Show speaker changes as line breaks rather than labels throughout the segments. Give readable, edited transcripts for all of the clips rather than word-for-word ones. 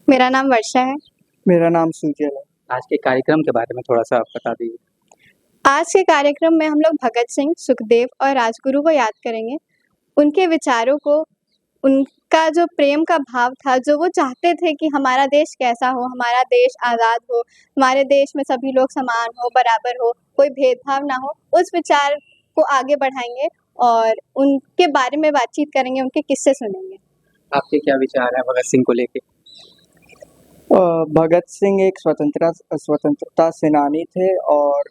मेरा नाम वर्षा है।
मेरा नाम सुजल है।
आज के कार्यक्रम के बारे में थोड़ा सा आप बता दीजिए।
आज के कार्यक्रम में हम लोग भगत सिंह, सुखदेव और राजगुरु को याद करेंगे। उनके विचारों को, उनका जो प्रेम का भाव था, जो वो चाहते थे कि हमारा देश कैसा हो, हमारा देश आज़ाद हो, हमारे देश में सभी लोग समान हो, बराबर हो, कोई भेदभाव ना हो, उस विचार को आगे बढ़ाएंगे और उनके बारे में बातचीत करेंगे, उनके किस्से सुनेंगे।
आपके क्या विचार है भगत सिंह को लेके?
भगत सिंह एक स्वतंत्रता सेनानी थे और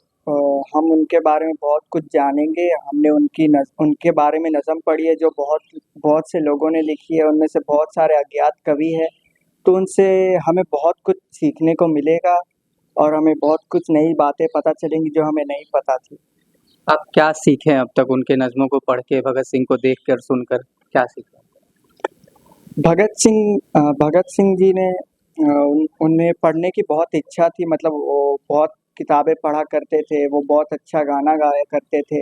हम उनके बारे में बहुत कुछ जानेंगे। हमने उनके बारे में नज़म पढ़ी है जो बहुत से लोगों ने लिखी है, उनमें से बहुत सारे अज्ञात कवि हैं, तो उनसे हमें बहुत कुछ सीखने को मिलेगा और हमें बहुत कुछ नई बातें पता चलेंगी जो हमें नहीं पता थी।
आप क्या सीखे अब तक उनके नज़मों को पढ़ के, भगत सिंह को देखकर, सुनकर क्या सीखे?
भगत सिंह जी ने उन्हें पढ़ने की बहुत इच्छा थी, मतलब वो बहुत किताबें पढ़ा करते थे, वो बहुत अच्छा गाना गाया करते थे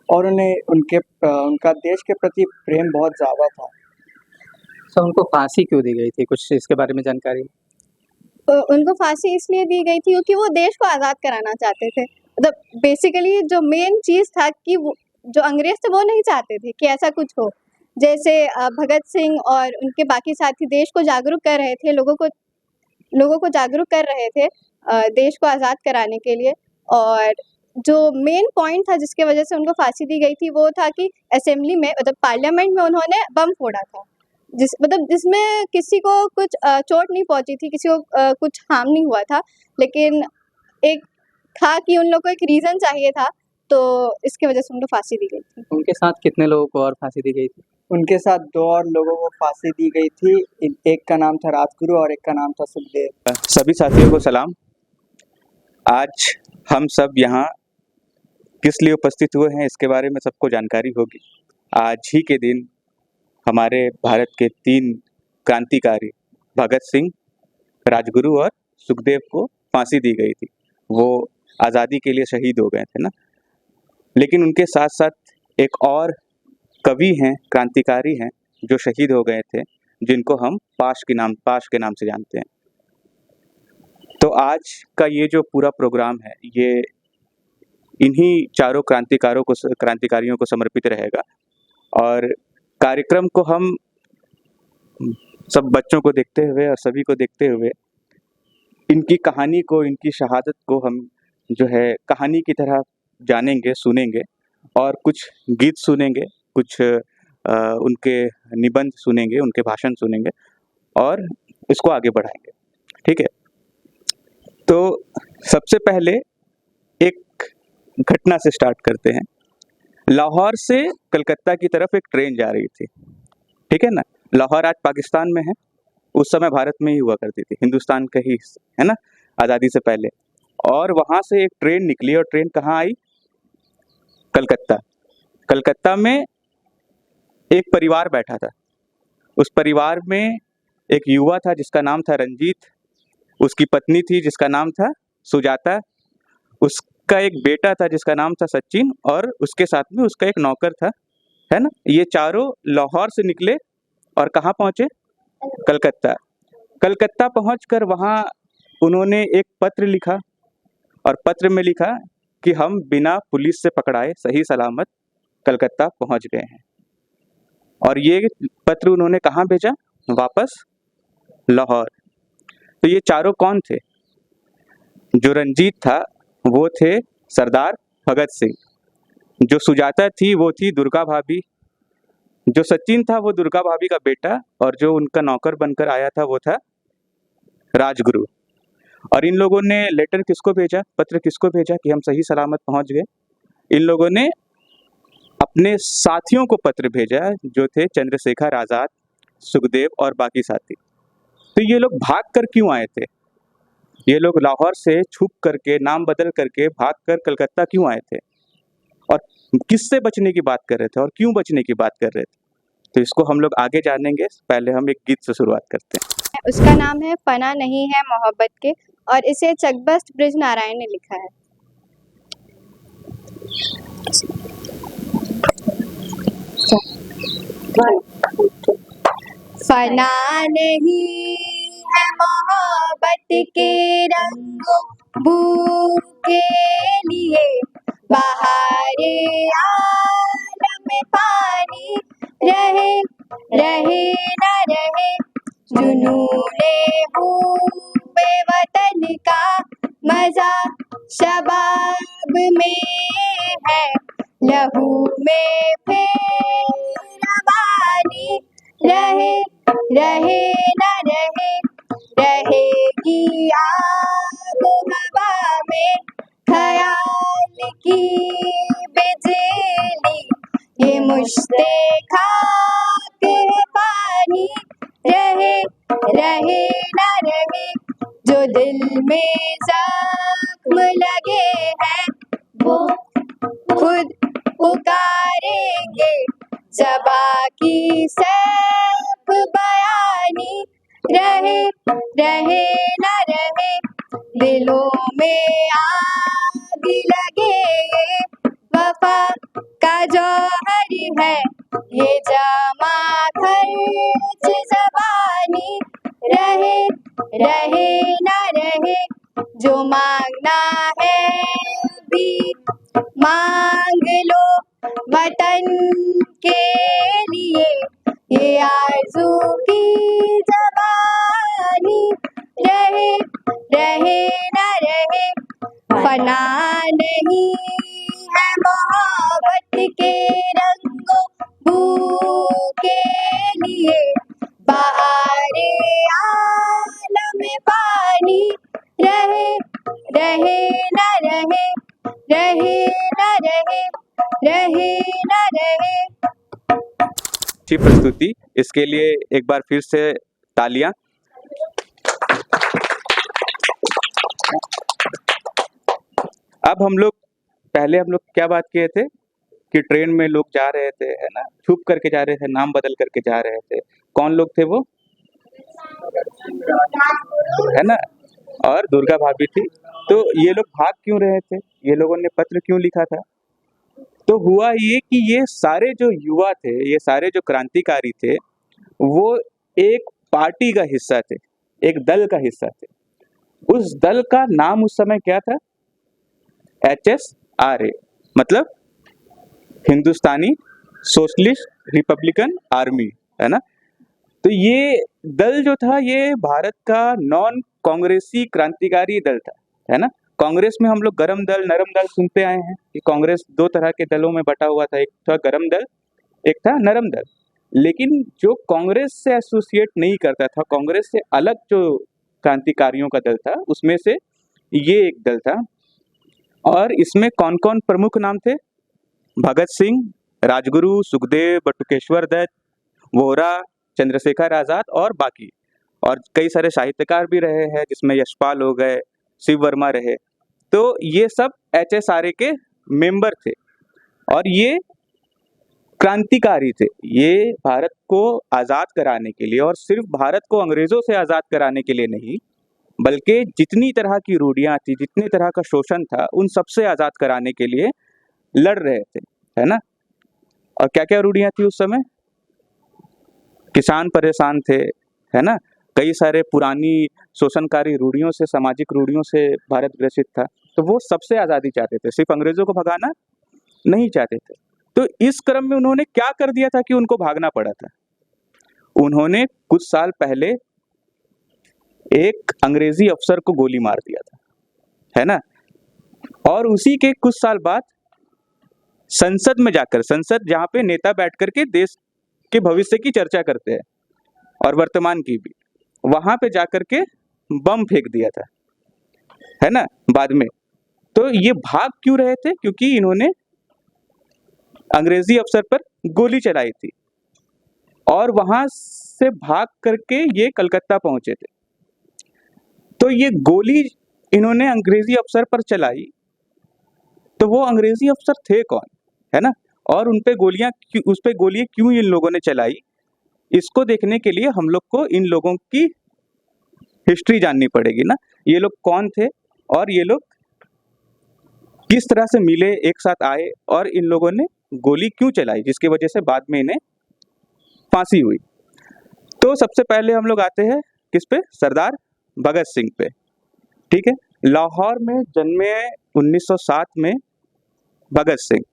और उनका देश के प्रति प्रेम बहुत ज़्यादा था।
सर, उनको फांसी क्यों दी गई थी, कुछ इसके बारे में जानकारी?
उनको फांसी इसलिए दी गई थी क्योंकि वो देश को आज़ाद कराना चाहते थे। मतलब बेसिकली जो मेन चीज़ था कि जो अंग्रेज थे वो नहीं चाहते थे कि ऐसा कुछ हो। जैसे भगत सिंह और उनके बाकी साथी देश को जागरूक कर रहे थे, लोगों को जागरूक कर रहे थे देश को आज़ाद कराने के लिए। और जो मेन पॉइंट था जिसके वजह से उनको फांसी दी गई थी वो था कि असेंबली में, मतलब पार्लियामेंट में उन्होंने बम फोड़ा था, जिसमें किसी को कुछ चोट नहीं पहुंची थी, किसी को कुछ हार्म नहीं हुआ था, लेकिन एक था कि उन लोगों को एक रीज़न चाहिए था, तो इसकी वजह से उनको फांसी दी गई थी।
उनके साथ कितने लोगों को और फांसी दी गई थी?
उनके साथ 2 और लोगों को फांसी दी गई थी। एक का नाम था राजगुरु और एक का नाम था सुखदेव।
सभी साथियों को सलाम। आज हम सब यहाँ किस लिए उपस्थित हुए हैं इसके बारे में सबको जानकारी होगी। आज ही के दिन हमारे भारत के 3 क्रांतिकारी भगत सिंह, राजगुरु और सुखदेव को फांसी दी गई थी। वो आज़ादी के लिए शहीद हो गए थे ना। लेकिन उनके साथ साथ एक और कवि हैं, क्रांतिकारी हैं जो शहीद हो गए थे, जिनको हम पाश के नाम से जानते हैं। तो आज का ये जो पूरा प्रोग्राम है ये इन्हीं चारों क्रांतिकारियों को समर्पित रहेगा और कार्यक्रम को हम सब बच्चों को देखते हुए और सभी को देखते हुए इनकी कहानी को, इनकी शहादत को हम जो है कहानी की तरह जानेंगे, सुनेंगे और कुछ गीत सुनेंगे, कुछ उनके निबंध सुनेंगे, उनके भाषण सुनेंगे और इसको आगे बढ़ाएंगे। ठीक है, तो सबसे पहले एक घटना से स्टार्ट करते हैं। लाहौर से कलकत्ता की तरफ एक ट्रेन जा रही थी, ठीक है ना। लाहौर आज पाकिस्तान में है, उस समय भारत में ही हुआ करती थी, हिंदुस्तान का ही है ना, आज़ादी से पहले। और वहाँ से एक ट्रेन निकली और ट्रेन कहाँ आई? कलकत्ता। कलकत्ता में एक परिवार बैठा था। उस परिवार में एक युवा था जिसका नाम था रंजीत, उसकी पत्नी थी जिसका नाम था सुजाता, उसका एक बेटा था जिसका नाम था सचिन और उसके साथ में उसका एक नौकर था, है ना। ये चारों लाहौर से निकले और कहाँ पहुँचे? कलकत्ता। कलकत्ता पहुँचकर वहाँ उन्होंने एक पत्र लिखा और पत्र में लिखा कि हम बिना पुलिस से पकड़ाए सही सलामत कलकत्ता पहुँच गए हैं। और ये पत्र उन्होंने कहाँ भेजा? वापस लाहौर। तो ये चारों कौन थे? जो रंजीत था वो थे सरदार भगत सिंह, जो सुजाता थी वो थी दुर्गा भाभी, जो सचिन था वो दुर्गा भाभी का बेटा और जो उनका नौकर बनकर आया था वो था राजगुरु। और इन लोगों ने लेटर किसको भेजा, पत्र किसको भेजा कि हम सही सलामत पहुंच गए? इन लोगों ने अपने साथियों को पत्र भेजा जो थे चंद्रशेखर आज़ाद, सुखदेव और बाकी साथी। तो ये लोग भाग कर क्यों आए थे? ये लोग लाहौर से छुप करके, नाम बदल करके भाग कर कलकत्ता क्यों आए थे और किससे बचने की बात कर रहे थे और क्यों बचने की बात कर रहे थे? तो इसको हम लोग आगे जानेंगे। पहले हम एक गीत से शुरुआत करते हैं।
उसका नाम है पना नहीं है मोहब्बत के और इसे चकबस्त ब्रिज नारायण ने लिखा है। फना नहीं है मोहब्बत के रंगों बू के लिए बहारे आलम पानी रहे रहे न रहे जुनूने हुए वतन का मजा शबाब में है लहू में फिर रवानी रहे रहे न रहे रहेगी आग हवा में ख्याल की बिजली ये मुश्ते खाक है पानी रहे रहे न रहे जो दिल में जख्म लगे हैं वो खुद पुकारेंगे जबा की सैफ बयानी रहे रहे न रहे दिलों में आग लगे वफा का जौहर है ये जमा खर्च जबानी रहे रहे न रहे जो मांगना है भी मांग लो वतन के लिए ये आरज़ू की ज़बानी रहे रहे न रहे फना नहीं है मोहब्बत के रंगों बू के लिए बहारे आलम पानी रहे रहे न रहे रहे न रहे रहे न रहे।
अच्छी प्रस्तुति, इसके लिए एक बार फिर से तालियां। अब हम लोग क्या बात किए थे कि ट्रेन में लोग जा रहे थे, है ना, छुप करके जा रहे थे, नाम बदल करके जा रहे थे। कौन लोग थे वो, है ना, और दुर्गा भाभी थी। तो ये लोग भाग क्यों रहे थे, ये लोगों ने पत्र क्यों लिखा था? तो हुआ ये कि ये सारे जो युवा थे, ये सारे जो क्रांतिकारी थे, वो एक पार्टी का हिस्सा थे, एक दल का हिस्सा थे। उस दल का नाम उस समय क्या था? HSRA, मतलब हिंदुस्तानी सोशलिस्ट रिपब्लिकन आर्मी, है ना। तो ये दल जो था, ये भारत का नॉन कांग्रेसी क्रांतिकारी दल था, है ना। कांग्रेस में हम लोग गरम दल, नरम दल सुनते आए हैं कि कांग्रेस दो तरह के दलों में बटा हुआ था, एक था गरम दल, एक था नरम दल। लेकिन जो कांग्रेस से एसोसिएट नहीं करता था, कांग्रेस से अलग जो क्रांतिकारियों का दल था, उसमें से ये एक दल था। और इसमें कौन कौन प्रमुख नाम थे? भगत सिंह, राजगुरु, सुखदेव, बटुकेश्वर दत्त, वोहरा, चंद्रशेखर आजाद और बाकी, और कई सारे साहित्यकार भी रहे हैं, जिसमें यशपाल हो गए, शिव वर्मा रहे। तो ये सब HSRA के मेंबर थे और ये क्रांतिकारी थे। ये भारत को आज़ाद कराने के लिए, और सिर्फ भारत को अंग्रेज़ों से आज़ाद कराने के लिए नहीं, बल्कि जितनी तरह की रूढ़ियाँ थी, जितने तरह का शोषण था, उन सबसे आज़ाद कराने के लिए लड़ रहे थे, है ना। और क्या क्या रूढ़ियाँ थी उस समय? किसान परेशान थे, है ना। कई सारे पुरानी शोषणकारी रूढ़ियों से, सामाजिक रूढ़ियों से भारत ग्रसित था। तो वो सबसे आज़ादी चाहते थे, सिर्फ अंग्रेज़ों को भगाना नहीं चाहते थे। तो इस क्रम में उन्होंने क्या कर दिया था कि उनको भागना पड़ा था? उन्होंने कुछ साल पहले एक अंग्रेजी अफसर को गोली मार दिया था, है ना। और उसी के कुछ साल बाद संसद में जाकर, संसद जहाँ पे नेता बैठ करके देश के भविष्य की चर्चा करते हैं और वर्तमान की भी, वहां पे जाकर के बम फेंक दिया था, है ना, बाद में। तो ये भाग क्यों रहे थे? क्योंकि इन्होंने अंग्रेजी अफसर पर गोली चलाई थी और वहां से भाग करके ये कलकत्ता पहुंचे थे। तो ये गोली इन्होंने अंग्रेजी अफसर पर चलाई, तो वो अंग्रेजी अफसर थे कौन, है ना, और उस पे गोलियां क्यों इन लोगों ने चलाई? इसको देखने के लिए हम लोग को इन लोगों की हिस्ट्री जाननी पड़ेगी ना। ये लोग कौन थे और ये लोग किस तरह से मिले, एक साथ आए, और इन लोगों ने गोली क्यों चलाई, जिसकी वजह से बाद में इन्हें फांसी हुई। तो सबसे पहले हम लोग आते हैं किस पे? सरदार भगत सिंह पे। ठीक है, लाहौर में जन्मे 1907 में भगत सिंह।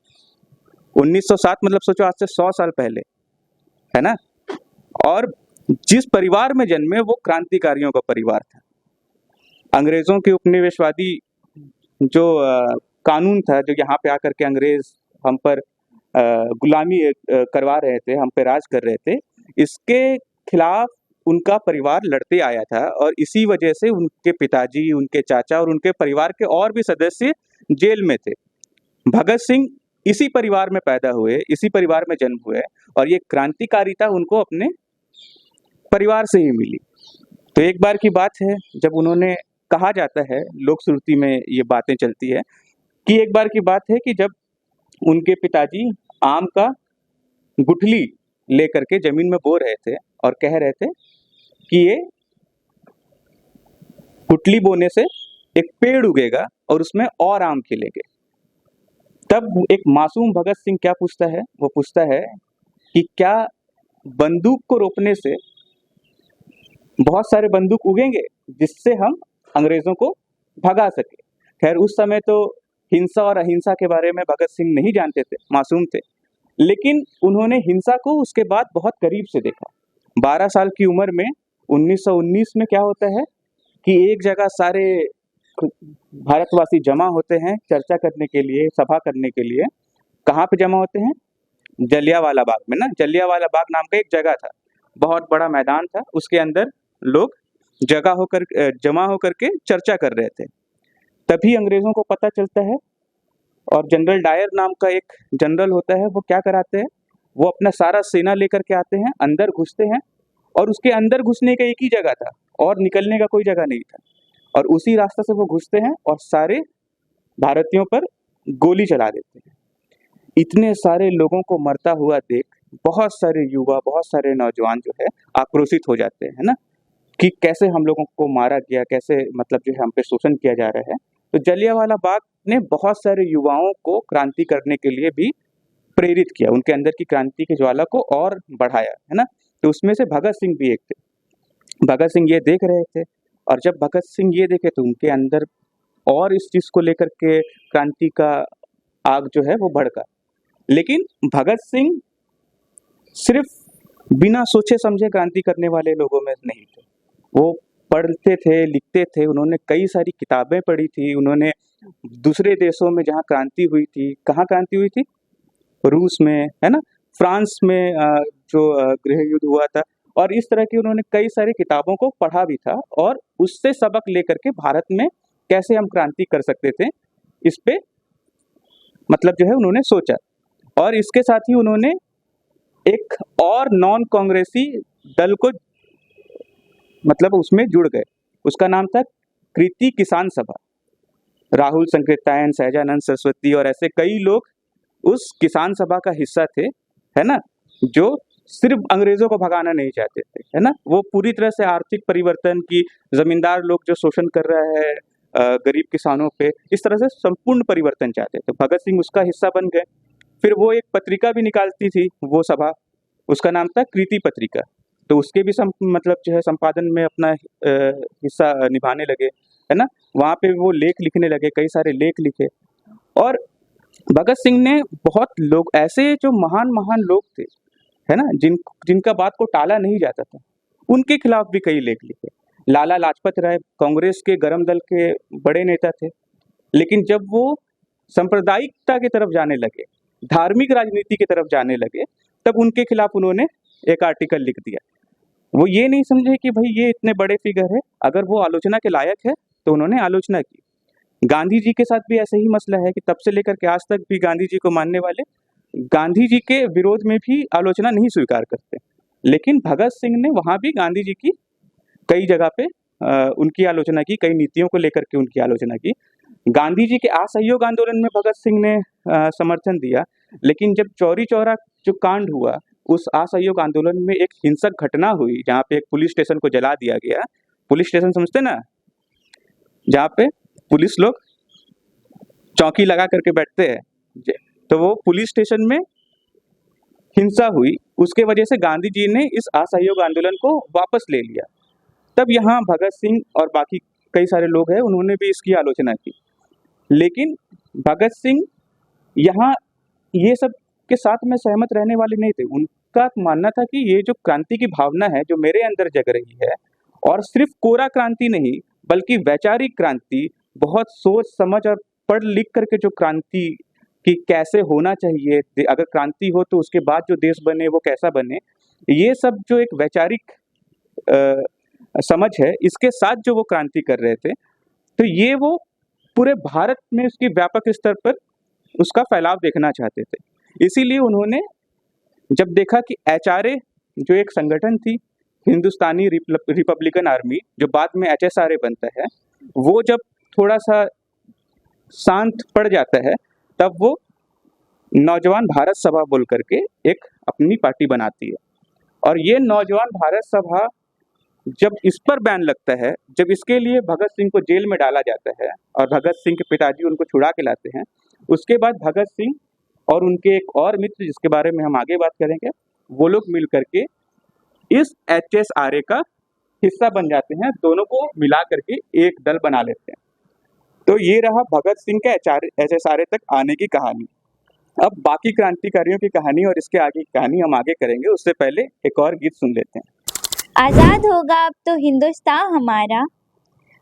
1907 मतलब सोचो आज से 100 साल पहले, है ना। और जिस परिवार में जन्मे वो क्रांतिकारियों का परिवार था। अंग्रेजों के उपनिवेशवादी जो कानून था, जो यहाँ पे आकर के अंग्रेज हम पर गुलामी करवा रहे थे, हम पे राज कर रहे थे, इसके खिलाफ उनका परिवार लड़ते आया था। और इसी वजह से उनके पिताजी, उनके चाचा और उनके परिवार के और भी सदस्य जेल में थे। भगत सिंह इसी परिवार में पैदा हुए, इसी परिवार में जन्म हुए, और ये क्रांतिकारिता उनको अपने परिवार से ही मिली। तो एक बार की बात है, जब उन्होंने, कहा जाता है, लोक श्रुति में ये बातें चलती है कि एक बार की बात है कि जब उनके पिताजी आम का गुठली लेकर के जमीन में बो रहे थे और कह रहे थे कि ये गुठली बोने से एक पेड़ उगेगा और उसमें और आम खिलेंगे। तब एक मासूम भगत सिंह क्या पूछता है? वो पूछता है कि क्या बंदूक को रोपने से बहुत सारे बंदूक उगेंगे जिससे हम अंग्रेजों को भगा सके। खैर उस समय तो हिंसा और अहिंसा के बारे में भगत सिंह नहीं जानते थे, मासूम थे, लेकिन उन्होंने हिंसा को उसके बाद बहुत करीब से देखा। 12 साल की उम्र में 1919 में क्या होता है कि एक जगह सारे भारतवासी जमा होते हैं चर्चा करने के लिए, सभा करने के लिए। कहाँ पे जमा होते हैं? जलियांवाला बाग में ना। जलियांवाला बाग नाम का एक जगह था, बहुत बड़ा मैदान था, उसके अंदर लोग जमा होकर के चर्चा कर रहे थे। तभी अंग्रेजों को पता चलता है और जनरल डायर नाम का एक जनरल होता है, वो क्या कराते हैं, वो अपना सारा सेना लेकर के आते हैं, अंदर घुसते हैं, और उसके अंदर घुसने का एक ही जगह था और निकलने का कोई जगह नहीं था, और उसी रास्ते से वो घुसते हैं और सारे भारतीयों पर गोली चला देते हैं। इतने सारे लोगों को मरता हुआ देख बहुत सारे युवा, बहुत सारे नौजवान जो है आक्रोशित हो जाते हैं ना, कि कैसे हम लोगों को मारा गया, कैसे मतलब जो है हम पे शोषण किया जा रहा है। तो जलियांवाला बाग ने बहुत सारे युवाओं को क्रांति करने के लिए भी प्रेरित किया, उनके अंदर की क्रांति की ज्वाला को और बढ़ाया, है ना। तो उसमें से भगत सिंह भी एक थे। भगत सिंह ये देख रहे थे, और जब भगत सिंह ये देखे तो उनके अंदर और इस चीज को लेकर के क्रांति का आग जो है वो भड़का। लेकिन भगत सिंह सिर्फ बिना सोचे समझे क्रांति करने वाले लोगों में नहीं थे। वो पढ़ते थे, लिखते थे, उन्होंने कई सारी किताबें पढ़ी थी, उन्होंने दूसरे देशों में जहाँ क्रांति हुई थी, कहाँ क्रांति हुई थी? रूस में, है ना, फ्रांस में जो गृह युद्ध हुआ था, और इस तरह की उन्होंने कई सारी किताबों को पढ़ा भी था, और उससे सबक लेकर के भारत में कैसे हम क्रांति कर सकते थे, इस पे मतलब जो है उन्होंने सोचा। और इसके साथ ही उन्होंने एक और नॉन कांग्रेसी दल को मतलब उसमें जुड़ गए, उसका नाम था कृति किसान सभा। राहुल संकृत्यायन, सहजानंद सरस्वती और ऐसे कई लोग उस किसान सभा का हिस्सा थे, है ना, जो सिर्फ अंग्रेजों को भगाना नहीं चाहते थे, है ना। वो पूरी तरह से आर्थिक परिवर्तन की, जमींदार लोग जो शोषण कर रहा है गरीब किसानों पे, इस तरह से संपूर्ण परिवर्तन चाहते थे। भगत सिंह उसका हिस्सा बन गए। फिर वो एक पत्रिका भी निकालती थी वो सभा, उसका नाम था कृति पत्रिका। तो उसके भी मतलब जो है संपादन में अपना हिस्सा निभाने लगे, है ना। वहाँ पे वो लेख लिखने लगे, कई सारे लेख लिखे। और भगत सिंह ने बहुत लोग ऐसे जो महान महान लोग थे, है ना, जिनका बात को टाला नहीं जाता था, उनके खिलाफ भी कई लेख लिखे। लाला लाजपत राय कांग्रेस के गरम दल के बड़े नेता थे, लेकिन जब वो सांप्रदायिकता की तरफ जाने लगे, धार्मिक राजनीति की तरफ जाने लगे, तब उनके खिलाफ उन्होंने एक आर्टिकल लिख दिया। वो ये नहीं समझे कि भाई ये इतने बड़े फिगर है, अगर वो आलोचना के लायक है तो उन्होंने आलोचना की। गांधी जी के साथ भी ऐसे ही मसला है कि तब से लेकर के आज तक भी गांधी जी को मानने वाले गांधी जी के विरोध में भी आलोचना नहीं स्वीकार करते, लेकिन भगत सिंह ने वहां भी गांधी जी की कई जगह पे उनकी आलोचना की, कई नीतियों को लेकर के उनकी आलोचना की। गांधी जी के असहयोग आंदोलन में भगत सिंह ने समर्थन दिया, लेकिन जब चौरी चौरा जो कांड हुआ, उस असहयोग आंदोलन में एक हिंसक घटना हुई जहाँ पे एक पुलिस स्टेशन को जला दिया गया। पुलिस स्टेशन समझते ना, जहाँ पे पुलिस लोग चौकी लगा करके बैठते हैं, तो वो पुलिस स्टेशन में हिंसा हुई। उसके वजह से गांधी जी ने इस असहयोग आंदोलन को वापस ले लिया। तब यहाँ भगत सिंह और बाकी कई सारे लोग हैं, उन्होंने भी इसकी आलोचना की। लेकिन भगत सिंह यहाँ ये सब के साथ में सहमत रहने वाले नहीं थे। उनका मानना था कि ये जो क्रांति की भावना है जो मेरे अंदर जग रही है, और सिर्फ कोरा क्रांति नहीं बल्कि वैचारिक क्रांति, बहुत सोच समझ और पढ़ लिख करके जो क्रांति कि कैसे होना चाहिए, अगर क्रांति हो तो उसके बाद जो देश बने वो कैसा बने, ये सब जो एक वैचारिक समझ है, इसके साथ जो वो क्रांति कर रहे थे, तो ये वो पूरे भारत में उसकी व्यापक स्तर पर उसका फैलाव देखना चाहते थे। इसीलिए उन्होंने जब देखा कि HRA जो एक संगठन थी, हिंदुस्तानी रिपब्लिकन आर्मी, जो बाद में HSRA बनता है, वो जब थोड़ा सा शांत पड़ जाता है, तब वो नौजवान भारत सभा बोल करके एक अपनी पार्टी बनाती है। और ये नौजवान भारत सभा जब इस पर बैन लगता है, जब इसके लिए भगत सिंह को जेल में डाला जाता है और भगत सिंह के पिताजी उनको छुड़ा के लाते हैं, उसके बाद भगत सिंह और उनके एक और मित्र, जिसके बारे में हम आगे बात करेंगे, वो लोग मिल करके इस HSRA का हिस्सा बन जाते हैं। दोनों को मिला करके एक दल बना लेते हैं। तो ये रहा भगत सिंह के HSRA तक आने की कहानी। अब बाकी क्रांतिकारियों की कहानी और इसके आगे की कहानी हम आगे करेंगे, उससे पहले एक और गीत सुन लेते हैं।
आज़ाद होगा अब तो हिंदुस्तान हमारा,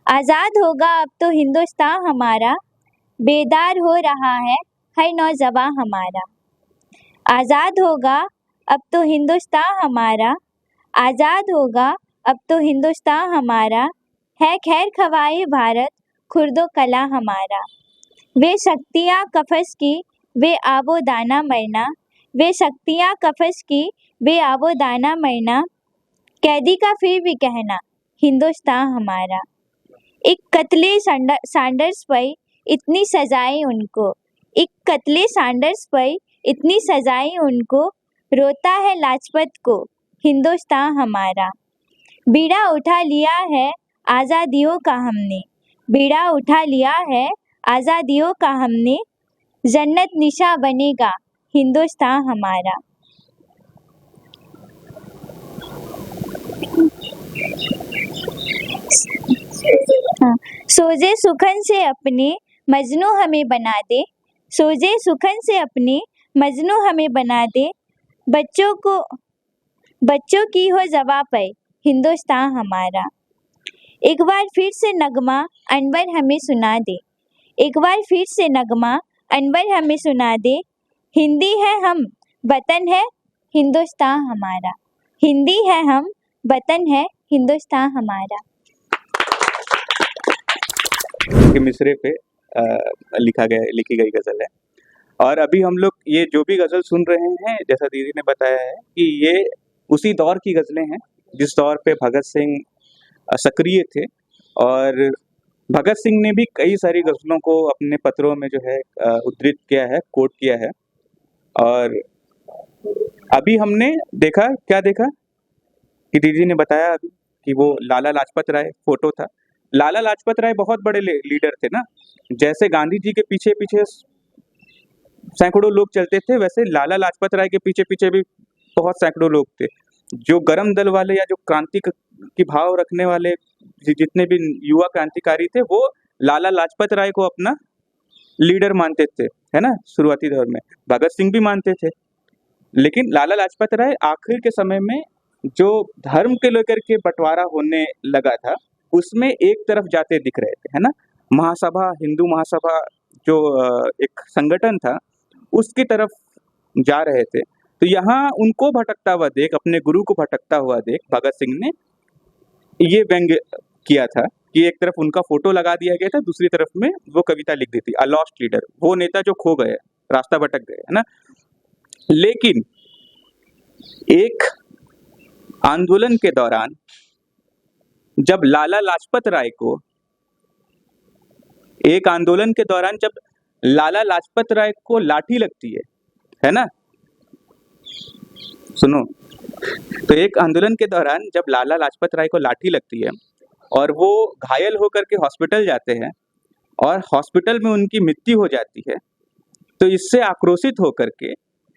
आज़ाद होगा अब तो हिंदुस्तान हमारा, बेदार हो रहा है हर नौजवान हमारा। आज़ाद होगा अब तो हिंदुस्तान हमारा, आज़ाद होगा अब तो हिंदुस्तान हमारा, है खैर खवाए भारत खुर्दो कला हमारा। वे शक्तियाँ कफस की वे आबो दाना मरना, वे शक्तियाँ कफस की वे आबो दाना मरना, कैदी का फिर भी कहना हिंदुस्तान हमारा। एक कत्ले सैंडर्स पर इतनी सजाएं उनको, एक कत्ले सैंडर्स पर इतनी सजाएं उनको, रोता है लाजपत को हिंदुस्तान हमारा। बीड़ा उठा लिया है आज़ादियों का हमने, बीड़ा उठा लिया है आज़ादियों का हमने, जन्नत निशा बनेगा हिंदुस्तान हमारा। सोजे सुखन से अपने मजनू हमें बना दे, सोजे सुखन से अपने मजनू हमें बना दे, बच्चों की हो जवा पर हिंदुस्तान हमारा। एक बार फिर से नगमा अनवर हमें सुना दे, एक बार फिर से नगमा अनवर हमें सुना दे, हिंदी है हम वतन है हिंदुस्तान हमारा, हिंदी है हम वतन है हिंदुस्तान हमारा।
के मिसरे पे लिखी गई गज़ल है। और अभी हम लोग ये जो भी गज़ल सुन रहे हैं, जैसा दीदी ने बताया है कि ये उसी दौर की गज़लें हैं जिस दौर पे भगत सिंह सक्रिय थे। और भगत सिंह ने भी कई सारी गज़लों को अपने पत्रों में जो है उद्धृत किया है, कोट किया है। और अभी हमने देखा, क्या देखा कि दीदी ने बताया अभी कि वो लाला लाजपत राय फोटो था। लाला लाजपत राय बहुत बड़े लीडर थे ना, जैसे गांधी जी के पीछे पीछे सैकड़ों लोग चलते थे, वैसे लाला लाजपत राय के पीछे पीछे भी बहुत सैकड़ों लोग थे। जो गरम दल वाले या जो क्रांति की भाव रखने वाले जितने भी युवा क्रांतिकारी थे, वो लाला लाजपत राय को अपना लीडर मानते थे, है ना। शुरुआती दौर में भगत सिंह भी मानते थे, लेकिन लाला लाजपत राय आखिर के समय में जो धर्म के लेकर के बंटवारा होने लगा था, उसमें एक तरफ जाते दिख रहे थे, है ना। महासभा, हिंदू महासभा जो एक संगठन था, उसकी तरफ जा रहे थे। तो यहाँ उनको भटकता हुआ देख, अपने गुरु को भटकता हुआ देख, भगत सिंह ने ये व्यंग्य किया था कि एक तरफ उनका फोटो लगा दिया गया था, दूसरी तरफ में वो कविता लिख दी थी, अ लॉस्ट लीडर, वो नेता जो खो गए, रास्ता भटक गए, है ना। लेकिन एक आंदोलन के दौरान जब लाला लाजपत राय को, एक आंदोलन के दौरान जब लाला लाजपत राय को लाठी लगती है ना, सुनो, तो एक आंदोलन के दौरान जब लाला लाजपत राय को लाठी लगती है और वो घायल होकर के हॉस्पिटल जाते हैं और हॉस्पिटल में उनकी मृत्यु हो जाती है, तो इससे आक्रोशित होकर के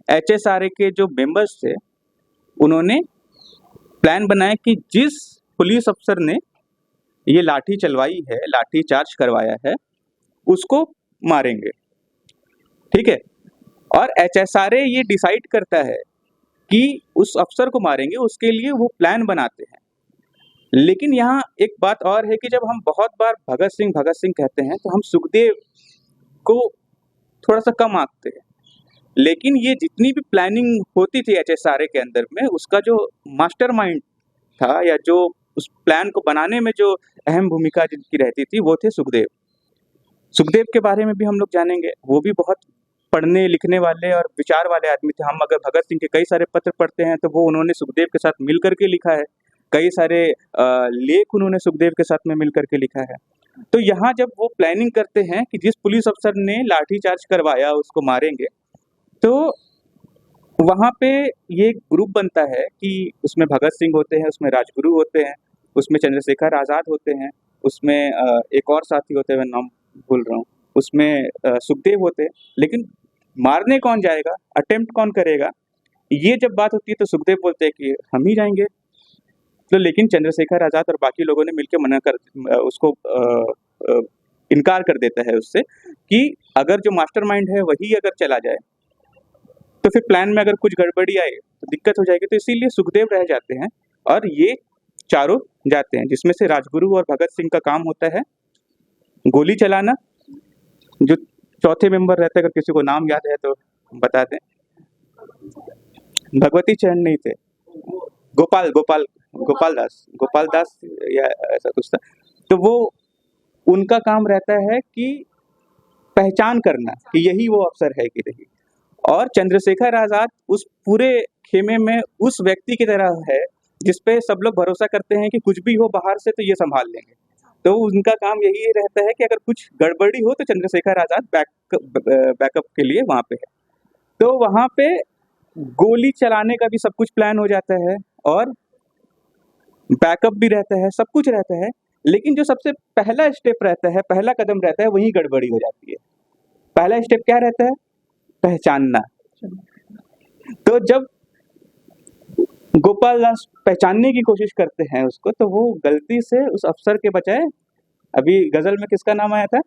HSRA के जो मेंबर्स थे, उन्होंने प्लान बनाया कि जिस पुलिस अफसर ने ये लाठी चलवाई है, लाठी चार्ज करवाया है, उसको मारेंगे, ठीक है। और HSRA ये डिसाइड करता है कि उस अफसर को मारेंगे, उसके लिए वो प्लान बनाते हैं। लेकिन यहाँ एक बात और है कि जब हम बहुत बार भगत सिंह कहते हैं तो हम सुखदेव को थोड़ा सा कम आंकते हैं, लेकिन ये जितनी भी प्लानिंग होती थी HSRA के अंदर में, उसका जो मास्टरमाइंड था या जो उस प्लान को बनाने में जो अहम भूमिका जिनकी रहती थी, वो थे सुखदेव। सुखदेव के बारे में भी हम लोग जानेंगे। वो भी बहुत पढ़ने लिखने वाले और विचार वाले आदमी थे। हम अगर भगत सिंह के कई सारे पत्र पढ़ते हैं तो वो उन्होंने सुखदेव के साथ मिल करके लिखा है। कई सारे लेख उन्होंने सुखदेव के साथ में मिल करके लिखा है। तो यहाँ जब वो प्लानिंग करते हैं कि जिस पुलिस अफसर ने लाठीचार्ज करवाया उसको मारेंगे, तो वहाँ पे ये ग्रुप बनता है कि उसमें भगत सिंह होते हैं, उसमें राजगुरु होते हैं, उसमें चंद्रशेखर आज़ाद होते हैं, उसमें एक और साथी होते हैं, मैं नाम भूल रहा हूँ, उसमें सुखदेव होते हैं। लेकिन मारने कौन जाएगा, अटेम्प्ट कौन करेगा, ये जब बात होती है तो सुखदेव बोलते हैं कि हम ही जाएंगे। तो लेकिन चंद्रशेखर आज़ाद और बाकी लोगों ने मिलकर मना कर उसको इनकार कर देता है उससे कि अगर जो मास्टरमाइंड है वही अगर चला जाए तो फिर प्लान में अगर कुछ गड़बड़ी आए तो दिक्कत हो जाएगी। तो इसीलिए सुखदेव रह जाते हैं और ये चारों जाते हैं, जिसमें से राजगुरु और भगत सिंह का काम होता है गोली चलाना। जो चौथे मेंबर रहते हैं, अगर किसी को नाम याद है तो बता दें। भगवती चरण नहीं थे, गोपाल दास या ऐसा कुछ था। तो वो उनका काम रहता है कि पहचान करना कि यही वो अफसर है कि नहीं। और चंद्रशेखर आज़ाद उस पूरे खेमे में उस व्यक्ति की तरह है जिसपे सब लोग भरोसा करते हैं कि कुछ भी हो बाहर से तो ये संभाल लेंगे। तो उनका काम यही रहता है कि अगर कुछ गड़बड़ी हो तो चंद्रशेखर आज़ाद बैकअप के लिए वहाँ पे है। तो वहाँ पे गोली चलाने का भी सब कुछ प्लान हो जाता है और बैकअप भी रहता है, सब कुछ रहता है। लेकिन जो सबसे पहला स्टेप रहता है, पहला कदम रहता है, वही गड़बड़ी हो जाती है। पहला स्टेप क्या रहता है? पहचानना। तो जब गोपाल दास पहचानने की कोशिश करते हैं उसको, तो वो गलती से उस अफसर के बजाय, अभी गजल में किसका नाम आया था?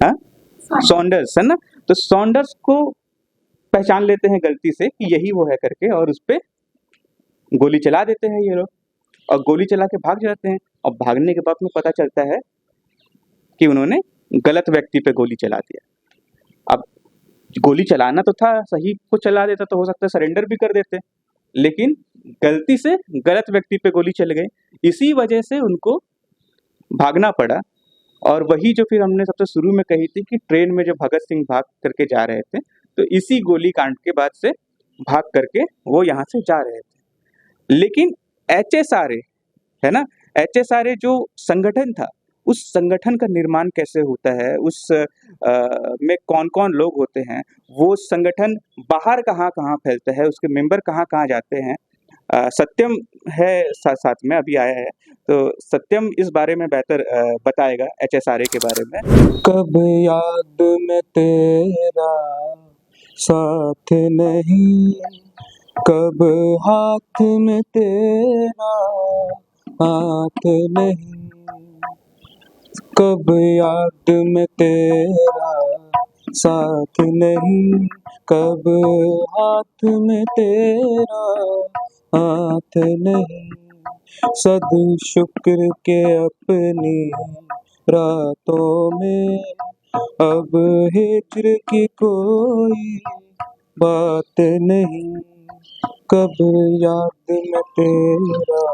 हाँ, सॉन्डर्स है ना। तो सॉन्डर्स को पहचान लेते हैं गलती से कि यही वो है करके, और उस पे गोली चला देते हैं ये लोग, और गोली चला के भाग जाते हैं। और भागने के बाद में पता चलता है कि उन्होंने गलत व्यक्ति पे गोली चला दिया। अब गोली चलाना तो था, सही को चला देता तो हो सकता है सरेंडर भी कर देते, लेकिन गलती से गलत व्यक्ति पे गोली चल गई। इसी वजह से उनको भागना पड़ा। और वही जो फिर हमने सबसे शुरू में कही थी कि ट्रेन में जो भगत सिंह भाग करके जा रहे थे, तो इसी गोली कांड के बाद से भाग करके वो यहाँ से जा रहे थे। लेकिन HSRA है ना, HSRA जो संगठन था, उस संगठन का निर्माण कैसे होता है, उस में कौन कौन लोग होते हैं, वो संगठन बाहर कहाँ कहाँ फैलता है, उसके मेंबर कहाँ कहाँ जाते हैं। सत्यम है साथ में अभी आया है, तो सत्यम इस बारे में बेहतर बताएगा HSRA के बारे में।
कब याद में तेरा साथ नहीं, कब हाथ में तेरा हाथ नहीं, कब याद में तेरा साथ नहीं, कब हाथ में तेरा हाथ नहीं। सद शुक्र के अपनी रातों में अब हिज्र की कोई बात नहीं, कब याद में तेरा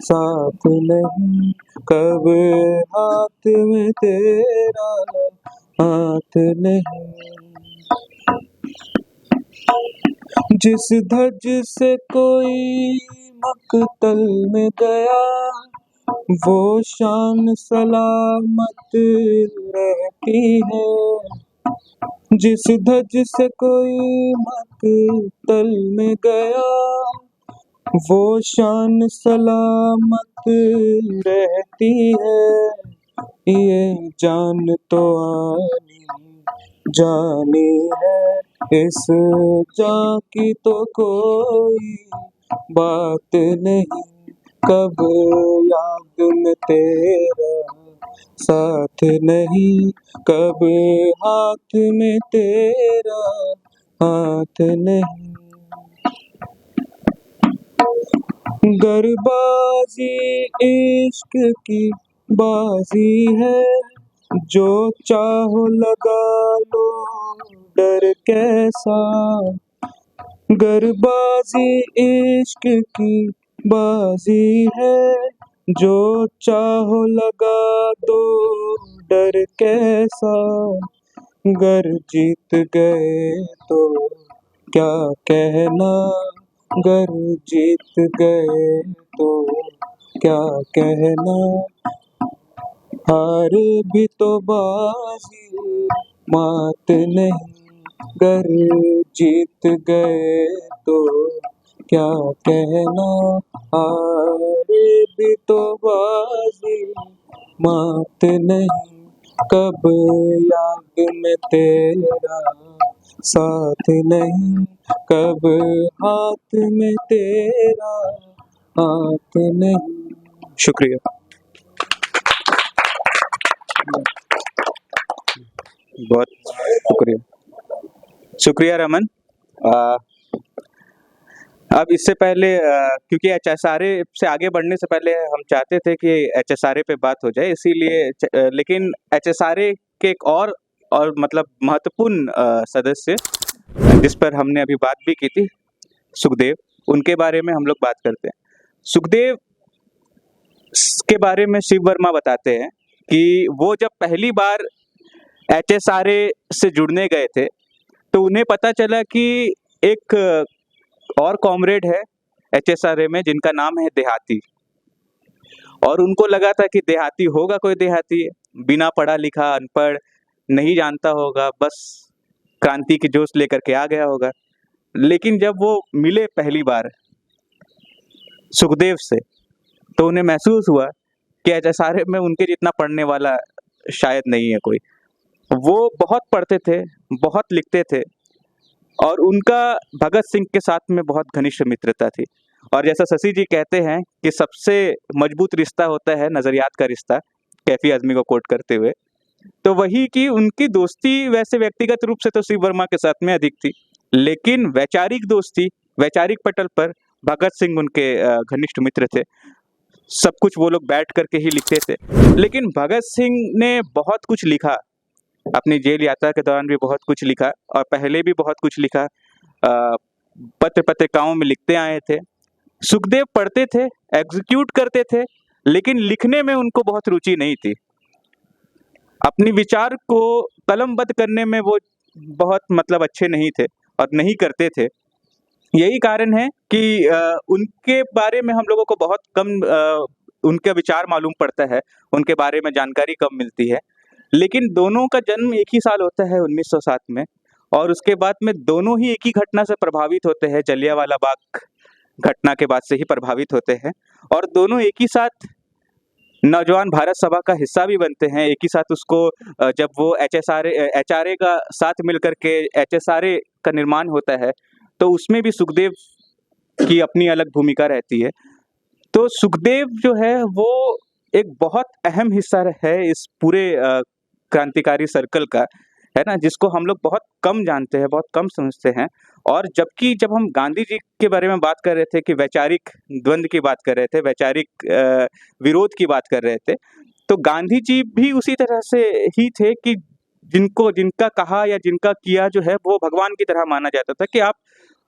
साथ नहीं, कब हाथ में तेरा हाथ नहीं। जिस धज से कोई मकतल में गया, वो शान सलामत रहती है। जिस धज से कोई मकतल में गया, वो शान सलामत रहती है। ये जान तो आनी जानी है, इस जान की तो कोई बात नहीं, कब याद में तेरा साथ नहीं, कब हाथ में तेरा हाथ नहीं। गरबाजी इश्क की बाजी है, जो चाहो लगा लो डर कैसा। गरबाजी इश्क की बाजी है, जो चाहो लगा दो डर कैसा। गर जीत गए तो क्या कहना, गर जीत गए तो क्या कहना। हारे भी तो बाजी मात नहीं, गर जीत गए तो क्या कहना। हारे भी तो बाजी मात नहीं, कब याद में तेरा साथ नहीं, कब हाथ में तेरा हाथ नहीं।
शुक्रिया। बहुत शुक्रिया रमन। अब इससे पहले क्योंकि HSRA से आगे बढ़ने से पहले हम चाहते थे कि HSRA पे बात हो जाए, इसीलिए लेकिन HSRA के एक और मतलब महत्वपूर्ण सदस्य जिस पर हमने अभी बात भी की थी, सुखदेव, उनके बारे में हम लोग बात करते हैं। सुखदेव के बारे में शिव वर्मा बताते हैं कि वो जब पहली बार HSRA से जुड़ने गए थे तो उन्हें पता चला कि एक और कॉमरेड है HSRA में जिनका नाम है देहाती, और उनको लगा था कि देहाती होगा कोई देहाती, बिना पढ़ा लिखा, अनपढ़, नहीं जानता होगा, बस क्रांति की जोश लेकर के आ गया होगा। लेकिन जब वो मिले पहली बार सुखदेव से तो उन्हें महसूस हुआ कि HSRA में उनके जितना पढ़ने वाला शायद नहीं है कोई। वो बहुत पढ़ते थे, बहुत लिखते थे, और उनका भगत सिंह के साथ में बहुत घनिष्ठ मित्रता थी। और जैसा शशि जी कहते हैं कि सबसे मजबूत रिश्ता होता है नज़रियात का रिश्ता, कैफी आज़मी को कोट करते हुए, तो वही कि उनकी दोस्ती वैसे व्यक्तिगत रूप से तो शिव वर्मा के साथ में अधिक थी, लेकिन वैचारिक दोस्ती, वैचारिक पटल पर भगत सिंह उनके घनिष्ठ मित्र थे। सब कुछ वो लोग बैठ करके ही लिखते थे। लेकिन भगत सिंह ने बहुत कुछ लिखा, अपनी जेल यात्रा के दौरान भी बहुत कुछ लिखा, और पहले भी बहुत कुछ लिखा, पत्र पत्रिकाओं में लिखते आए थे। सुखदेव पढ़ते थे, एग्जीक्यूट करते थे, लेकिन लिखने में उनको बहुत रुचि नहीं थी। अपनी विचार को कलमबद्ध करने में वो बहुत मतलब अच्छे नहीं थे और नहीं करते थे। यही कारण है कि उनके बारे में हम लोगों को बहुत कम उनका विचार मालूम पड़ता है, उनके बारे में जानकारी कम मिलती है। लेकिन दोनों का जन्म एक ही साल होता है 1907 में, और उसके बाद में दोनों ही एक ही घटना से प्रभावित होते हैं, जलियांवाला बाग घटना के बाद से ही प्रभावित होते हैं, और दोनों एक ही साथ नौजवान भारत सभा का हिस्सा भी बनते हैं। एक ही साथ उसको जब वो HRA का साथ मिलकर के HSRA का निर्माण होता है तो उसमें भी सुखदेव की अपनी अलग भूमिका रहती है। तो सुखदेव जो है वो एक बहुत अहम हिस्सा है इस पूरे क्रांतिकारी सर्कल का, है ना, जिसको हम लोग बहुत कम जानते हैं, बहुत कम समझते हैं। और जबकि जब हम गांधी जी के बारे में बात कर रहे थे कि वैचारिक द्वंद्व की बात कर रहे थे, वैचारिक विरोध की बात कर रहे थे, तो गांधी जी भी उसी तरह से ही थे कि जिनका कहा या जिनका किया जो है वो भगवान की तरह माना जाता था, कि आप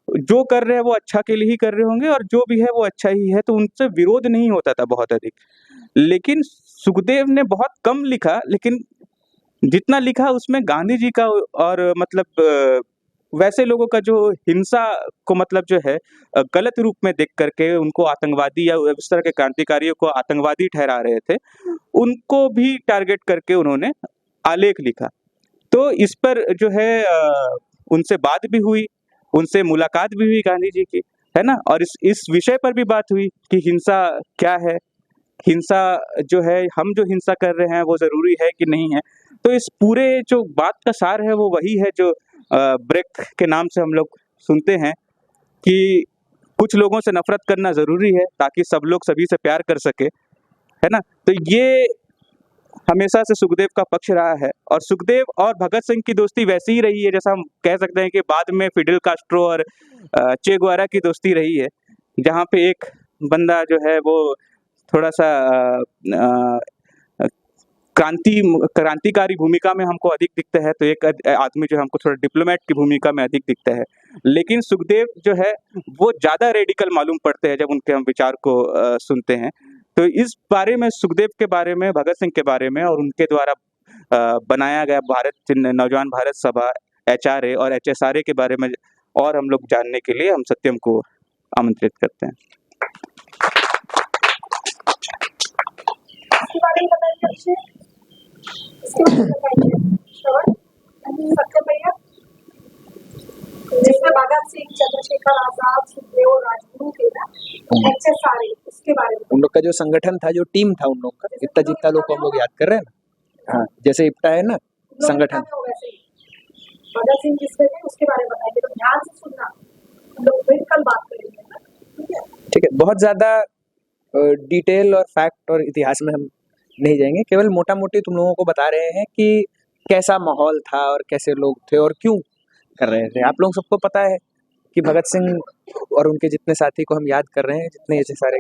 जो कर रहे हैं वो अच्छा के लिए ही कर रहे होंगे, और जो भी है वो अच्छा ही है, तो उनसे विरोध नहीं होता था बहुत अधिक। लेकिन सुखदेव ने बहुत कम लिखा, लेकिन जितना लिखा उसमें गांधी जी का और मतलब वैसे लोगों का जो हिंसा को मतलब जो है गलत रूप में देख करके उनको आतंकवादी या उस तरह के क्रांतिकारियों को आतंकवादी ठहरा रहे थे, उनको भी टारगेट करके उन्होंने आलेख लिखा। तो इस पर जो है उनसे बात भी हुई, उनसे मुलाकात भी हुई गांधी जी की, है ना, और इस विषय पर भी बात हुई कि हिंसा क्या है, हिंसा जो है, हम जो हिंसा कर रहे हैं वो ज़रूरी है कि नहीं है। तो इस पूरे जो बात का सार है वो वही है जो ब्रेक के नाम से हम लोग सुनते हैं, कि कुछ लोगों से नफरत करना ज़रूरी है ताकि सब लोग सभी से प्यार कर सके, है ना। तो ये हमेशा से सुखदेव का पक्ष रहा है और सुखदेव और भगत सिंह की दोस्ती वैसी ही रही है जैसा हम कह सकते हैं कि बाद में फिडेल कास्ट्रो और चे गुवेरा की दोस्ती रही है, जहाँ पे एक बंदा जो है वो थोड़ा सा क्रांतिकारी भूमिका में हमको अधिक दिखता है, तो एक आदमी जो है हमको थोड़ा डिप्लोमेट की भूमिका में अधिक दिखता है। लेकिन सुखदेव जो है वो ज़्यादा रेडिकल मालूम पड़ते हैं जब उनके हम विचार को सुनते हैं। तो इस बारे में, सुखदेव के बारे में, भगत सिंह के बारे में और उनके द्वारा बनाया गया नौजवान भारत सभा, HRA और HSRA के बारे में और हम लोग जानने के लिए हम सत्यम को आमंत्रित करते हैं।
इसके बारे में बताइए अच्छे। इसके बारे में बताइए श्रवण। सत्यम भैया, जिसमें भगत सिंह, चंद्रशेखर आजाद, सुखदेव और राजगुरु थे ना, HSRA, उसके बारे में
उन लोग का जो संगठन था, जो टीम था उन लोग का, इतना जितना लोग को हम लोग याद कर रहे हैं ना, हाँ, जैसे इप्टा है ना संगठन,
वैसे ही भगत सिंह जिसमें थे उसके बारे में बताइए, तो ध्यान से सुनना, हम लोग फिर कल बात करेंगे ना, ठीक है।
ठीक है। बहुत ज्यादा डिटेल और फैक्ट और इतिहास में हम नहीं जाएंगे, केवल मोटा मोटी तुम लोगों को बता रहे हैं कि कैसा माहौल था और कैसे लोग थे और क्यों कर रहे थे। आप लोग सबको पता है कि भगत सिंह और उनके जितने साथी को हम याद कर रहे हैं, जितने ऐसे सारे,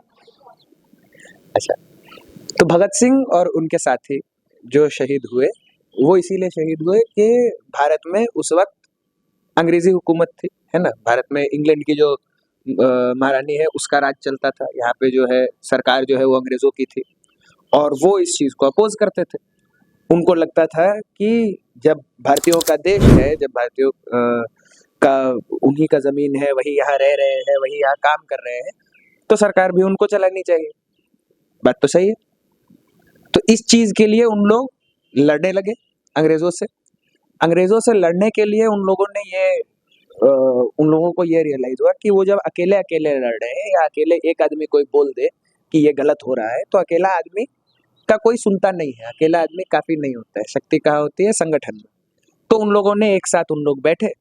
अच्छा, तो भगत सिंह और उनके साथी जो शहीद हुए वो इसीलिए शहीद हुए कि भारत में उस वक्त अंग्रेजी हुकूमत थी, है ना। भारत में इंग्लैंड की जो महारानी है उसका राज चलता था, यहाँ पे जो है सरकार जो है वो अंग्रेजों की थी और वो इस चीज़ को अपोज करते थे। उनको लगता था कि जब भारतीयों का देश है, जब भारतीयों का उन्हीं का ज़मीन है, वही यहाँ रह रहे हैं, वही यहाँ काम कर रहे हैं, तो सरकार भी उनको चलानी चाहिए। बात तो सही है। तो इस चीज़ के लिए उन लोग लड़ने लगे अंग्रेज़ों से। अंग्रेज़ों से लड़ने के लिए उन लोगों ने उन लोगों को ये रियलाइज़ हुआ कि वो जब अकेले अकेले लड़ रहे हैं या अकेले एक आदमी कोई बोल दे कि ये गलत हो रहा है, तो अकेला आदमी का कोई सुनता नहीं है, अकेला आदमी काफ़ी नहीं होता है। शक्ति कहाँ होती है? संगठन में। तो उन लोगों ने एक साथ उन लोग बैठे,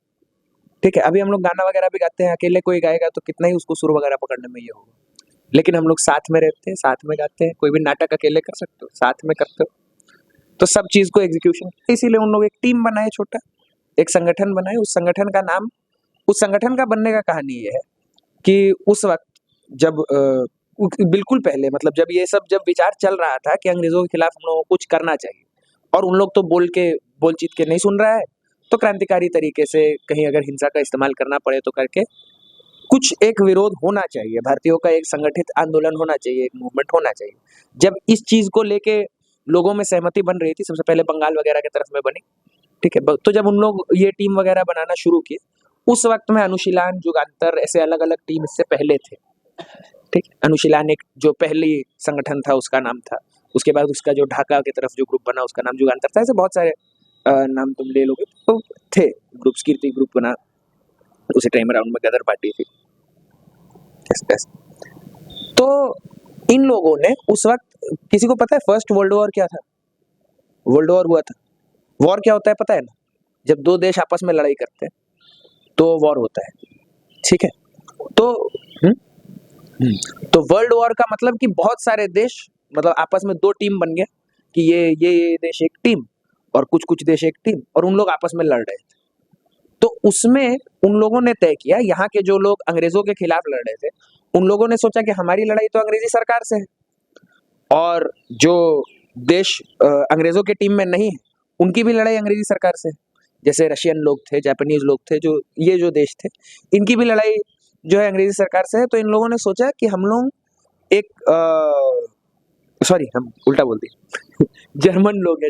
ठीक है। अभी हम लोग गाना वगैरह भी गाते हैं, अकेले कोई गाएगा तो कितना ही उसको सुर वगैरह पकड़ने में ये होगा, लेकिन हम लोग साथ में रहते हैं, साथ में गाते हैं। कोई भी नाटक अकेले कर सकते हो, साथ में करते हो, तो सब चीज़ को एग्जीक्यूशन, इसीलिए उन लोग एक टीम बनाए, छोटा एक संगठन बनाए। उस संगठन का बनने का कहानी ये है कि उस वक्त जब बिल्कुल पहले, मतलब जब ये सब विचार चल रहा था कि अंग्रेजों के खिलाफ हम लोगों को कुछ करना चाहिए और उन लोग तो बोल चीत के नहीं सुन रहा है, तो क्रांतिकारी तरीके से कहीं अगर हिंसा का इस्तेमाल करना पड़े तो करके कुछ एक विरोध होना चाहिए, भारतीयों का एक संगठित आंदोलन होना चाहिए, एक मूवमेंट होना चाहिए। जब इस चीज़ को लेके लोगों में सहमति बन रही थी, सबसे पहले बंगाल वगैरह की तरफ में बनी, ठीक है। तो जब उन लोग ये टीम वगैरह बनाना शुरू किए, उस वक्त में अनुशीलन, युगांतर, ऐसे अलग अलग टीम इससे पहले थे, ठीक है। अनुशीलन एक जो पहली संगठन था उसका नाम था, उसके बाद उसका जो ढाका की तरफ जो ग्रुप बना उसका नाम युगांतर था। ऐसे बहुत सारे नाम तुम ले लोगे तो थे ग्रुप्स। कीर्ति ग्रुप बना, उसी टाइम अराउंड में गदर पार्टी थी, तो इन लोगों ने उस वक्त, किसी को पता है फर्स्ट वर्ल्ड वॉर क्या था? वर्ल्ड वॉर हुआ था। वॉर क्या होता है पता है ना? जब दो देश आपस में लड़ाई करते हैं तो वॉर होता है, ठीक है। तो वर्ल्ड वॉर का मतलब कि बहुत सारे देश, मतलब आपस में दो टीम बन गया कि ये देश एक टीम और कुछ देश एक टीम, और उन लोग आपस में लड़ रहे थे। तो उसमें उन लोगों ने तय किया, यहाँ के जो लोग अंग्रेजों के खिलाफ लड़ रहे थे, उन लोगों ने सोचा कि हमारी लड़ाई तो अंग्रेजी सरकार से है, और जो देश अंग्रेजों के टीम में नहीं है उनकी भी लड़ाई अंग्रेजी सरकार से है। जैसे रशियन लोग थे, जापानीज लोग थे, जो देश थे, इनकी भी लड़ाई जो है अंग्रेजी सरकार से है। तो इन लोगों ने सोचा कि हम लोग हम उल्टा बोल दिए जर्मन लोग हैं,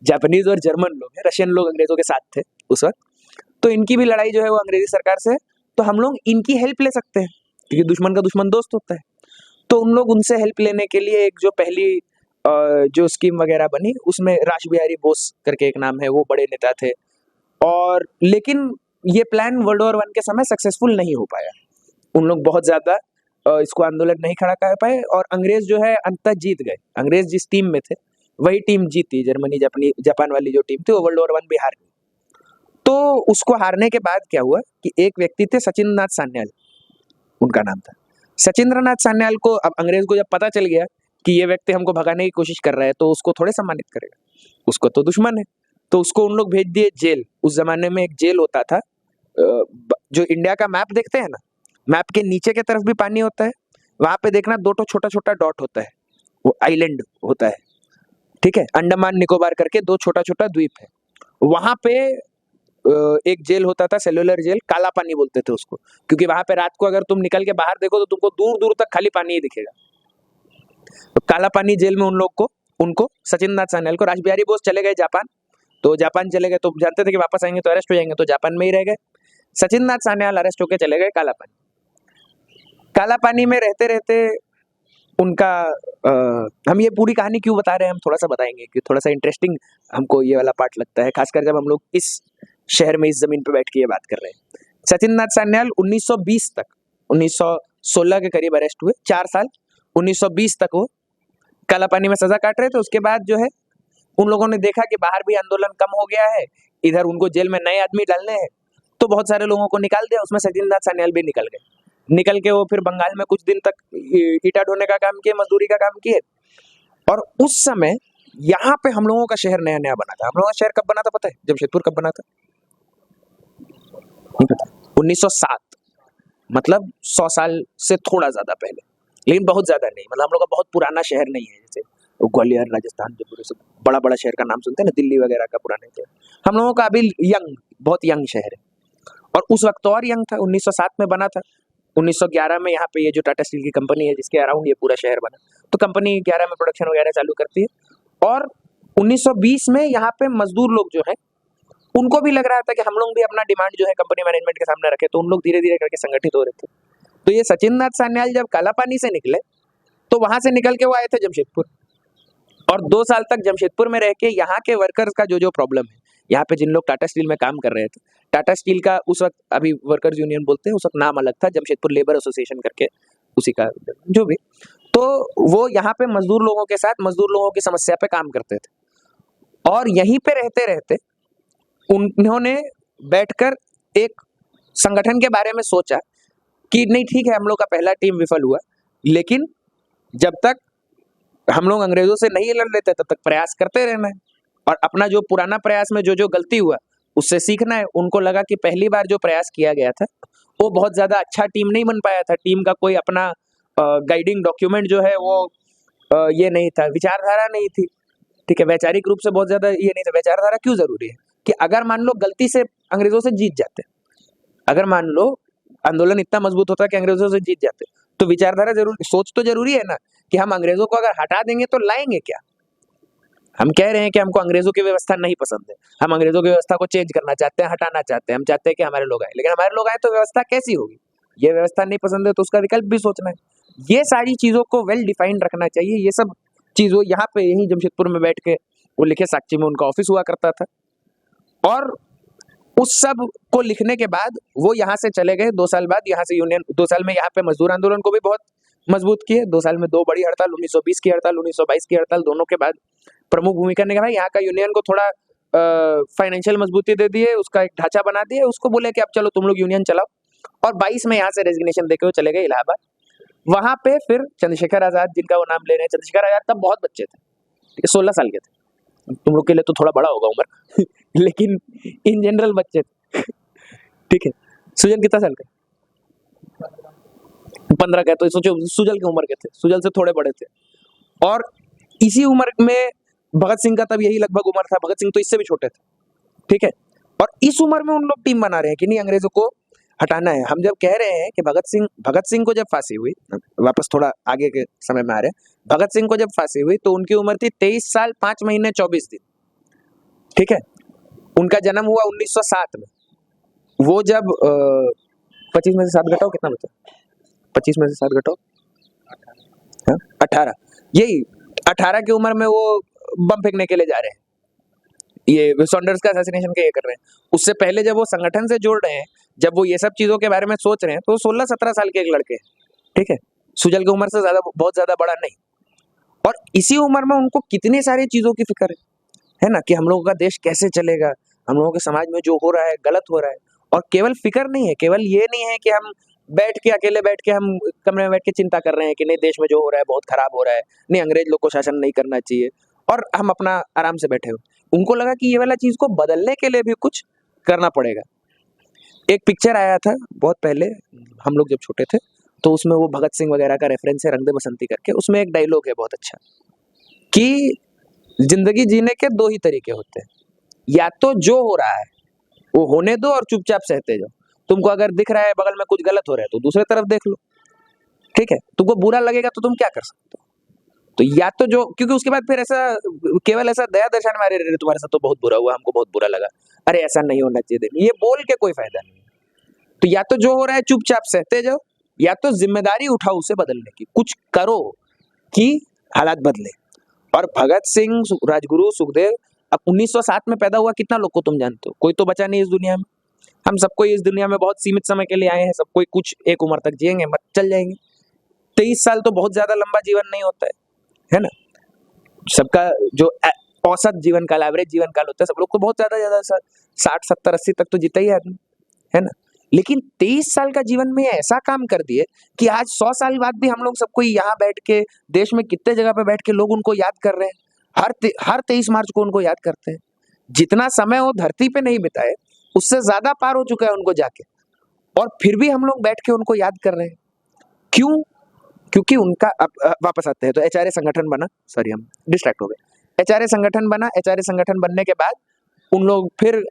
जापानीज और जर्मन लोग हैं, रशियन लोग अंग्रेजों के साथ थे उस वक्त, तो इनकी भी लड़ाई जो है वो अंग्रेजी सरकार से है। तो हम लोग इनकी हेल्प ले सकते हैं क्योंकि दुश्मन का दुश्मन दोस्त होता है। तो उन लोग उनसे हेल्प लेने के लिए एक जो पहली जो स्कीम वगैरह बनी, उसमें रासबिहारी बोस करके एक नाम है, वो बड़े नेता थे। और लेकिन ये प्लान वर्ल्ड वॉर 1 के समय सक्सेसफुल नहीं हो पाया। उन लोग बहुत ज़्यादा इसको आंदोलन नहीं खड़ा कर पाए और अंग्रेज जो है अंततः जीत गए। अंग्रेज जिस टीम में थे वही टीम जीती, जर्मनी जापान वाली जो टीम थी वो वर्ल्ड वॉर 1 भी हार गई। तो उसको हारने के बाद क्या हुआ कि एक व्यक्ति थे सचिंद्र नाथ सान्याल, उनका नाम था। सचिंद्रनाथ सान्याल को अब अंग्रेज को जब पता चल गया कि ये व्यक्ति हमको भगाने की कोशिश कर रहा है तो उसको थोड़े सम्मानित करेगा, उसको तो दुश्मन है। तो उसको उन लोग भेज दिए जेल। उस जमाने में एक जेल होता था, जो इंडिया का मैप देखते हैं ना, मैप के नीचे की तरफ भी पानी होता है, वहां पे देखना 2 छोटा छोटा डॉट होता है, वो आइलैंड होता है, ठीक है। अंडमान निकोबार करके 2 छोटा छोटा द्वीप है, वहां पे एक जेल होता था, सेलुलर जेल, काला पानी बोलते थे उसको, क्योंकि वहां पे रात को अगर तुम निकल के बाहर देखो तो तुमको दूर दूर तक खाली पानी ही दिखेगा। तो काला पानी जेल में उनको सचिंद्रनाथ सान्याल को, रासबिहारी बोस चले गए जापान, तो जापान चले गए तो जानते थे कि वापस आएंगे तो अरेस्ट हो जाएंगे, तो जापान में ही रह गए। सचिंद्रनाथ सान्याल अरेस्ट होके चले गए काला पानी में रहते रहते उनका हम ये पूरी कहानी क्यों बता रहे हैं, हम थोड़ा सा बताएंगे कि थोड़ा सा इंटरेस्टिंग हमको ये वाला पार्ट लगता है, खासकर जब हम लोग इस शहर में, इस जमीन पे बैठ के ये बात कर रहे हैं। सचिंद्रनाथ सान्याल 1920 तक, 1916 के करीब अरेस्ट हुए, 4 साल, 1920 तक वो काला पानी में सजा काट रहे थे। उसके बाद जो है उन लोगों ने देखा कि बाहर भी आंदोलन कम हो गया है, इधर उनको जेल में नए आदमी डालने हैं, तो बहुत सारे लोगों को निकाल दिया, उसमें सचिंद्रनाथ सान्याल भी निकल गए। निकल के वो फिर बंगाल में कुछ दिन तक ईटा ढोने का काम किए, मजदूरी का काम किए। और उस समय यहाँ पे हम लोगों का शहर नया नया बना था। हम लोगों का शहर कब बना था पता है? जमशेदपुर कब बना था? नहीं पता। 1907, मतलब 100 साल से थोड़ा ज्यादा पहले, लेकिन बहुत ज्यादा नहीं, मतलब हम लोग का बहुत पुराना शहर नहीं है। जैसे ग्वालियर, राजस्थान, जयपुर, सब बड़ा बड़ा शहर का नाम सुनते हैं ना, दिल्ली वगैरह का पुराने शहर, हम लोगों का अभी बहुत यंग शहर है। और उस वक्त और यंग था, 1907 में बना था। 1911 में यहाँ पे ये जो टाटा स्टील की कंपनी है जिसके अराउंड ये पूरा शहर बना, तो कंपनी 11 में प्रोडक्शन वगैरह चालू करती है। और 1920 में यहाँ पे मजदूर लोग जो है उनको भी लग रहा था कि हम लोग भी अपना डिमांड जो है कंपनी मैनेजमेंट के सामने रखे, तो उन लोग धीरे धीरे करके संगठित हो रहे थे। तो ये सचिंद्रनाथ सान्याल जब कालापानी से निकले तो वहां से निकल के वो आए थे जमशेदपुर, और 2 साल तक जमशेदपुर में रह के यहाँ के वर्कर्स का जो प्रॉब्लम है, यहाँ पे जिन लोग टाटा स्टील में काम कर रहे थे, टाटा स्टील का उस वक्त, अभी वर्कर्स यूनियन बोलते हैं, उस वक्त नाम अलग था, जमशेदपुर लेबर एसोसिएशन करके, उसी का जो भी, तो वो यहाँ पे मजदूर लोगों के साथ मजदूर लोगों की समस्या पे काम करते थे। और यहीं पे रहते रहते उन्होंने बैठकर एक संगठन के बारे में सोचा कि नहीं ठीक है, हम लोग का पहला टीम विफल हुआ, लेकिन जब तक हम लोग अंग्रेजों से नहीं लड़ लेते तब तक प्रयास करते रहना है, और अपना जो पुराना प्रयास में जो गलती हुआ उससे सीखना है। उनको लगा कि पहली बार जो प्रयास किया गया था वो बहुत ज्यादा अच्छा टीम नहीं बन पाया था, टीम का कोई अपना गाइडिंग डॉक्यूमेंट जो है वो ये नहीं था, विचारधारा नहीं थी, ठीक है, वैचारिक रूप से बहुत ज्यादा ये नहीं था। वैचारधारा क्यों जरूरी है कि अगर मान लो गलती से अंग्रेजों से जीत जाते, अगर मान लो आंदोलन इतना मजबूत होता कि अंग्रेजों से जीत जाते, तो विचारधारा जरूरी, सोच तो जरूरी है ना कि हम अंग्रेजों को अगर हटा देंगे तो लाएंगे क्या। हम कह रहे हैं कि हमको अंग्रेजों की व्यवस्था नहीं पसंद है, हम अंग्रेजों की व्यवस्था को चेंज करना चाहते हैं, हटाना चाहते हैं, हम चाहते हैं कि हमारे लोग आए, लेकिन हमारे लोग आए तो व्यवस्था कैसी होगी, ये व्यवस्था नहीं पसंद है तो उसका विकल्प भी सोचना है। ये सारी चीजों को वेल डिफाइंड रखना चाहिए। ये सब चीजों यहाँ पे यही जमशेदपुर में बैठ के वो लिखे, साक्षी में उनका ऑफिस हुआ करता था, और उस सब को लिखने के बाद वो यहाँ से चले गए। 2 साल बाद यहाँ से यूनियन, 2 साल में यहाँ पे मजदूर आंदोलन को भी बहुत मजबूत किए। 2 साल में 2 बड़ी हड़ताल, 1920 की हड़ताल, 1922 की हड़ताल, दोनों के बाद प्रमुख भूमिका निभाई। यहाँ का यूनियन को थोड़ा फाइनेंशियल मजबूती दे दिए, उसका एक ढांचा बना दिए, उसको बोले कि अब चलो तुम लोग यूनियन चलाओ, और 22 में यहाँ से रेजिग्नेशन देके वो चले गए इलाहाबाद। वहां पे फिर चंद्रशेखर आजाद, जिनका वो नाम ले रहे हैं, चंद्रशेखर आजाद तब बहुत बच्चे थे, ठीक है, 16 साल के थे, तुम लोग के लिए तो थोड़ा बड़ा होगा उम्र लेकिन इन जनरल बच्चे थे ठीक है। सुजल कितना साल का? 15 का, तो सोचो सुजल की उम्र के थे, सुजल से थोड़े बड़े थे। और इसी उम्र में भगत सिंह का तब यही लगभग उम्र था, भगत सिंह तो इससे भी छोटे थे, ठीक है। और इस उम्र में उन लोग टीम बना रहे हैं कि नहीं अंग्रेजों को हटाना है। हम जब कह रहे हैं कि भगत सिंह को जब फांसी हुई, वापस थोड़ा आगे के समय में आ रहे हैं, भगत सिंह को जब फांसी हुई तो उनकी उम्र थी 23 साल 5 महीने 24 दिन, ठीक है। उनका जन्म हुआ 1907 में। वो जब 25 में से 7 घटाओ, कितना बचा? 25 में से 7 घटाओ, 18, यही 18 की उम्र में वो बम फेंकने के लिए जा रहे हैं, ये सॉन्डर्स का असैसिनेशन के ये कर रहे हैं। उससे पहले जब वो संगठन से जोड़ रहे हैं, जब वो ये सब चीजों के बारे में सोच रहे हैं, तो 16-17 साल के एक लड़के, ठीक है, सुजल की उम्र से बहुत ज्यादा बड़ा नहीं। और इसी उम्र में उनको कितनी सारी चीजों की फिक्र है ना, कि हम लोगों का देश कैसे चलेगा, हम लोगों के समाज में जो हो रहा है गलत हो रहा है। और केवल फिक्र नहीं है, केवल ये नहीं है कि हम बैठ के अकेले बैठ के हम कमरे में बैठ के चिंता कर रहे हैं कि नहीं देश में जो हो रहा है बहुत खराब हो रहा है, नहीं अंग्रेज लोग को शासन नहीं करना चाहिए, और हम अपना आराम से बैठे हुए। उनको लगा कि ये वाला चीज को बदलने के लिए भी कुछ करना पड़ेगा। एक पिक्चर आया था बहुत पहले, हम लोग जब छोटे थे, तो उसमें वो भगत सिंह वगैरह का रेफरेंस है, रंग दे बसंती करके। उसमें एक डायलॉग है बहुत अच्छा कि जिंदगी जीने के दो ही तरीके होते हैं, या तो जो हो रहा है वो होने दो और चुपचाप सहते जाओ। तुमको अगर दिख रहा है बगल में कुछ गलत हो रहा है तो दूसरे तरफ देख लो, ठीक है। तुमको बुरा लगेगा तो तुम क्या कर सकते हो? तो या तो जो, क्योंकि उसके बाद फिर ऐसा केवल ऐसा दया दर्शाने में, अरे तुम्हारे साथ तो बहुत बुरा हुआ, हमको बहुत बुरा लगा, अरे ऐसा नहीं होना चाहिए, ये बोल के कोई फायदा नहीं। तो या तो जो हो रहा है चुपचाप सहते जाओ, या तो जिम्मेदारी उठाओ उसे बदलने की, कुछ करो कि हालात बदले। और भगत सिंह, राजगुरु, सुखदेव, अब 1907 में पैदा हुआ कितना लोग को तुम जानते हो? कोई तो बचा नहीं इस दुनिया में। हम सबको इस दुनिया में बहुत सीमित समय के लिए आए हैं, सब कोई कुछ एक उम्र तक जिएंगे, मत चल जाएंगे। 23 साल तो बहुत ज्यादा लंबा जीवन नहीं होता है ना। सबका जो औसत जीवन काल, एवरेज जीवन काल होता है, सब लोग को बहुत ज्यादा 60, 70, 80 तक तो जीता ही है आदमी, है ना। लेकिन 23 साल का जीवन में ऐसा काम कर दिए कि आज 100 साल बाद भी हम लोग सबको यहाँ बैठ के, देश में कितने जगह पे बैठ के लोग उनको याद कर रहे हैं। हर 23 मार्च को उनको याद करते हैं। जितना समय वो धरती पे नहीं बिताए उससे ज्यादा पार हो चुका है उनको जाके, और फिर भी हम लोग बैठ के उनको याद कर रहे हैं। क्यों? क्योंकि उनका, अब वापस आते हैं तो एचआरए संगठन बना, सॉरी हम डिस्ट्रैक्ट हो गए। एचआरए संगठन बना, एचआरए संगठन बनने के बाद उन लोग फिर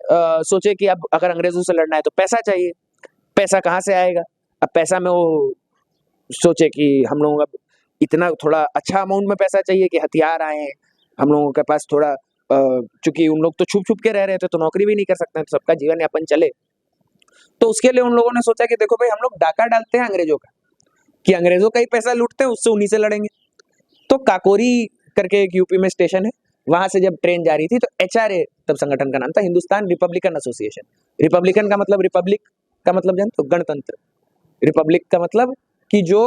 सोचे कि अब अगर अंग्रेजों से लड़ना है तो पैसा चाहिए, पैसा कहाँ से आएगा? अब पैसा में वो सोचे कि हम लोग अब इतना थोड़ा अच्छा अमाउंट में पैसा चाहिए कि हथियार आए, हम लोगों के पास थोड़ा, चूंकि उन लोग तो छुप छुप के रह रहे थे तो नौकरी भी नहीं कर सकते हैं, तो सबका जीवन यापन चले। तो उसके लिए उन लोगों ने सोचा कि देखो भाई हम लोग डाका डालते हैं अंग्रेजों का, कि अंग्रेजों का ही पैसा लूटते हैं, उससे उन्हीं से लड़ेंगे। तो काकोरी करके एक यूपी में स्टेशन है, वहां से जब ट्रेन जा रही थी तो एचआरए तब संगठन का नाम था, हिंदुस्तान रिपब्लिकन एसोसिएशन। रिपब्लिकन का मतलब, रिपब्लिक का मतलब जानते हो? गणतंत्र। रिपब्लिक का मतलब कि जो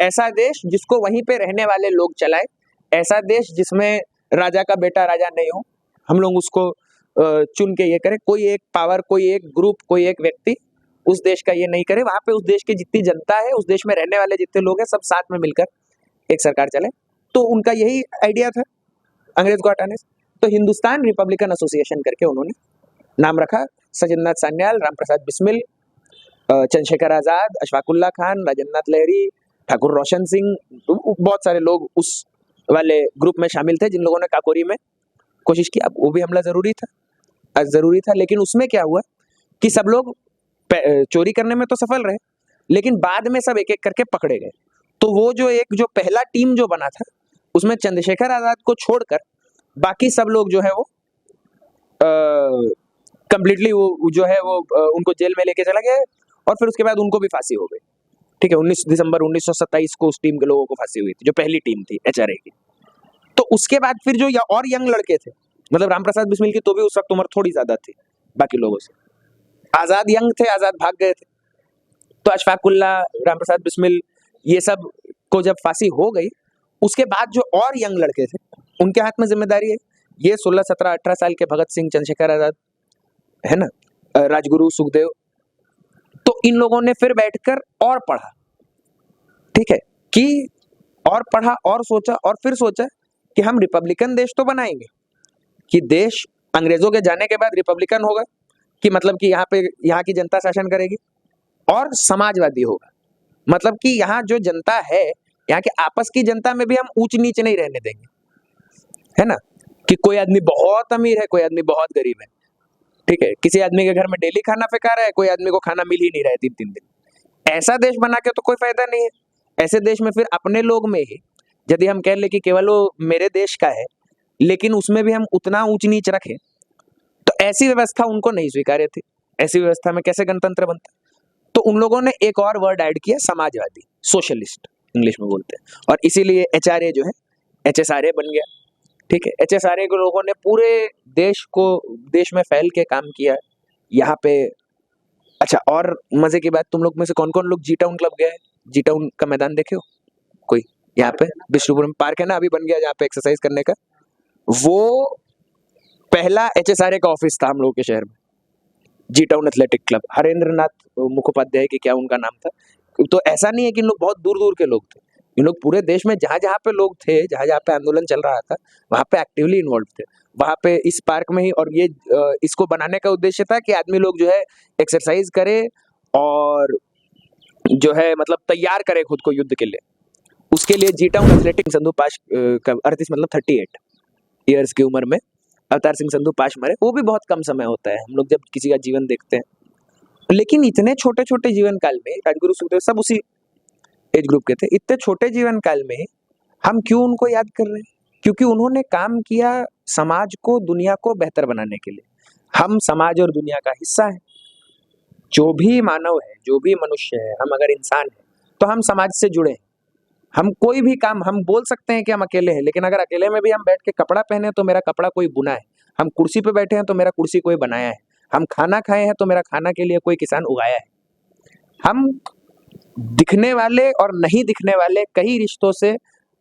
ऐसा देश जिसको वहीं पे रहने वाले लोग चलाए, ऐसा देश जिसमें राजा का बेटा राजा नहीं हो, हम लोग उसको चुन के ये करें, कोई एक पावर, कोई एक ग्रुप, कोई एक व्यक्ति उस देश का ये नहीं करे, वहां पे उस देश की जितनी जनता है, उस देश में रहने वाले जितने लोग हैं, सब साथ में मिलकर एक सरकार चले। तो उनका यही आइडिया था अंग्रेज को हटाने से। तो हिंदुस्तान रिपब्लिकन एसोसिएशन करके उन्होंने नाम रखा। सचिंद्रनाथ सान्याल, रामप्रसाद बिस्मिल, चंद्रशेखर आजाद, अशफाकुल्ला खान, राजेंद्र नाथ लहरी, ठाकुर रोशन सिंह, बहुत सारे लोग उस वाले ग्रुप में शामिल थे जिन लोगों ने काकोरी में कोशिश की। अब वो भी हमला जरूरी था, लेकिन उसमें क्या हुआ कि सब लोग चोरी करने में तो सफल रहे, लेकिन बाद में सब एक एक करके पकड़े गए। तो वो जो पहला टीम जो बना था, उसमें चंद्रशेखर आजाद को छोड़कर बाकी सब लोग जो है वो कंप्लीटली वो जो है वो उनको जेल में लेके चला गया, और फिर उसके बाद उनको भी फांसी हो गई। ठीक है, 19 दिसंबर 1927 को उस टीम के लोगों को फांसी हुई थी, जो पहली टीम थी एचआरए की। तो उसके बाद फिर जो और यंग लड़के थे, मतलब रामप्रसाद बिस्मिल की तो भी उस वक्त उम्र थोड़ी ज्यादा थी बाकी लोगों से, आजाद यंग थे, आजाद भाग गए थे। तो अशफाकुल्ला, रामप्रसाद बिस्मिल, ये सब को जब फांसी हो गई, उसके बाद जो और यंग लड़के थे उनके हाथ में जिम्मेदारी है। ये 16, 17, 18 साल के भगत सिंह, चंद्रशेखर आजाद, है ना, राजगुरु, सुखदेव, तो इन लोगों ने फिर बैठकर और पढ़ा, ठीक है, कि और पढ़ा और सोचा, और फिर सोचा कि हम रिपब्लिकन देश तो बनाएंगे, कि देश अंग्रेजों के जाने के बाद रिपब्लिकन होगा, कि मतलब कि यहाँ की जनता शासन करेगी, और समाजवादी होगा, मतलब कि यहाँ जो जनता है, यहाँ के आपस की जनता में भी हम ऊंच नीच नहीं रहने देंगे, है ना, कि कोई आदमी बहुत अमीर है, कोई आदमी बहुत गरीब है, ठीक है, किसी आदमी के घर में डेली खाना फेंका रहा है, कोई आदमी को खाना मिल ही नहीं रहा है 3-3 दिन। ऐसा देश बना के तो कोई फायदा नहीं है। ऐसे देश में फिर अपने लोग में ही यदि हम कह ले कि केवल वो मेरे देश का है, लेकिन उसमें भी हम उतना ऊंच नीच रखें, तो ऐसी व्यवस्था उनको नहीं स्वीकार्य थी। ऐसी व्यवस्था में कैसे गणतंत्र बनता? तो उन लोगों ने एक और वर्ड ऐड किया, समाजवादी, सोशलिस्ट इंग्लिश में बोलते हैं, और इसीलिए एचआरए जो है एचएसआरए बन गया। ठीक है, एचएसआरए के लोगों ने पूरे देश में फैल के काम किया यहाँ पे। अच्छा, और मजे की बात, तुम लोग में से कौन कौन लोग जी टाउन क्लब गए? जी टाउन का मैदान देखे हो कोई? यहाँ पे विष्णुपुर में पार्क है ना, अभी बन गया, जहाँ पे एक्सरसाइज करने का। वो पहला एचएसआरए का ऑफिस था हम लोगों के शहर में, जी टाउन एथलेटिक क्लब, हरेंद्रनाथ मुखोपाध्याय की क्या उनका नाम था। तो ऐसा नहीं है कि इन लोग बहुत दूर दूर के लोग थे, इन लोग पूरे देश में जहाँ जहाँ पे लोग थे, जहाँ जहाँ पे आंदोलन चल रहा था, वहाँ पे एक्टिवली इन्वॉल्व थे। वहाँ पे इस पार्क में ही, और ये इसको बनाने का उद्देश्य था कि आदमी लोग जो है एक्सरसाइज करे और जो है मतलब तैयार करे खुद को युद्ध के लिए। उसके लिए जी टाउन एथलेटिक संधू पाश का 38 मतलब 38 ईयर्स की उम्र में अवतार सिंह संधू पाश मरे। वो भी बहुत कम समय होता है हम लोग जब किसी का जीवन देखते हैं, लेकिन इतने छोटे छोटे जीवन काल में राजगुरु सुखदेव सब उसी एज ग्रुप के थे। इतने छोटे जीवन काल में हम क्यों उनको याद कर रहे हैं? क्योंकि उन्होंने काम किया समाज को, दुनिया को बेहतर बनाने के लिए। हम समाज और दुनिया का हिस्सा है। जो भी मानव है, जो भी मनुष्य है, हम अगर इंसान हैं तो हम समाज से जुड़े हैं। हम कोई भी काम, हम बोल सकते हैं कि हम अकेले हैं, लेकिन अगर अकेले में भी हम बैठ के कपड़ा पहने तो मेरा कपड़ा कोई बुना है। हम कुर्सी पे बैठे हैं तो मेरा कुर्सी कोई बनाया है। हम खाना खाए हैं तो मेरा खाना के लिए कोई किसान उगाया है। हम दिखने वाले और नहीं दिखने वाले कई रिश्तों से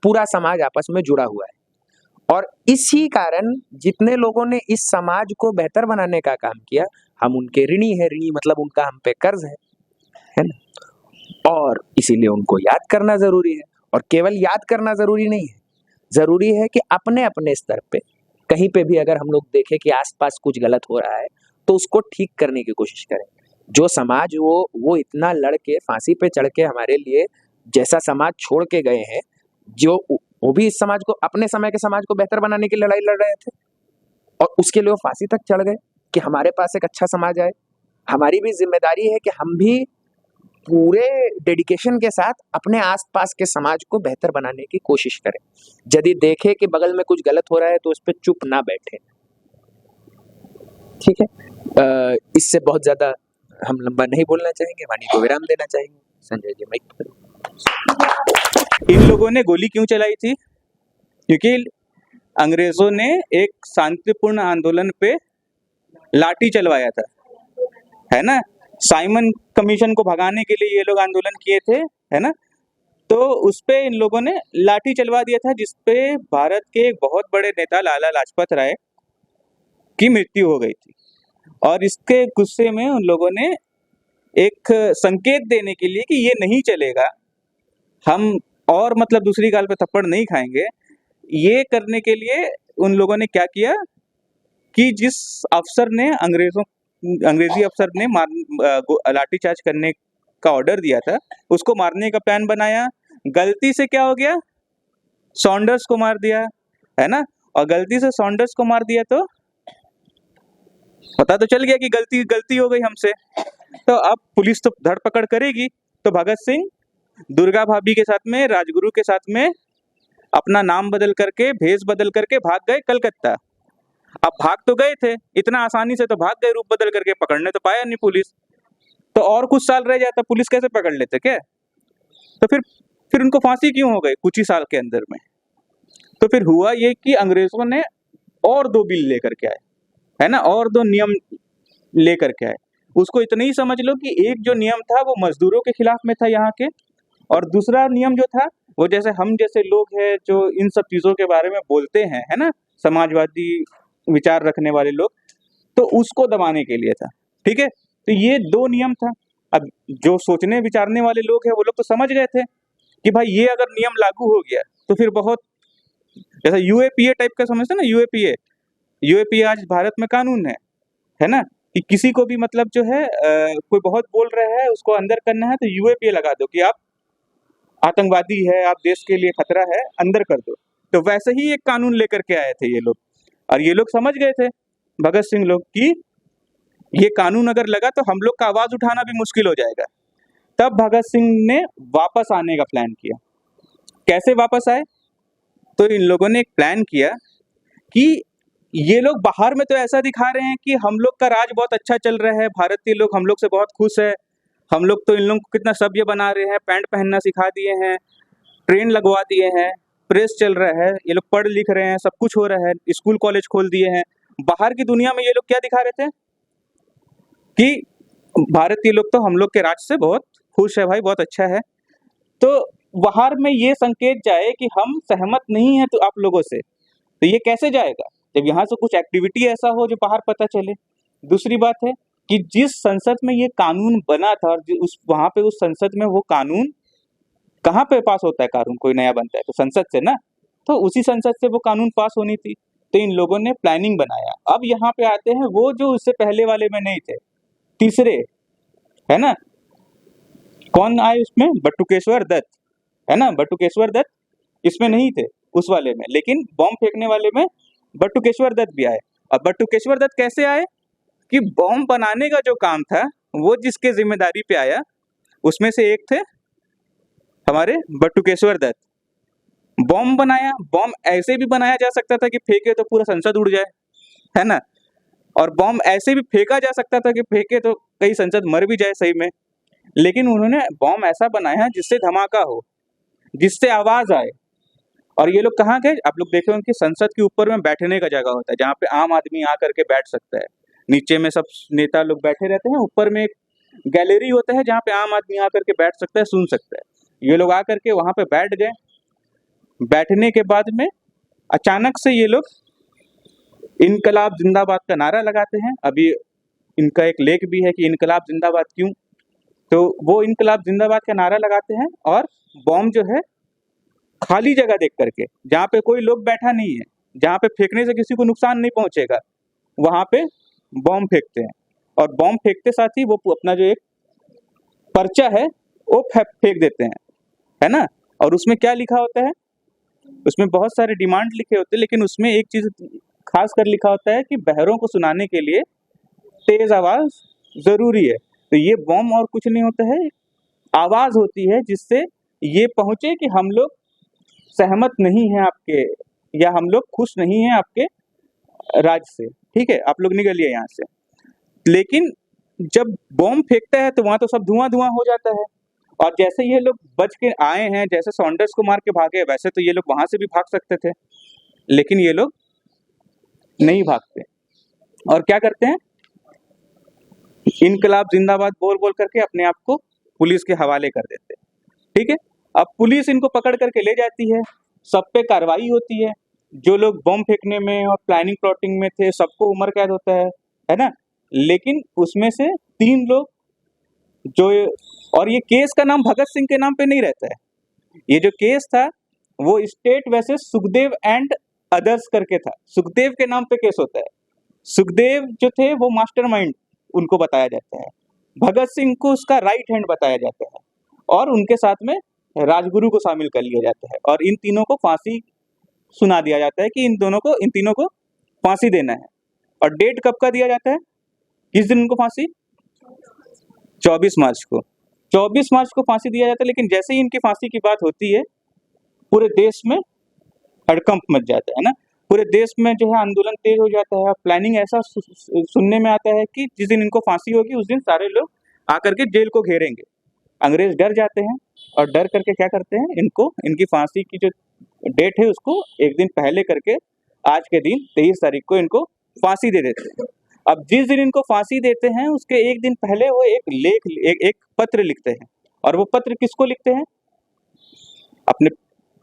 पूरा समाज आपस में जुड़ा हुआ है, और इसी कारण जितने लोगों ने इस समाज को बेहतर बनाने का काम किया, हम उनके ऋणी है। ऋणी मतलब उनका हम पे कर्ज है ना? और इसीलिए उनको याद करना जरूरी है। और केवल याद करना जरूरी नहीं है, जरूरी है कि अपने अपने स्तर पे कहीं पे भी अगर हम लोग देखें कि आसपास कुछ गलत हो रहा है तो उसको ठीक करने की कोशिश करें। जो समाज वो इतना लड़ के फांसी पे चढ़ के हमारे लिए जैसा समाज छोड़ के गए हैं, जो वो भी इस समाज को, अपने समय के समाज को बेहतर बनाने की लड़ाई लड़ रहे थे, और उसके लिए वो फांसी तक चढ़ गए कि हमारे पास एक अच्छा समाज आए। हमारी भी जिम्मेदारी है कि हम भी पूरे डेडिकेशन के साथ अपने आसपास के समाज को बेहतर बनाने की कोशिश करें। यदि देखें कि बगल में कुछ गलत हो रहा है तो उस पर चुप ना बैठे। ठीक है, इससे बहुत ज्यादा हम लंबा नहीं बोलना चाहेंगे, वाणी को विराम देना चाहेंगे। संजय जी माइक पर।
इन लोगों ने गोली क्यों चलाई थी? क्योंकि अंग्रेजों ने एक शांतिपूर्ण आंदोलन पे लाठी चलवाया था, है ना। साइमन कमीशन को भगाने के लिए ये लोग आंदोलन किए थे, है ना। तो उस पे इन लोगों ने लाठी चलवा दिया था, जिसपे भारत के एक बहुत बड़े नेता लाला लाजपत राय की मृत्यु हो गई थी। और इसके गुस्से में उन लोगों ने एक संकेत देने के लिए कि ये नहीं चलेगा, हम और मतलब दूसरी गाल पे थप्पड़ नहीं खाएंगे, ये करने के लिए उन लोगों ने क्या किया कि जिस अफसर ने अंग्रेजी अफसर ने लाठीचार्ज करने का ऑर्डर दिया था, उसको मारने का प्लान बनाया। गलती से क्या हो गया, सॉन्डर्स को मार दिया, है ना। और गलती से सॉन्डर्स को मार दिया तो पता तो चल गया कि गलती हो गई हमसे। तो अब पुलिस तो धरपकड़ करेगी। तो भगत सिंह दुर्गा भाभी के साथ में, राजगुरु के साथ में अपना नाम बदल करके, भेष बदल करके भाग गए कलकत्ता। अब भाग तो गए थे, इतना आसानी से तो भाग गए रूप बदल करके, पकड़ने तो पाया नहीं पुलिस। तो और कुछ साल रह जाता, पुलिस कैसे पकड़ लेते क्या? तो फिर उनको फांसी क्यों हो गई कुछ ही साल के अंदर में? तो फिर हुआ ये कि अंग्रेजों ने और 2 बिल लेकर के आए, है ना, और 2 नियम लेकर के आए। उसको इतना ही समझ लो कि एक जो नियम था वो मजदूरों के खिलाफ में था यहाँ के, और दूसरा नियम जो था वो जैसे हम जैसे लोग हैं जो इन सब चीजों के बारे में बोलते हैं, है ना, समाजवादी विचार रखने वाले लोग, तो उसको दबाने के लिए था। ठीक है, तो ये 2 नियम था। अब जो सोचने विचारने वाले लोग हैं वो लोग तो समझ गए थे कि भाई ये अगर नियम लागू हो गया तो फिर बहुत, जैसा यूएपीए टाइप का समझते हैं ना, यूएपीए आज भारत में कानून है ना, कि किसी को भी मतलब जो है कोई बहुत बोल रहा है, उसको अंदर करना है तो यूएपीए लगा दो कि आप आतंकवादी है, आप देश के लिए खतरा है, अंदर कर दो। तो वैसे ही एक कानून लेकर के आए थे ये लोग, और ये लोग समझ गए थे भगत सिंह लोग कि ये कानून अगर लगा तो हम लोग का आवाज उठाना भी मुश्किल हो जाएगा। तब भगत सिंह ने वापस आने का प्लान किया। कैसे वापस आए? तो इन लोगों ने एक प्लान किया कि ये लोग बाहर में तो ऐसा दिखा रहे हैं कि हम लोग का राज बहुत अच्छा चल रहा है, भारतीय लोग हम लोग से बहुत खुश है, हम लोग तो इन लोगों को कितना सभ्य बना रहे हैं, पैंट पहनना सिखा दिए हैं, ट्रेन लगवा दिए हैं, प्रेस चल रहा है, ये लोग पढ़ लिख रहे हैं, सब कुछ हो रहा है, स्कूल कॉलेज खोल दिए हैं। बाहर की दुनिया में ये लोग क्या दिखा रहे थे कि भारतीय लोग तो हम लोग के राज से बहुत खुश है, भाई बहुत अच्छा है। तो बाहर में ये संकेत जाए कि हम सहमत नहीं है तो आप लोगों से, तो ये कैसे जाएगा जब यहाँ से कुछ एक्टिविटी ऐसा हो जो बाहर पता चले। दूसरी बात है कि जिस संसद में ये कानून बना था और उस वहां पे उस संसद में वो कानून कहाँ पे पास होता है, कानून कोई नया बनता है तो संसद से ना, तो उसी संसद से वो कानून पास होनी थी। तो इन लोगों ने प्लानिंग बनाया। अब यहाँ पे आते हैं वो जो उससे पहले वाले में नहीं थे, तीसरे, है ना, कौन आए उसमें, बटुकेश्वर दत्त, है ना, बटुकेश्वर दत्त इसमें नहीं थे उस वाले में, लेकिन बॉम्ब फेंकने वाले में बटुकेश्वर दत्त भी आए। अब बटुकेश्वर दत्त कैसे आए कि बॉम्ब बनाने का जो काम था वो जिसके जिम्मेदारी पे आया उसमें से एक थे हमारे बटुकेश्वर दत्त। बॉम्ब बनाया, बॉम्ब ऐसे भी बनाया जा सकता था कि फेंके तो पूरा संसद उड़ जाए, है ना, और बॉम्ब ऐसे भी फेंका जा सकता था कि फेंके तो कई संसद मर भी जाए सही में, लेकिन उन्होंने बॉम्ब ऐसा बनाया जिससे धमाका हो, जिससे आवाज आए। और ये लोग कहाँ गए, आप लोग देखे होंगे कि संसद के ऊपर में बैठने का जगह होता है जहाँ पे आम आदमी आ करके बैठ सकता है, नीचे में सब नेता लोग बैठे रहते हैं, ऊपर में एक गैलरी होता है जहाँ पे आम आदमी आ करके बैठ सकता है, सुन सकता है। ये लोग आ करके वहां पे बैठ गए। बैठने के बाद में अचानक से ये लोग इनकलाब जिंदाबाद का नारा लगाते हैं। अभी इनका एक लेख भी है कि इनकलाब जिंदाबाद क्यों, तो वो इनकलाब जिंदाबाद का नारा लगाते हैं और बॉम्ब जो है खाली जगह देख करके, जहाँ पे कोई लोग बैठा नहीं है, जहाँ पे फेंकने से किसी को नुकसान नहीं पहुंचेगा, वहां पे बॉम्ब फेंकते हैं। और बॉम्ब फेंकते साथ ही वो अपना जो एक पर्चा है वो फेंक देते हैं, है ना। और उसमें क्या लिखा होता है, उसमें बहुत सारे डिमांड लिखे होते हैं, लेकिन उसमें एक चीज खास कर लिखा होता है कि बहरों को सुनाने के लिए तेज आवाज जरूरी है। तो ये बॉम्ब और कुछ नहीं होता है, आवाज होती है जिससे ये पहुंचे कि हम लोग सहमत नहीं है आपके, या हम लोग खुश नहीं है आपके राज्य से, ठीक है, आप लोग निकलिए यहाँ से। लेकिन जब बॉम्ब फेंकता है तो वहां तो सब धुआं धुआं हो जाता है। और जैसे ये लोग बच के आए हैं, जैसे सॉन्डर्स को मार के भागे, वैसे तो ये लोग वहां से भी भाग सकते थे, लेकिन ये लोग नहीं भागते और क्या करते हैं, इनकलाब जिंदाबाद बोल बोल करके अपने आप को पुलिस के हवाले कर देते हैं, ठीक है। अब पुलिस इनको पकड़ करके ले जाती है, सब पे कार्रवाई होती है। जो लोग बॉम्ब फेंकने में और प्लानिंग प्लॉटिंग में थे सबको उम्र कैद होता है ना। लेकिन उसमें से 3 लोग जो, और ये केस का नाम भगत सिंह के नाम पे नहीं रहता है, ये जो केस था वो स्टेट वैसे सुखदेव एंड अदर्स करके था, सुखदेव के नाम पे केस होता है। सुखदेव जो थे वो मास्टरमाइंड उनको बताया जाता है, भगत सिंह को उसका राइट हैंड बताया जाता है, और उनके साथ में राजगुरु को शामिल कर लिया जाता है, और इन तीनों को फांसी सुना दिया जाता है कि इन तीनों को फांसी देना है। और डेट कब का दिया जाता है, किस दिन उनको फांसी, 24 मार्च को, 24 मार्च को फांसी दिया जाता है। लेकिन जैसे ही इनकी फांसी की बात होती है पूरे देश में हड़कंप मच जाता है ना, पूरे देश में जो है आंदोलन तेज हो जाता है। प्लानिंग ऐसा सुनने में आता है कि जिस दिन इनको फांसी होगी उस दिन सारे लोग आकर के जेल को घेरेंगे। अंग्रेज डर जाते हैं और डर करके क्या करते हैं, इनकी फांसी की जो डेट है उसको एक दिन पहले करके आज के दिन 23 तारीख को इनको फांसी दे देते हैं। अब जिस दिन इनको फांसी देते हैं उसके एक दिन पहले वो एक पत्र लिखते हैं, और वो पत्र किसको लिखते हैं, अपने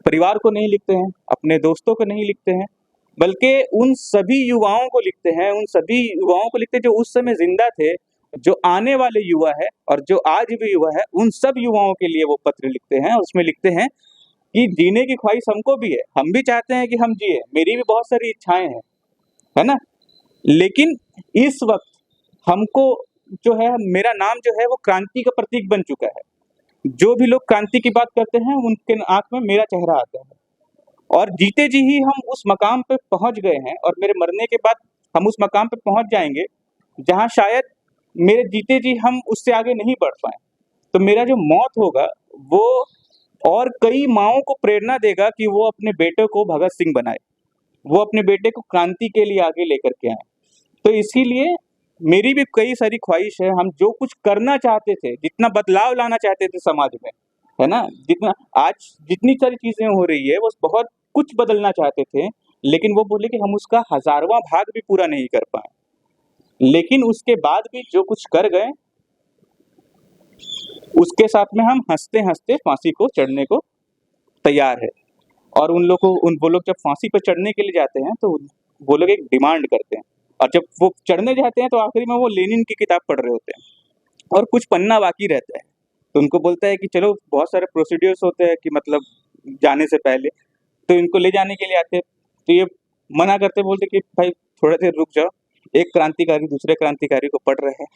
परिवार को नहीं लिखते हैं, अपने दोस्तों को नहीं लिखते हैं, बल्कि उन सभी युवाओं को लिखते हैं, जो उस समय जिंदा थे, जो आने वाले युवा है और जो आज भी युवा है, उन सब युवाओं के लिए वो पत्र लिखते हैं। उसमें लिखते हैं कि जीने की ख्वाहिश हमको भी है, हम भी चाहते हैं कि हम जिए, मेरी भी बहुत सारी इच्छाएं हैं, है ना, लेकिन इस वक्त हमको जो है, मेरा नाम जो है वो क्रांति का प्रतीक बन चुका है। जो भी लोग क्रांति की बात करते हैं उनके आंख में मेरा चेहरा आता है, और जीते जी ही हम उस मकाम पे पहुंच गए हैं, और मेरे मरने के बाद हम उस मकाम पे पहुंच जाएंगे जहां शायद मेरे जीते जी हम उससे आगे नहीं बढ़ पाए। तो मेरा जो मौत होगा वो और कई माओं को प्रेरणा देगा कि वो अपने बेटे को भगत सिंह बनाए, वो अपने बेटे को क्रांति के लिए आगे लेकर के आए। तो इसीलिए मेरी भी कई सारी ख्वाहिश है, हम जो कुछ करना चाहते थे, जितना बदलाव लाना चाहते थे समाज में, है ना, जितनी सारी चीजें हो रही है वो बहुत कुछ बदलना चाहते थे, लेकिन वो बोले कि हम उसका 1000वां भाग भी पूरा नहीं कर पाए। लेकिन उसके बाद भी जो कुछ कर गए उसके साथ में हम हंसते हंसते फांसी को चढ़ने को तैयार है। और वो लोग जब फांसी पर चढ़ने के लिए जाते हैं तो वो लोग एक डिमांड करते हैं, और जब वो चढ़ने जाते हैं तो आखिरी में वो लेनिन की किताब पढ़ रहे होते हैं और कुछ पन्ना बाकी रहता है, तो उनको बोलता है कि चलो बहुत सारे प्रोसीड्यूर्स होते हैं कि मतलब जाने से पहले, तो इनको ले जाने के लिए आते हैं, तो ये मना करते, बोलते कि भाई थोड़ा देर रुक जाओ, एक क्रांतिकारी दूसरे क्रांतिकारी को पढ़ रहे हैं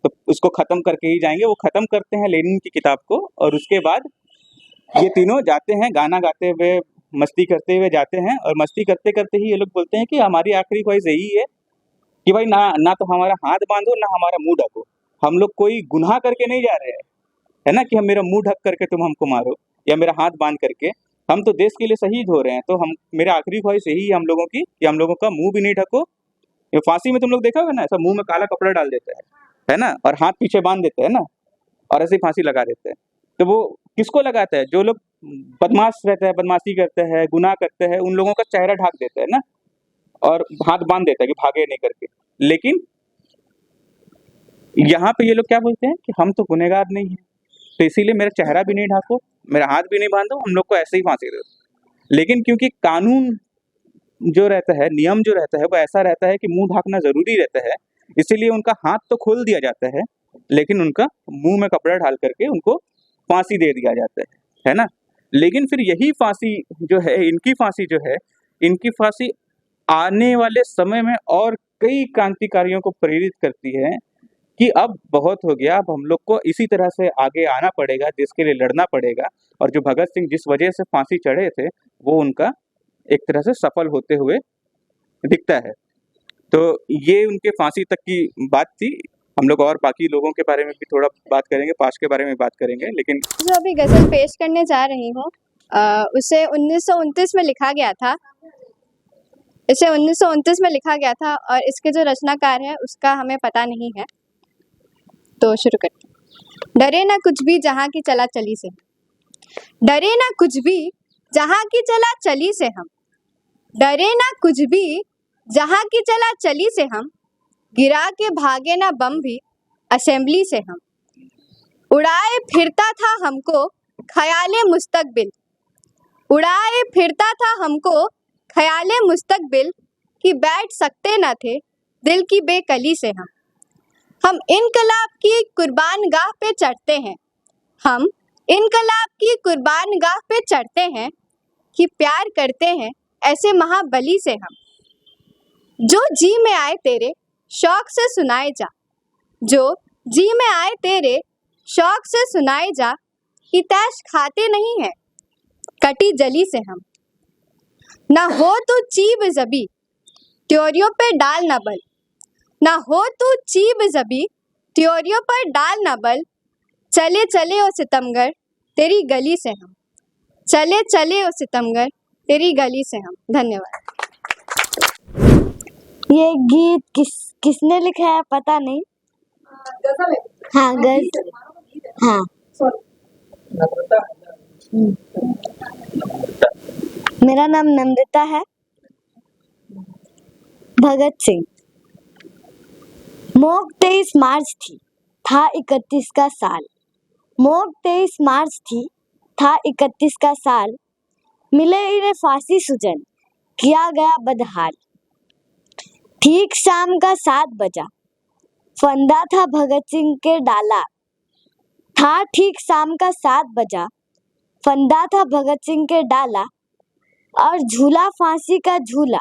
तो उसको ख़त्म करके ही जाएंगे। वो ख़त्म करते हैं लेनिन की किताब को और उसके बाद ये तीनों जाते हैं गाना गाते हुए, मस्ती करते हुए जाते हैं, और मस्ती करते करते ही ये लोग बोलते हैं कि हमारी आखिरी ख्वाहिश यही है कि भाई ना ना तो हमारा हाथ बांधो ना हमारा मुंह ढको, हम लोग कोई गुनाह करके नहीं जा रहे हैं, है ना, कि हम मेरा मुंह ढक करके तुम हमको मारो या मेरा हाथ बांध करके, हम तो देश के लिए शहीद हो रहे हैं, तो हम मेरा आखिरी ख्वाहिश यही है हम लोगों की कि हम लोगों का मुंह भी नहीं ढको। ये फांसी में तुम लोग देखा होगा ना, ऐसा मुंह में काला कपड़ा डाल देता है ना, और हाथ पीछे बांध देते हैं ना, और ऐसे ही फांसी लगा देते हैं। तो वो किसको लगाता है? जो लोग बदमाश रहते हैं, बदमाशी करते हैं, गुनाह करते हैं, उन लोगों का चेहरा ढक देता है ना, और हाथ बांध देता है कि भागे नहीं करके। लेकिन यहाँ पे ये लोग क्या बोलते हैं कि हम तो गुनहगार नहीं है, तो इसीलिए मेरा चेहरा भी नहीं ढाको, मेरा हाथ भी नहीं बांधो, हम लोग को ऐसे ही फांसी दो। लेकिन क्योंकि कानून जो रहता है, नियम जो रहता है, वो ऐसा रहता है कि मुंह ढाकना जरूरी रहता है, इसीलिए उनका हाथ तो खोल दिया जाता है, लेकिन उनका मुंह में कपड़ा डाल करके उनको फांसी दे दिया जाता है ना। लेकिन फिर यही फांसी जो है, इनकी फांसी जो है, इनकी फांसी आने वाले समय में और कई क्रांतिकारियों को प्रेरित करती है कि अब बहुत हो गया, अब हम लोग को इसी तरह से आगे आना पड़ेगा, देश के लिए लड़ना पड़ेगा। और जो भगत सिंह जिस वजह से फांसी चढ़े थे, वो उनका एक तरह से सफल होते हुए दिखता है। तो ये उनके फांसी तक की बात थी। हम लोग और बाकी लोगों के बारे में भी थोड़ा बात करेंगे, पास के बारे में बात करेंगे, लेकिन
जो अभी गजल पेश करने जा रही हूँ उसे 1929 में लिखा गया था। इसे 1929 में लिखा गया था और इसके जो रचनाकार है उसका हमें पता नहीं है, तो शुरू करते हैं। डरे ना कुछ भी जहाँ की चला चली से, डरे ना कुछ भी जहाँ की चला चली से हम, डरे ना कुछ भी जहाँ की चला चली से हम, गिरा के भागे ना बम भी असेंबली से हम, उड़ाए फिरता था हमको ख्याले मुस्तकबिल, उड़ाए फिरता था हमको ख्याले मुस्तकबिल कि बैठ सकते न थे दिल की बेकली से हम इनकलाब की कुर्बान गाह पे चढ़ते हैं, हम इनकलाब की कुर्बान गाह पे चढ़ते हैं कि प्यार करते हैं ऐसे महाबली से हम, जो जी में आए तेरे शौक से सुनाए जा, जो जी में आए तेरे शौक से सुनाए जा कि तैश खाते नहीं है कटी जली से हम, ना हो तू चीब जबी त्योरियों पे डाल ना बल, ना हो तू चीब जबी त्योरियों पर डाल ना बल, चले चले ओ सितमगर तेरी गली से हम, चले चले ओ सितमगर तेरी गली से हम। धन्यवाद।
ये गीत किसने लिखा है पता नहीं।
गजल है।
हाँ
गीत है, गीत है।
हाँ
सॉरी।
मेरा नाम नम्रता है। भगत सिंह। मोक 23 मार्च थी, था 31 का साल, मोक 23 मार्च थी, था 31 का साल, मिले इन्हें फांसी सुजन, किया गया बदहाल। ठीक शाम का 7 बजा, फंदा था भगत सिंह के डाला, था ठीक शाम का 7 बजा, फंदा था भगत सिंह के डाला, और झूला फांसी का झूला,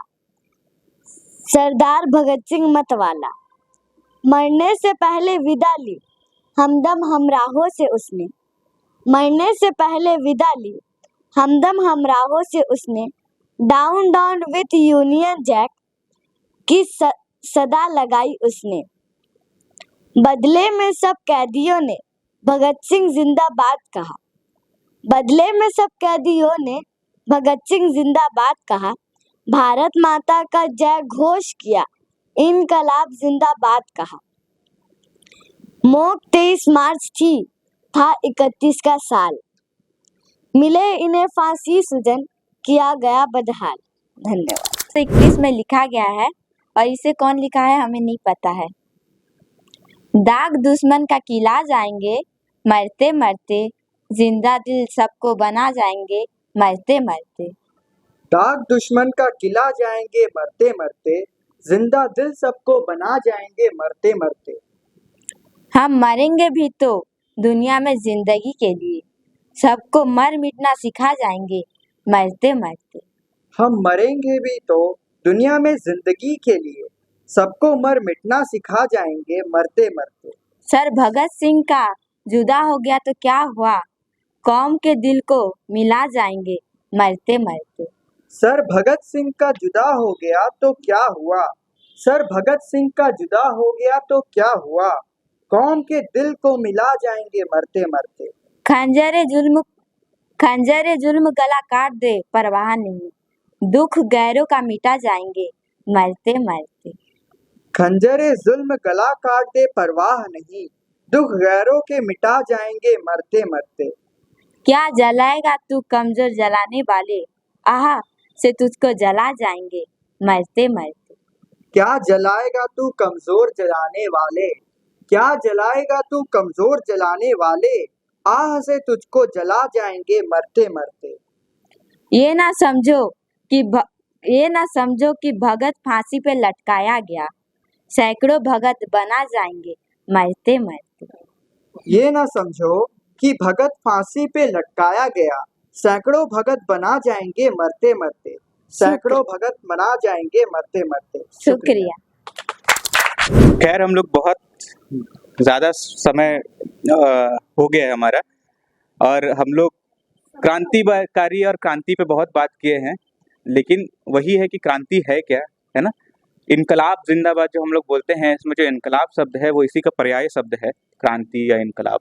सरदार भगत सिंह मतवाला। मरने से पहले विदा ली, हमदम हमराहों से उसने, मरने से पहले विदा ली, हमदम हमराहों से उसने, down down with union jack की सदा लगाई उसने। बदले में सब कैदियों ने भगत सिंह जिंदाबाद कहा, बदले में सब कैदियों ने भगत सिंह जिंदाबाद कहा, भारत माता का जय घोष किया, इनकलाब जिंदाबाद कहा। मोक 23 मार्च थी, था 31 का साल, मिले इन्हें फांसी सुजन, किया गया बदहाल। धन्यवाद।
21 में लिखा गया है और इसे कौन लिखा है हमें नहीं पता है। दाग दुश्मन का किला जाएंगे, मरते मरते जिंदा दिल सबको बना जाएंगे, मरते मरते।
दाग दुश्मन का किला जाएंगे मरते मरते, जिंदा दिल सबको बना जाएंगे मरते मरते।
हम मरेंगे भी तो दुनिया में जिंदगी के लिए, सबको मर मिटना सिखा जाएंगे मरते मरते।
हम मरेंगे भी तो दुनिया में जिंदगी के लिए, सबको मर मिटना सिखा जाएंगे मरते मरते।
सर भगत सिंह का जुदा हो गया तो क्या हुआ, कौम के दिल को मिला जाएंगे मरते मरते।
सर भगत सिंह का जुदा हो गया तो क्या हुआ, सर भगत सिंह का जुदा हो गया तो क्या हुआ, कौम के दिल को मिला जाएंगे मरते मरते।
खंजरे जुल्म गला काट दे परवाह नहीं, दुख गैरों का मिटा जाएंगे मरते मरते।
खंजरे जुल्म गला काट दे परवाह नहीं, दुख गैरों के मिटा जाएंगे मरते मरते।
क्या जलाएगा तू कमजोर जलाने वाले, आहा से तुझको जला जाएंगे मरते मरते।
क्या जलाएगा तू कमजोर जलाने वाले, क्या जलाएगा तू कमजोर जलाने वाले, आह से तुझको जला जाएंगे मरते मरते।
ये ना समझो कि भगत फांसी पे लटकाया गया, सैकड़ों भगत बना जाएंगे मरते मरते।
ये ना समझो कि भगत फांसी पे लटकाया गया, सैकड़ों भगत बना जाएंगे मरते मरते, सैकड़ों भगत बना जाएंगे मरते मरते।
शुक्रिया।
खैर हम लोग बहुत ज़्यादा समय हो गया है हमारा, और हम लोग क्रांतिकारी और क्रांति पे बहुत बात किए हैं, लेकिन वही है कि क्रांति है क्या, है ना। इनकलाब जिंदाबाद जो हम लोग बोलते हैं, इसमें जो इनकलाब शब्द है वो इसी का पर्याय शब्द है, क्रांति या इनकलाब।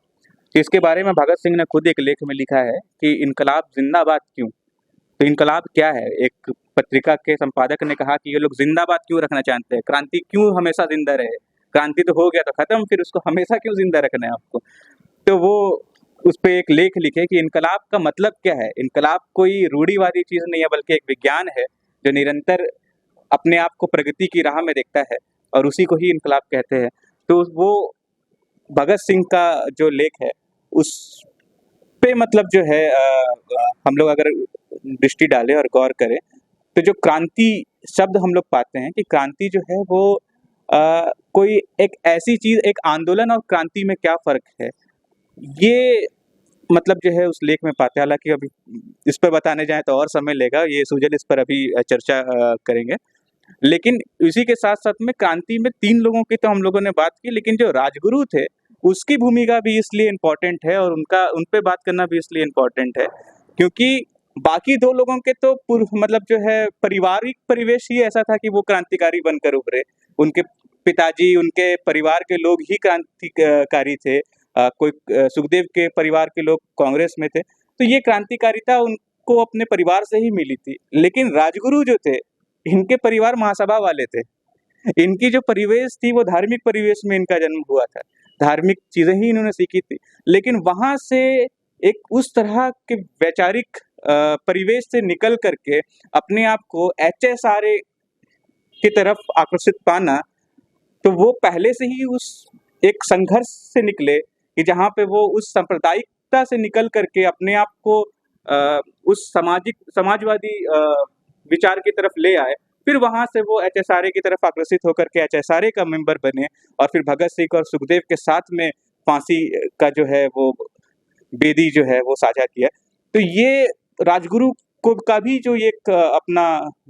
तो इसके बारे में भगत सिंह ने खुद एक लेख में लिखा है कि इनकलाब जिंदाबाद क्यों। तो इनकलाब क्या है, एक पत्रिका के संपादक ने कहा कि ये लोग जिंदाबाद क्यों रखना चाहते हैं, क्रांति क्यों हमेशा जिंदा रहे, क्रांति तो हो गया तो खत्म, फिर उसको हमेशा क्यों जिंदा रखना है आपको। तो वो उस पर एक लेख लिखे कि इनकलाब का मतलब क्या है। इनकलाब कोई रूढ़िवादी चीज़ नहीं है, बल्कि एक विज्ञान है जो निरंतर अपने आप को प्रगति की राह में देखता है, और उसी को ही इनकलाब कहते हैं। तो वो भगत सिंह का जो लेख है उस पे मतलब जो है हम लोग अगर दृष्टि डालें और गौर करें तो जो क्रांति शब्द हम लोग पाते हैं कि क्रांति जो है वो कोई एक ऐसी चीज़, एक आंदोलन और क्रांति में क्या फ़र्क है, ये मतलब जो है उस लेख में पाते हैं। हालांकि अभी इस पर बताने जाएं तो और समय लेगा, ये सुजल इस पर अभी चर्चा करेंगे। लेकिन इसी के साथ साथ में क्रांति में 3 लोगों की तो हम लोगों ने बात की, लेकिन जो राजगुरु थे उसकी भूमिका भी इसलिए इम्पोर्टेंट है, और उन पे बात करना भी इसलिए इम्पोर्टेंट है क्योंकि बाकी 2 लोगों के तो मतलब जो है पारिवारिक परिवेश ही ऐसा था कि वो क्रांतिकारी बनकर उभरे। उनके पिताजी, उनके परिवार के लोग ही क्रांतिकारी थे। कोई सुखदेव के परिवार के लोग कांग्रेस में थे, तो ये क्रांतिकारिता उनको अपने परिवार से ही मिली थी। लेकिन राजगुरु जो थे, इनके परिवार महासभा वाले थे, इनकी जो परिवेश थी वो धार्मिक परिवेश में इनका जन्म हुआ था, धार्मिक चीज़ें ही इन्होंने सीखी थी। लेकिन वहाँ से एक उस तरह के वैचारिक परिवेश से निकल करके अपने आप को HSRA की तरफ आकर्षित पाना, तो वो पहले से ही उस एक संघर्ष से निकले कि जहाँ पे वो उस सांप्रदायिकता से निकल करके अपने आप को उस समाजवादी विचार की तरफ ले आए। फिर वहाँ से वो HSRA की तरफ आकर्षित होकर के HSRA का मेंबर बने, और फिर भगत सिंह और सुखदेव के साथ में फांसी का जो है वो बेदी जो है वो साझा किया। तो ये राजगुरु को का भी जो एक अपना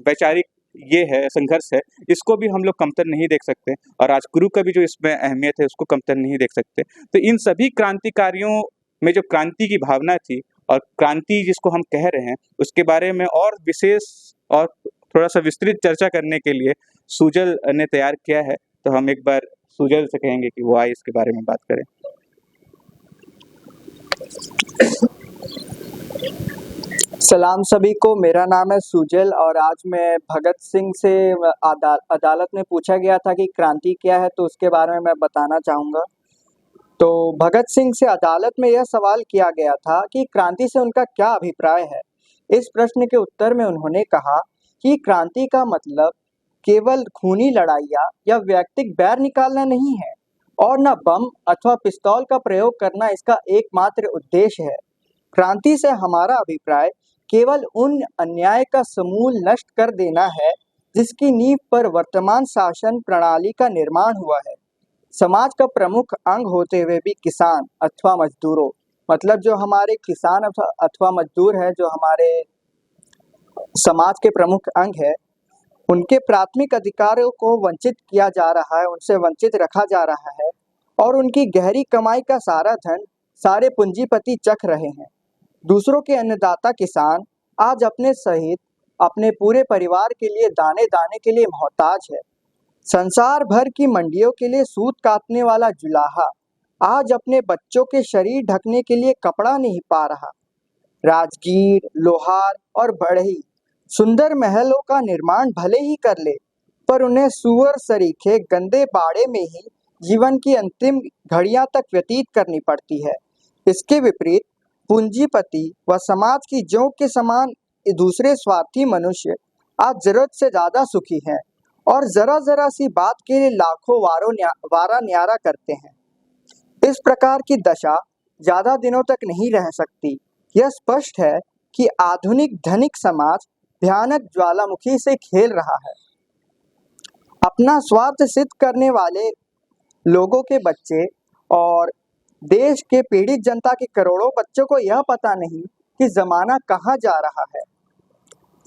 वैचारिक ये है संघर्ष है, इसको भी हम लोग कमतर नहीं देख सकते, और राजगुरु का भी जो इसमें अहमियत है उसको कमतर नहीं देख सकते। तो इन सभी क्रांतिकारियों में जो क्रांति की भावना थी और क्रांति जिसको हम कह रहे हैं, उसके बारे में और विशेष और थोड़ा सा विस्तृत चर्चा करने के लिए सुजल ने तैयार किया है। तो हम एक बार सुजल से कहेंगे कि वो आए इसके बारे में बात करें।
सलाम सभी को, मेरा नाम है सुजल, और आज मैं भगत सिंह से अदालत में पूछा गया था कि क्रांति क्या है, तो उसके बारे में मैं बताना चाहूँगा। तो भगत सिंह से अदालत में यह सवाल किया गया था कि क्रांति से उनका क्या अभिप्राय है। इस प्रश्न के उत्तर में उन्होंने कहा कि क्रांति का मतलब केवल खूनी लड़ाइयाँ या व्यक्तिगत बैर निकालना नहीं है, और न बम अथवा पिस्तौल का प्रयोग करना इसका एकमात्र उद्देश्य है। क्रांति से हमारा अभिप्राय केवल उन अन्याय का समूल नष्ट कर देना है जिसकी नींव पर वर्तमान शासन प्रणाली का निर्माण हुआ है। समाज का प्रमुख अंग होते हुए भी किसान अथवा मजदूरों, मतलब जो हमारे किसान अथवा मजदूर है, जो हमारे समाज के प्रमुख अंग है, उनके प्राथमिक अधिकारों को वंचित किया जा रहा है, उनसे वंचित रखा जा रहा है और उनकी गहरी कमाई का सारा धन सारे पूंजीपति चख रहे हैं। दूसरों के अन्नदाता किसान आज अपने सहित अपने पूरे परिवार के लिए दाने दाने के लिए मोहताज है। संसार भर की मंडियों के लिए सूत काटने वाला जुलाहा आज अपने बच्चों के शरीर ढकने के लिए कपड़ा नहीं पा रहा। राजगीर, लोहार और बढ़ई सुंदर महलों का निर्माण भले ही कर ले, पर उन्हें सुअर सरीखे गंदे बाड़े में ही जीवन की अंतिम घड़ियां तक व्यतीत करनी पड़ती है। इसके विपरीत पूंजीपति व समाज की जोंक के समान दूसरे स्वार्थी मनुष्य आज जरूरत से ज्यादा सुखी हैं और जरा जरा सी बात के लिए लाखों वारा न्यारा करते हैं। इस प्रकार की दशा ज्यादा दिनों तक नहीं रह सकती। यह स्पष्ट है कि आधुनिक धनिक समाज भयानक ज्वालामुखी से खेल रहा है। अपना स्वार्थ सिद्ध करने वाले लोगों के बच्चे और देश के पीड़ित जनता के करोड़ों बच्चों को यह पता नहीं कि जमाना कहाँ जा रहा है।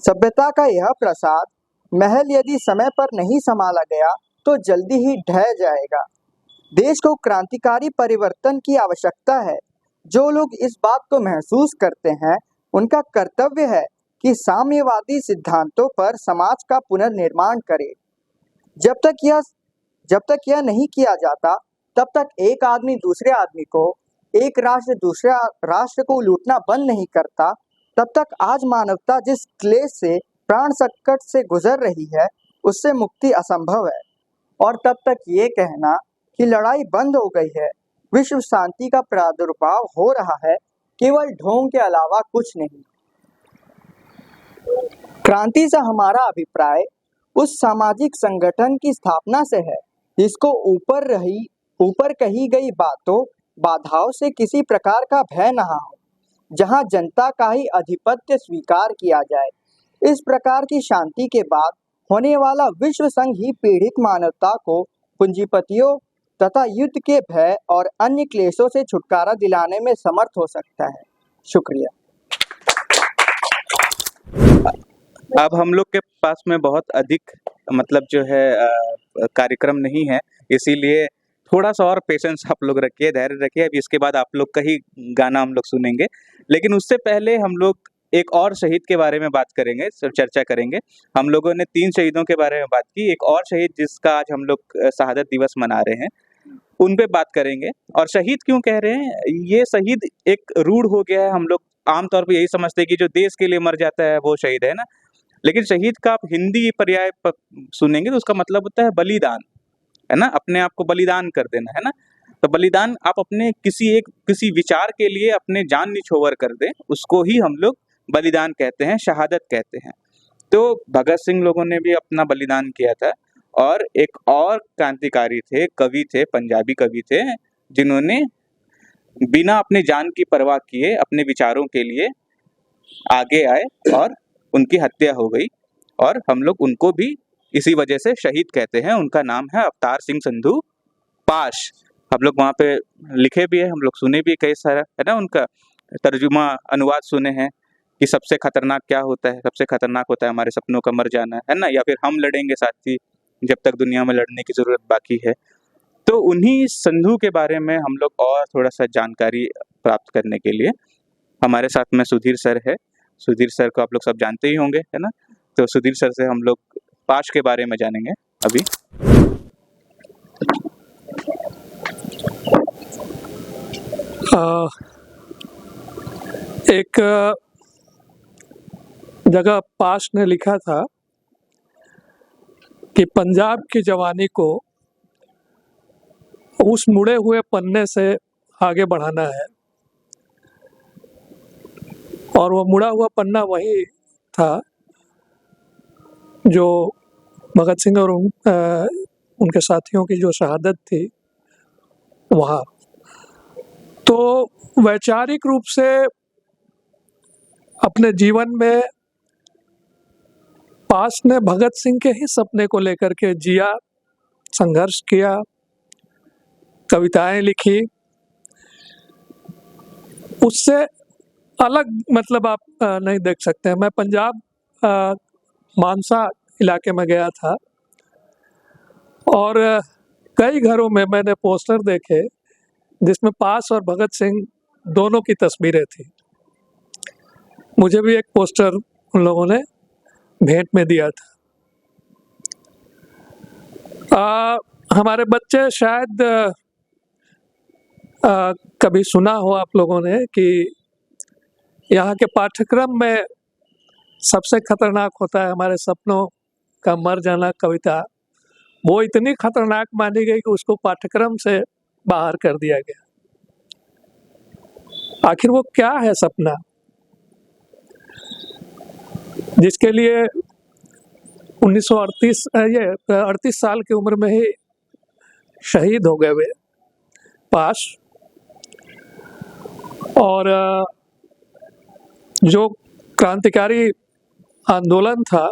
सभ्यता का यह प्रसाद महल यदि समय पर नहीं संभाला गया तो जल्दी ही ढह जाएगा। देश को क्रांतिकारी परिवर्तन की आवश्यकता है। जो लोग इस बात को महसूस करते हैं, उनका कर्तव्य है कि साम्यवादी सिद्धांतों पर समाज का पुनर्निर्माण करें। जब तक यह नहीं किया जाता, तब तक एक आदमी दूसरे आदमी को, एक राष्ट्र दूसरे राष्ट्र को लूटना बंद नहीं करता, तब तक आज मानवता जिस क्लेश से, प्राण संकट से गुजर रही है, उससे मुक्ति असंभव है। और तब तक ये कहना कि लड़ाई बंद हो गई है, विश्व शांति का प्रादुर्भाव हो रहा है, केवल ढोंग के अलावा कुछ नहीं। क्रांति से हमारा अभिप्राय उस सामाजिक संगठन की स्थापना से है जिसको ऊपर कही गई बाधाओं से किसी प्रकार का भय न हो, जहां जनता का ही आधिपत्य स्वीकार किया जाए। इस प्रकार की शांति के बाद होने वाला विश्व संघ ही पीड़ित मानवता को पूंजीपतियों तथा युद्ध के भय और अन्य क्लेशों से छुटकारा दिलाने में समर्थ हो सकता है। शुक्रिया।
अब हम लोग के पास में बहुत अधिक मतलब जो है कार्यक्रम नहीं है, इसीलिए थोड़ा सा और पेशेंस आप लोग रखिए, धैर्य रखिए। अभी इसके बाद आप लोग का ही गाना हम लोग सुनेंगे, लेकिन उससे पहले हम लोग एक और शहीद के बारे में बात करेंगे, चर्चा करेंगे। हम लोगों ने 3 शहीदों के बारे में बात की, एक और शहीद जिसका आज हम लोग शहादत दिवस मना रहे हैं, उन पे बात करेंगे। और शहीद क्यों कह रहे हैं, ये शहीद एक रूढ़ हो गया है। हम लोग आमतौर पर यही समझते हैं कि जो देश के लिए मर जाता है वो शहीद है ना, लेकिन शहीद का आप हिंदी पर्याय सुनेंगे तो उसका मतलब होता है बलिदान, है ना, अपने आप को बलिदान कर देना, है ना। तो बलिदान आप अपने किसी विचार के लिए अपने जान निछोवर कर दें, उसको ही हम लोग बलिदान कहते हैं, शहादत कहते हैं। तो भगत सिंह लोगों ने भी अपना बलिदान किया था। और एक और क्रांतिकारी थे, कवि थे, पंजाबी कवि थे, जिन्होंने बिना अपने जान की परवाह किए अपने विचारों के लिए आगे आए और उनकी हत्या हो गई, और हम लोग उनको भी इसी वजह से शहीद कहते हैं। उनका नाम है अवतार सिंह संधू पाश। हम लोग वहाँ पे लिखे भी है, हम लोग सुने भी कई सारा, है ना, उनका तर्जुमा अनुवाद सुने हैं कि सबसे खतरनाक क्या होता है। सबसे खतरनाक होता है हमारे सपनों का मर जाना, है ना, या फिर हम लड़ेंगे साथी जब तक दुनिया में लड़ने की जरूरत बाकी है। तो उन्हीं संधू के बारे में हम लोग और थोड़ा सा जानकारी प्राप्त करने के लिए हमारे साथ में सुधीर सर है। सुधीर सर को आप लोग सब जानते ही होंगे, है ना। तो सुधीर सर से हम लोग पाश के बारे में जानेंगे अभी।
एक जगह पाश ने लिखा था कि पंजाब की जवानी को उस मुड़े हुए पन्ने से आगे बढ़ाना है, और वो मुड़ा हुआ पन्ना वही था जो भगत सिंह और उनके साथियों की जो शहादत थी वहाँ। तो वैचारिक रूप से अपने जीवन में पास ने भगत सिंह के ही सपने को लेकर के जिया, संघर्ष किया, कविताएं लिखी। उससे अलग मतलब आप नहीं देख सकते हैं। मैं पंजाब मानसा इलाके में गया था और कई घरों में मैंने पोस्टर देखे जिसमें पास और भगत सिंह दोनों की तस्वीरें थी। मुझे भी एक पोस्टर उन लोगों ने भेंट में दिया था। हमारे बच्चे शायद कभी सुना हो आप लोगों ने कि यहाँ के पाठ्यक्रम में सबसे खतरनाक होता है हमारे सपनों का मर जाना कविता। वो इतनी खतरनाक मानी गई कि उसको पाठ्यक्रम से बाहर कर दिया गया। आखिर वो क्या है सपना जिसके लिए 38 साल की उम्र में ही शहीद हो गए वे पास। और जो क्रांतिकारी आंदोलन था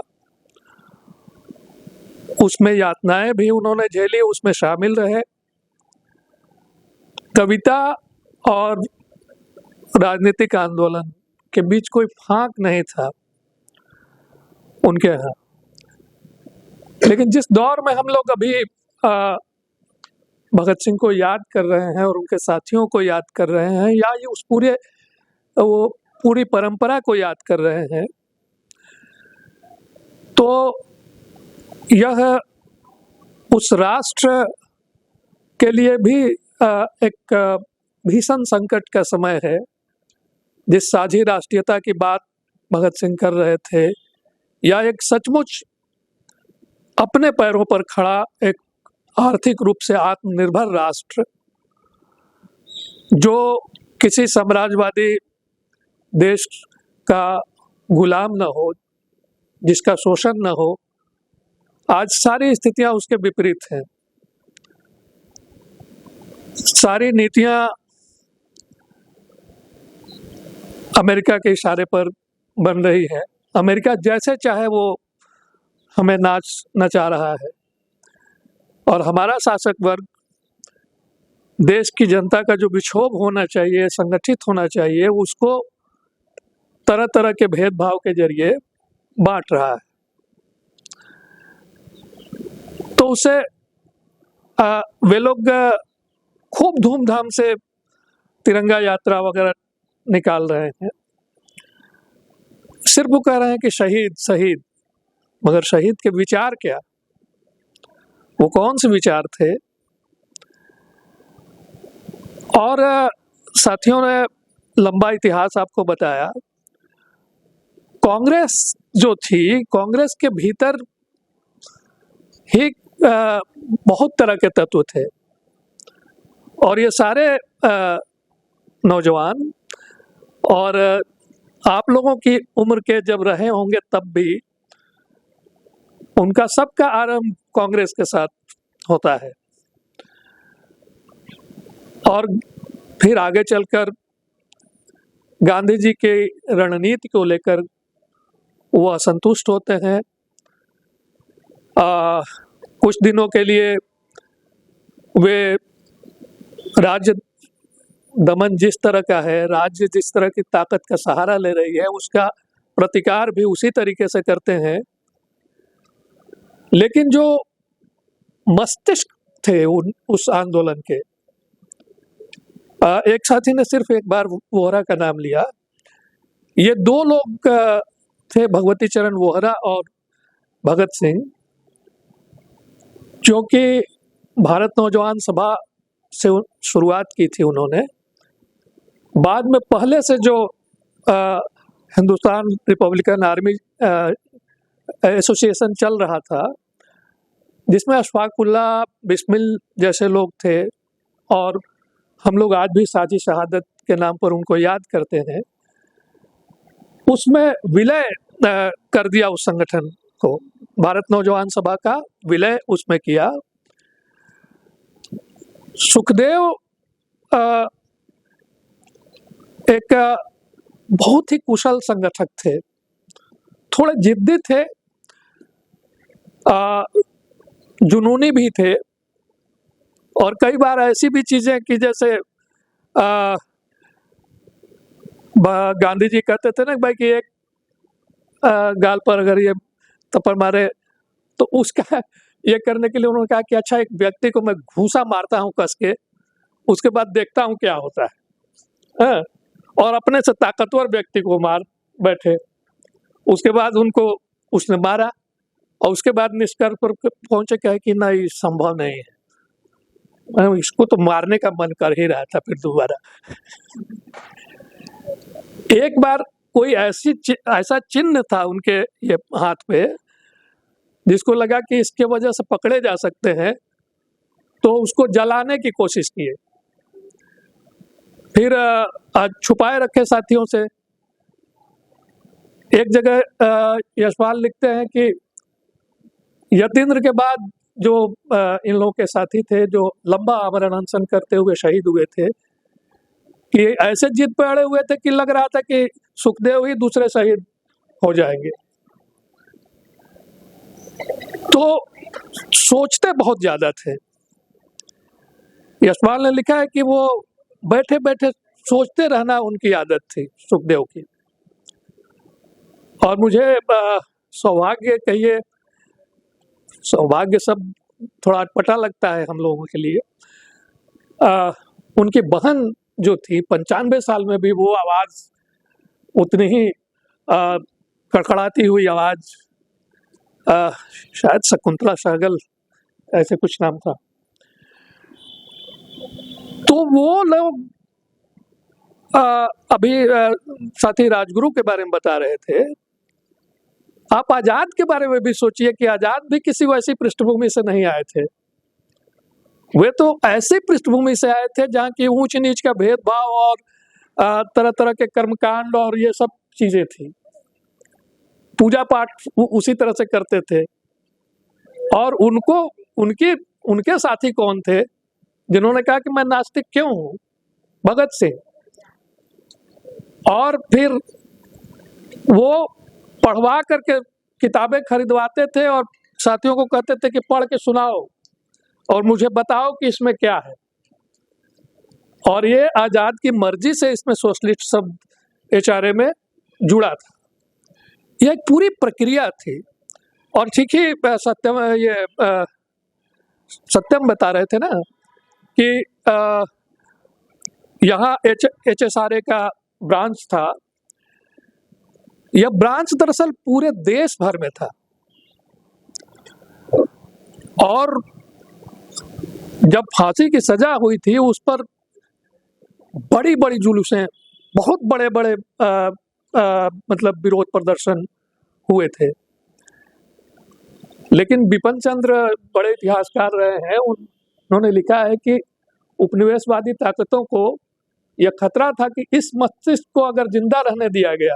उसमें यातनाएं भी उन्होंने झेली, उसमें शामिल रहे। कविता और राजनीतिक आंदोलन के बीच कोई फांक नहीं था उनके यहाँ। लेकिन जिस दौर में हम लोग अभी भगत सिंह को याद कर रहे हैं और उनके साथियों को याद कर रहे हैं, या ये उस पूरी परंपरा को याद कर रहे हैं, तो यह उस राष्ट्र के लिए भी एक भीषण संकट का समय है। जिस साझी राष्ट्रीयता की बात भगत सिंह कर रहे थे, या एक सचमुच अपने पैरों पर खड़ा एक आर्थिक रूप से आत्मनिर्भर राष्ट्र जो किसी साम्राज्यवादी देश का गुलाम न हो, जिसका शोषण न हो, आज सारी स्थितियां उसके विपरीत हैं। सारी नीतियां अमेरिका के इशारे पर बन रही है। अमेरिका जैसे चाहे वो हमें नचा रहा है, और हमारा शासक वर्ग देश की जनता का जो विक्षोभ होना चाहिए, संगठित होना चाहिए, उसको तरह तरह के भेदभाव के जरिए बांट रहा है। तो उसे वे लोग खूब धूमधाम से तिरंगा यात्रा वगैरह निकाल रहे हैं। सिर्फ वो कह रहे हैं कि शहीद शहीद, मगर शहीद के विचार क्या, वो कौन से विचार थे? और साथियों ने लंबा इतिहास आपको बताया। कांग्रेस जो थी, कांग्रेस के भीतर ही बहुत तरह के तत्व थे, और ये सारे नौजवान और आप लोगों की उम्र के जब रहे होंगे तब भी उनका सबका आरंभ कांग्रेस के साथ होता है। और फिर आगे चलकर गांधी जी के रणनीति को लेकर वो असंतुष्ट होते हैं। कुछ दिनों के लिए वे राज्य दमन जिस तरह का है, राज्य जिस तरह की ताकत का सहारा ले रही है, उसका प्रतिकार भी उसी तरीके से करते हैं। लेकिन जो मस्तिष्क थे उस आंदोलन के, एक साथी ने सिर्फ एक बार वोहरा का नाम लिया। ये दो लोग थे, भगवती चरण वोहरा और भगत सिंह, जो कि भारत नौजवान सभा से शुरुआत की थी उन्होंने। बाद में पहले से जो हिंदुस्तान रिपब्लिकन आर्मी एसोसिएशन चल रहा था, जिसमें अशफाकुल्ला बिस्मिल जैसे लोग थे, और हम लोग आज भी साझी शहादत के नाम पर उनको याद करते हैं, उसमें विलय कर दिया उस संगठन को। भारत नौजवान सभा का विलय उसमें किया। सुखदेव एक बहुत ही कुशल संगठक थे, थोड़े जिद्दी थे, जुनूनी भी थे, और कई बार ऐसी भी चीज़ें कि जैसे गांधी जी कहते थे ना भाई कि एक गाल पर अगर ये थप्पड़ मारे तो उसका ये करने के लिए उन्होंने कहा कि अच्छा एक व्यक्ति को मैं घूसा मारता हूँ कस के, उसके बाद देखता हूँ क्या होता है। हाँ? और अपने से ताकतवर व्यक्ति को मार बैठे, उसके बाद उनको उसने मारा और उसके बाद निष्कर्ष पर पहुंचे क्या है कि नहीं संभव नहीं है, इसको तो मारने का मन कर ही रहा था फिर दोबारा। एक बार कोई ऐसा चिन्ह था उनके ये हाथ पे जिसको लगा कि इसके वजह से पकड़े जा सकते हैं, तो उसको जलाने की कोशिश किए, फिर छुपाए रखे साथियों से। एक जगह यशपाल लिखते हैं कि यतीन्द्र के बाद जो इन लोगों के साथी थे जो लंबा आमरण अनशन करते हुए शहीद हुए थे, कि ऐसे जिद पे अड़े हुए थे कि लग रहा था कि सुखदेव ही दूसरे शहीद हो जाएंगे। तो सोचते बहुत ज्यादा थे। यशपाल ने लिखा है कि वो बैठे बैठे सोचते रहना उनकी आदत थी सुखदेव की। और मुझे सौभाग्य कहिए, सौभाग्य सब थोड़ा अटपटा लगता है हम लोगों के लिए, उनकी बहन जो थी 95 साल में भी वो आवाज उतनी ही कड़कड़ाती हुई आवाज, शायद शकुंतला सहगल ऐसे कुछ नाम था, तो वो लोग अभी साथी राजगुरु के बारे में बता रहे थे। आप आजाद के बारे में भी सोचिए कि आजाद भी किसी वैसी पृष्ठभूमि से नहीं आए थे, वे तो ऐसी पृष्ठभूमि से आए थे जहाँ की ऊंच नीच का भेदभाव और तरह तरह के कर्मकांड और ये सब चीजें थी। पूजा पाठ उसी तरह से करते थे। और उनके साथी कौन थे जिन्होंने कहा कि मैं नास्तिक क्यों हूं? भगत सिंह। और फिर वो पढ़वा करके किताबें खरीदवाते थे और साथियों को कहते थे कि पढ़ के सुनाओ और मुझे बताओ कि इसमें क्या है। और ये आजाद की मर्जी से इसमें सोशलिस्ट शब्द HRA में जुड़ा था। यह एक पूरी प्रक्रिया थी। और ठीक ही सत्यम बता रहे थे ना कि यहाँ HSRA का ब्रांच था। यह ब्रांच दरअसल पूरे देश भर में था। और जब फांसी की सजा हुई थी उस पर बड़ी बड़ी जुलूसें, बहुत बड़े बड़े मतलब विरोध प्रदर्शन हुए थे। लेकिन बिपिन चंद्र बड़े इतिहासकार रहे हैं, उन्होंने लिखा है कि उपनिवेशवादी ताकतों को यह खतरा था कि इस मस्तिष्क को अगर जिंदा रहने दिया गया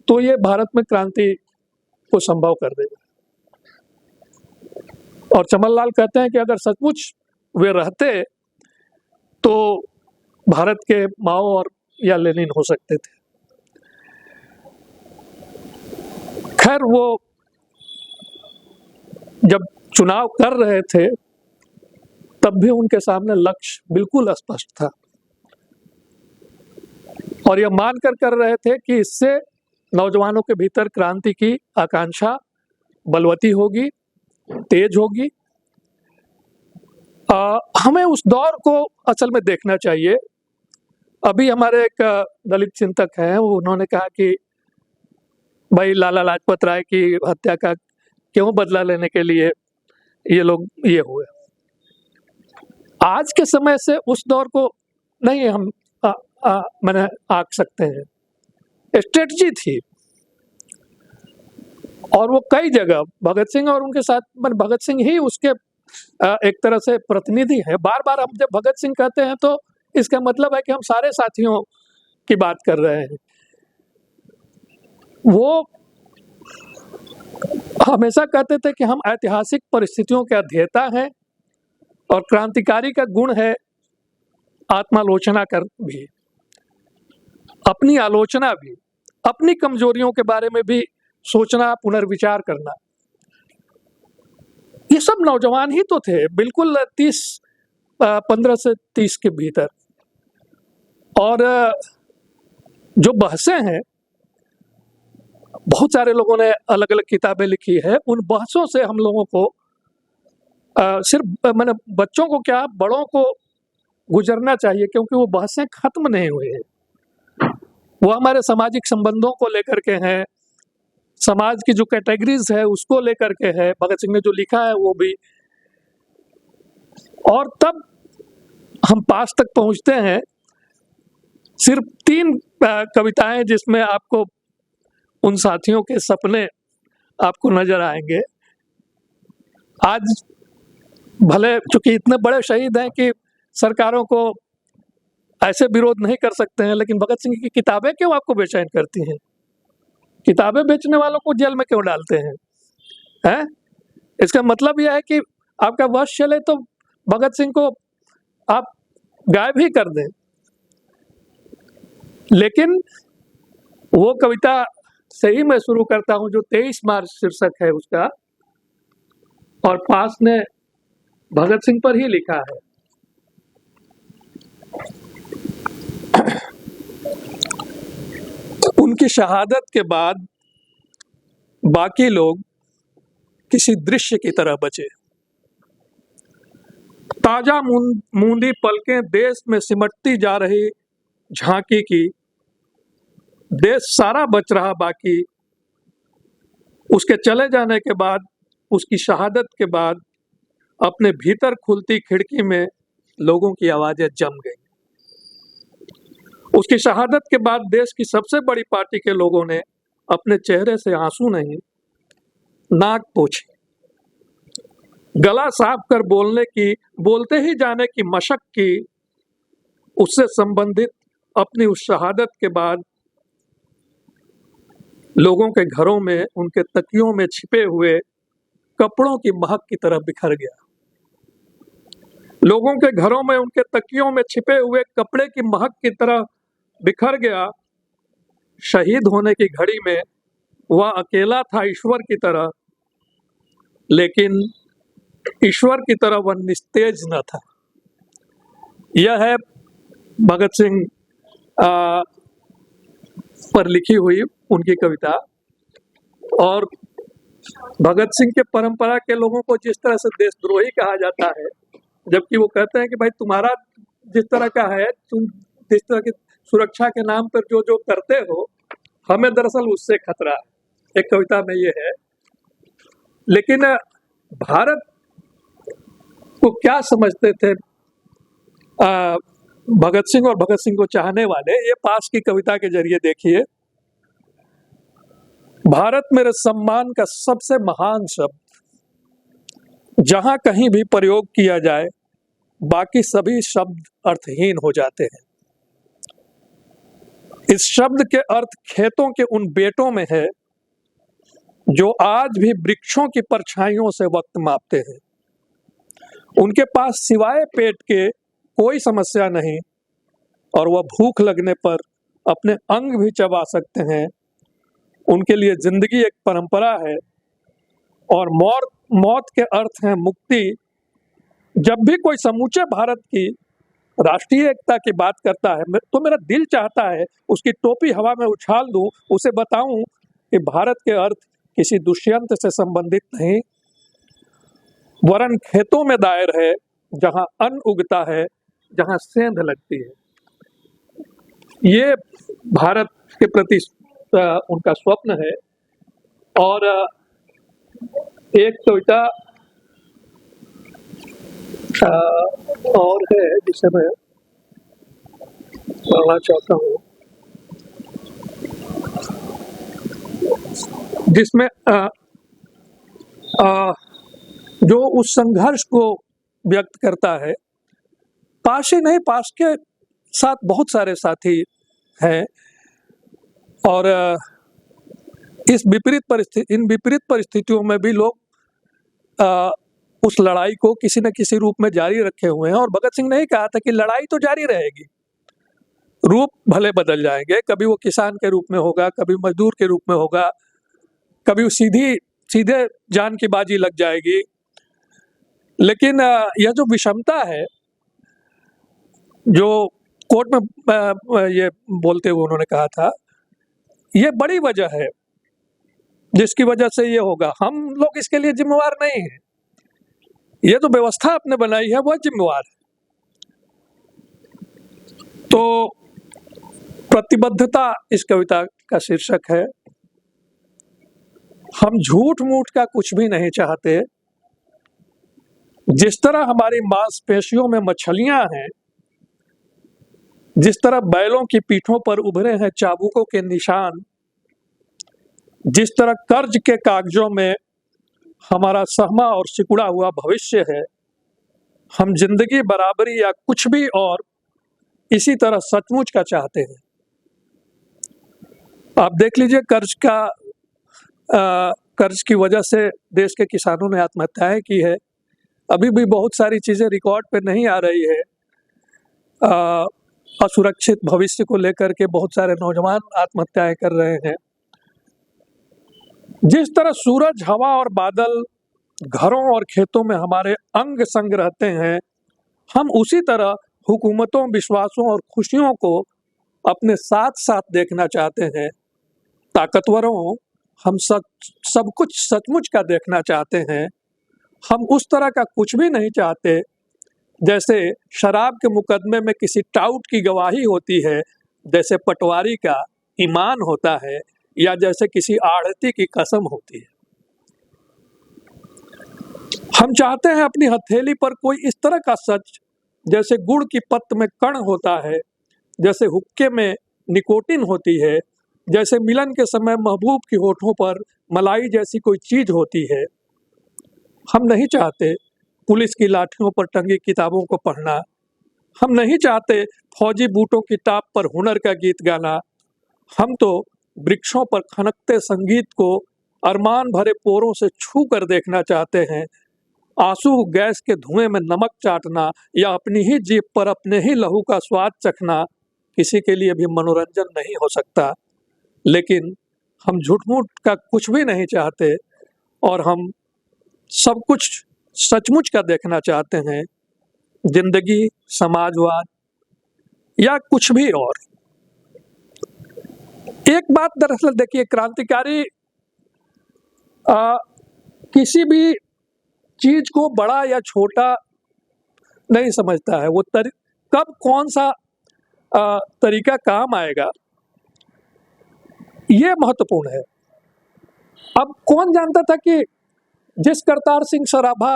तो ये भारत में क्रांति को संभव कर देगा। और चमनलाल कहते हैं कि अगर सचमुच वे रहते तो भारत के माओ और या लेनिन हो सकते थे। खैर वो जब चुनाव कर रहे थे तब भी उनके सामने लक्ष्य बिल्कुल स्पष्ट था और यह मानकर कर रहे थे कि इससे नौजवानों के भीतर क्रांति की आकांक्षा बलवती होगी, तेज होगी। हमें उस दौर को असल में देखना चाहिए। अभी हमारे एक दलित चिंतक हैं, उन्होंने कहा कि भाई लाला लाजपत राय की हत्या का क्यों बदला लेने के लिए ये लोग ये हुए। आज के समय से उस दौर को नहीं हम मैंने आंक सकते हैं। स्ट्रेटजी थी और वो कई जगह भगत सिंह और उनके साथ भगत सिंह ही उसके एक तरह से प्रतिनिधि है। बार बार हम जब भगत सिंह कहते हैं तो इसका मतलब है कि हम सारे साथियों की बात कर रहे हैं। वो हमेशा कहते थे कि हम ऐतिहासिक परिस्थितियों के अध्येता हैं और क्रांतिकारी का गुण है आत्मालोचना कर भी, अपनी आलोचना भी, अपनी कमजोरियों के बारे में भी सोचना, पुनर्विचार करना। सब नौजवान ही तो थे, बिल्कुल 15 से 30 के भीतर। और जो बहसें हैं, बहुत सारे लोगों ने अलग अलग किताबें लिखी है, उन बहसों से हम लोगों को सिर्फ मैंने बच्चों को क्या बड़ों को गुजरना चाहिए, क्योंकि वो बहसें खत्म नहीं हुई हैं। वो हमारे सामाजिक संबंधों को लेकर के हैं, समाज की जो कैटेगरीज है उसको लेकर के है। भगत सिंह ने जो लिखा है वो भी, और तब हम पास तक पहुंचते हैं। सिर्फ 3 कविताएं जिसमें आपको उन साथियों के सपने आपको नजर आएंगे। आज भले चूंकि इतने बड़े शहीद हैं कि सरकारों को ऐसे विरोध नहीं कर सकते हैं, लेकिन भगत सिंह की किताबें क्यों आपको बेचैन करती हैं? किताबें बेचने वालों को जेल में क्यों डालते हैं? इसका मतलब यह है कि आपका वश चले तो भगत सिंह को आप गायब ही कर दें। लेकिन वो कविता से ही मैं शुरू करता हूं जो 23 मार्च शीर्षक है उसका, और पास ने भगत सिंह पर ही लिखा है। उनकी शहादत के बाद बाकी लोग किसी दृश्य की तरह बचे। ताजा मूंदी पलकें देश में सिमटती जा रही झांकी की, देश सारा बच रहा बाकी। उसके चले जाने के बाद, उसकी शहादत के बाद, अपने भीतर खुलती खिड़की में लोगों की आवाजें जम गई। उसकी शहादत के बाद देश की सबसे बड़ी पार्टी के लोगों ने अपने चेहरे से आंसू नहीं, नाक पोंछी। गला साफ कर बोलते ही जाने की मशक की, उससे संबंधित अपनी उस शहादत के बाद लोगों के घरों में उनके तकियों में छिपे हुए कपड़ों की महक की तरह बिखर गया। लोगों के घरों में उनके तकियों में छिपे हुए कपड़े की महक की तरह बिखर गया। शहीद होने की घड़ी में वह अकेला था ईश्वर की तरह, लेकिन ईश्वर की तरह वह निस्तेज न था। यह है भगत सिंह पर लिखी हुई उनकी कविता। और भगत सिंह के परंपरा के लोगों को जिस तरह से देशद्रोही कहा जाता है, जबकि वो कहते हैं कि भाई तुम्हारा जिस तरह का है, तुम जिस तरह की सुरक्षा के नाम पर जो जो करते हो, हमें दरअसल उससे खतरा है। एक कविता में ये है। लेकिन भारत को क्या समझते थे भगत सिंह और भगत सिंह को चाहने वाले, ये पास की कविता के जरिए देखिए। भारत मेरे सम्मान का सबसे महान शब्द, जहां कहीं भी प्रयोग किया जाए बाकी सभी शब्द अर्थहीन हो जाते हैं। इस शब्द के अर्थ खेतों के उन बेटों में है जो आज भी वृक्षों की परछाइयों से वक्त मापते हैं। उनके पास सिवाय पेट के कोई समस्या नहीं, और वह भूख लगने पर अपने अंग भी चबा सकते हैं। उनके लिए जिंदगी एक परंपरा है और मौत के अर्थ है मुक्ति। जब भी कोई समूचे भारत की राष्ट्रीय एकता की बात करता है तो मेरा दिल चाहता है उसकी टोपी हवा में उछाल दूं, उसे बताऊं कि भारत के अर्थ किसी दुष्यंत से संबंधित नहीं, वरन खेतों में दायर है, जहां अन्न उगता है, जहां सेंध लगती है। ये भारत के प्रति उनका स्वप्न है। और एक कविता और है जिसे मैं पढ़ना चाहता हूँ, जिसमें जो उस संघर्ष को व्यक्त करता है। पास ही नहीं, पास के साथ बहुत सारे साथी हैं, और इन विपरीत परिस्थितियों में भी लोग उस लड़ाई को किसी न किसी रूप में जारी रखे हुए हैं। और भगत सिंह ने ही कहा था कि लड़ाई तो जारी रहेगी, रूप भले बदल जाएंगे, कभी वो किसान के रूप में होगा, कभी मजदूर के रूप में होगा, कभी वो सीधे जान की बाजी लग जाएगी, लेकिन यह जो विषमता है, जो कोर्ट में ये बोलते हुए उन्होंने कहा था, ये बड़ी वजह है जिसकी वजह से ये होगा। हम लोग इसके लिए जिम्मेवार नहीं हैं। ये जो व्यवस्था आपने बनाई है वह जिम्मेवार है। तो प्रतिबद्धता इस कविता का शीर्षक है। हम झूठ मूठ का कुछ भी नहीं चाहते। जिस तरह हमारी मांसपेशियों में मछलियां हैं, जिस तरह बैलों की पीठों पर उभरे हैं चाबुकों के निशान, जिस तरह कर्ज के कागजों में हमारा सहमा और सिकुड़ा हुआ भविष्य है, हम जिंदगी, बराबरी या कुछ भी और इसी तरह सचमुच का चाहते हैं। आप देख लीजिए, कर्ज की वजह से देश के किसानों ने आत्महत्याएं की है। अभी भी बहुत सारी चीजें रिकॉर्ड पे नहीं आ रही है। असुरक्षित भविष्य को लेकर के बहुत सारे नौजवान आत्महत्याएं कर रहे हैं। जिस तरह सूरज, हवा और बादल घरों और खेतों में हमारे अंग संग रहते हैं, हम उसी तरह हुकूमतों, विश्वासों और खुशियों को अपने साथ साथ देखना चाहते हैं। ताकतवरों, हम सब कुछ सचमुच का देखना चाहते हैं। हम उस तरह का कुछ भी नहीं चाहते जैसे शराब के मुकदमे में किसी टाउट की गवाही होती है, जैसे पटवारी का ईमान होता है, या जैसे किसी आढ़ती की कसम होती है। हम चाहते हैं अपनी हथेली पर कोई इस तरह का सच, जैसे गुड़ की पत्त में कण होता है, जैसे हुक्के में निकोटिन होती है, जैसे मिलन के समय महबूब की होठों पर मलाई जैसी कोई चीज होती है। हम नहीं चाहते पुलिस की लाठियों पर टंगी किताबों को पढ़ना। हम नहीं चाहते फौजी बूटों की टाप पर हुनर का गीत गाना। हम तो वृक्षों पर खनकते संगीत को अरमान भरे पोरों से छू कर देखना चाहते हैं। आंसू गैस के धुएं में नमक चाटना या अपनी ही जीभ पर अपने ही लहू का स्वाद चखना किसी के लिए भी मनोरंजन नहीं हो सकता। लेकिन हम झूठ-मूठ का कुछ भी नहीं चाहते और हम सब कुछ सचमुच का देखना चाहते हैं। जिंदगी, समाजवाद या कुछ भी और। एक बात दरअसल देखिए, क्रांतिकारी किसी भी चीज को बड़ा या छोटा नहीं समझता है। वो कब कौन सा तरीका काम आएगा, ये महत्वपूर्ण है। अब कौन जानता था कि जिस करतार सिंह सराभा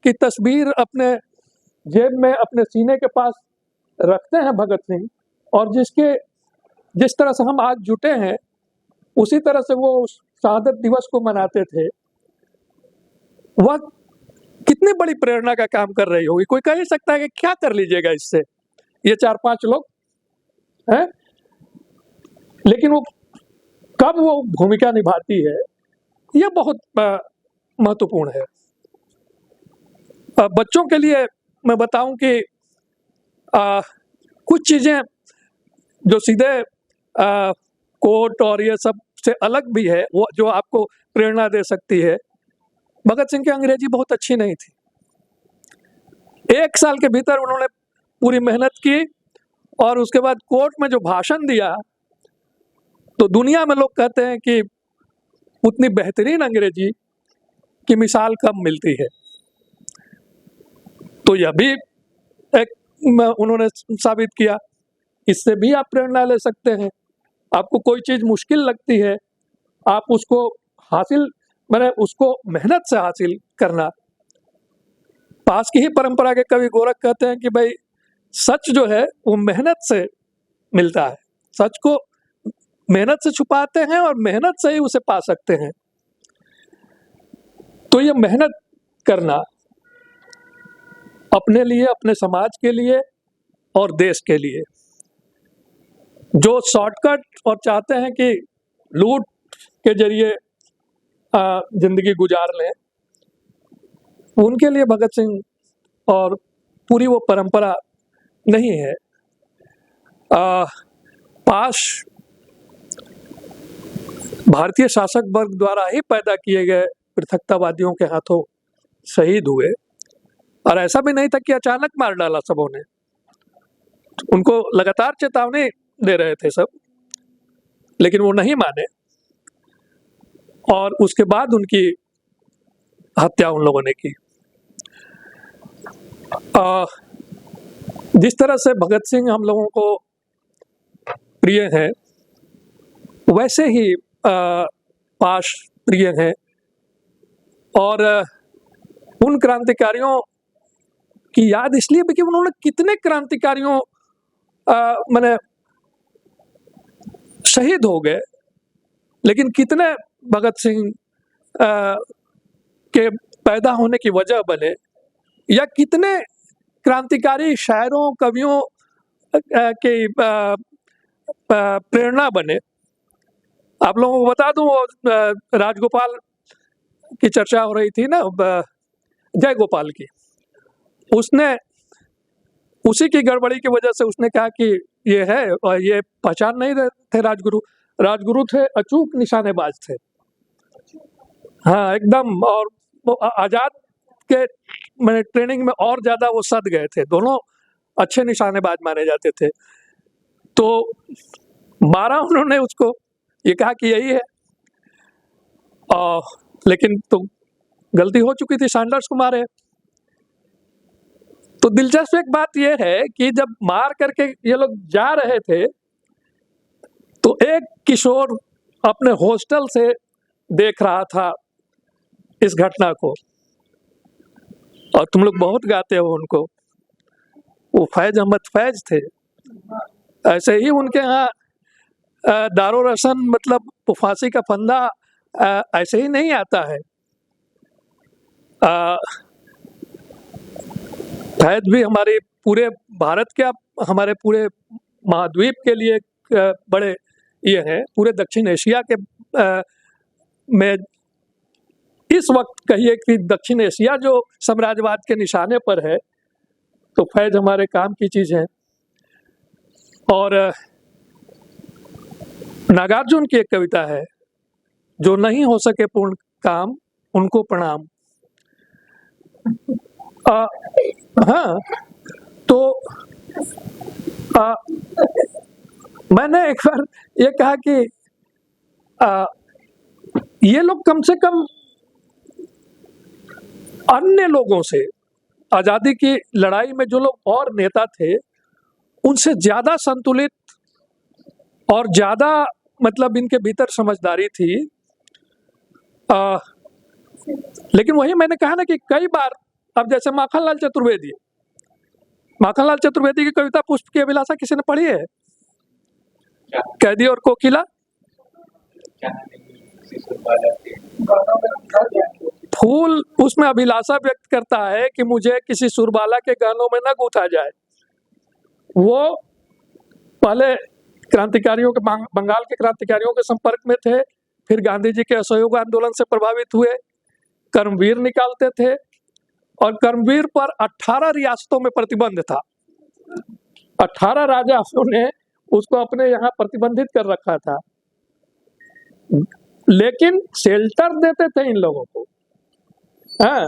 की तस्वीर अपने जेब में, अपने सीने के पास रखते हैं भगत सिंह, और जिस तरह से हम आज जुटे हैं, उसी तरह से वो उस शहादत दिवस को मनाते थे, वह कितनी बड़ी प्रेरणा का काम कर रही होगी। कोई कह ही सकता है कि क्या कर लीजिएगा इससे, ये 4-5 लोग हैं, लेकिन वो कब वो भूमिका निभाती है, यह बहुत महत्वपूर्ण है। बच्चों के लिए मैं बताऊं कि कुछ चीजें जो सीधे कोर्ट और ये सब से अलग भी है, वो जो आपको प्रेरणा दे सकती है। भगत सिंह की अंग्रेजी बहुत अच्छी नहीं थी। 1 साल के भीतर उन्होंने पूरी मेहनत की और उसके बाद कोर्ट में जो भाषण दिया, तो दुनिया में लोग कहते हैं कि उतनी बेहतरीन अंग्रेजी की मिसाल कम मिलती है। तो यह भी एक उन्होंने साबित किया। इससे भी आप प्रेरणा ले सकते हैं। आपको कोई चीज मुश्किल लगती है, आप उसको उसको मेहनत से हासिल करना। पास की ही परंपरा के कवि गोरख कहते हैं कि भाई सच जो है वो मेहनत से मिलता है। सच को मेहनत से छुपाते हैं और मेहनत से ही उसे पा सकते हैं। तो ये मेहनत करना अपने लिए, अपने समाज के लिए और देश के लिए। जो शॉर्टकट और चाहते हैं कि लूट के जरिए जिंदगी गुजार लें, उनके लिए भगत सिंह और पूरी वो परंपरा नहीं है। पास भारतीय शासक वर्ग द्वारा ही पैदा किए गए पृथकतावादियों के हाथों शहीद हुए। और ऐसा भी नहीं था कि अचानक मार डाला सबों ने, उनको लगातार चेतावनी दे रहे थे सब, लेकिन वो नहीं माने और उसके बाद उनकी हत्या उन लोगों ने की। जिस तरह से भगत सिंह हम लोगों को प्रिय है, वैसे ही पाश प्रिय है, और उन क्रांतिकारियों की याद इसलिए भी कि उन्होंने कितने क्रांतिकारियों माने शहीद हो गए, लेकिन कितने भगत सिंह के पैदा होने की वजह बने, या कितने क्रांतिकारी शायरों कवियों के प्रेरणा बने। आप लोगों को बता दूं, राजगोपाल की चर्चा हो रही थी ना, जय गोपाल की, उसने उसी की गड़बड़ी की वजह से उसने कहा कि ये है, और ये पहचान नहीं थे राजगुरु। राजगुरु थे अचूक निशानेबाज थे, हाँ एकदम। और वो आजाद के मैंने ट्रेनिंग में और ज्यादा वो सद गए थे, दोनों अच्छे निशानेबाज माने जाते थे। तो मारा उन्होंने उसको, ये कहा कि यही है, लेकिन तो गलती हो चुकी थी, सैंडर्स को मारे। तो दिलचस्प एक बात यह है कि जब मार करके ये लोग जा रहे थे, तो एक किशोर अपने हॉस्टल से देख रहा था इस घटना को, और तुम लोग बहुत गाते हो उनको, वो फैज अहमद फैज थे। ऐसे ही उनके यहाँ दारो रसन मतलब फांसी का फंदा ऐसे ही नहीं आता है। फैज भी हमारे पूरे भारत के, हमारे पूरे महाद्वीप के लिए बड़े ये हैं, पूरे दक्षिण एशिया के में इस वक्त कहिए कि दक्षिण एशिया जो साम्राज्यवाद के निशाने पर है, तो फैज हमारे काम की चीज है। और नागार्जुन की एक कविता है, जो नहीं हो सके पूर्ण काम उनको प्रणाम। हाँ, तो मैंने एक बार ये कहा कि ये लोग कम से कम अन्य लोगों से, आजादी की लड़ाई में जो लोग और नेता थे, उनसे ज्यादा संतुलित और ज्यादा मतलब इनके भीतर समझदारी थी। लेकिन वही मैंने कहा ना कि कई बार, अब जैसे माखनलाल चतुर्वेदी की कविता पुष्प की अभिलाषा किसी ने पढ़ी है? कैदी और कोकिला। फूल उसमें अभिलाषा व्यक्त करता है कि मुझे किसी सुरबाला के गानों में न गूंथा जाए। वो पहले क्रांतिकारियों के, बंगाल के क्रांतिकारियों के संपर्क में थे, फिर गांधी जी के असहयोग आंदोलन से प्रभावित हुए, कर्मवीर निकालते थे, और कर्मवीर पर 18 रियासतों में प्रतिबंध था। 18 राजाओं ने उसको अपने यहाँ प्रतिबंधित कर रखा था, लेकिन शेल्टर देते थे इन लोगों को, हाँ,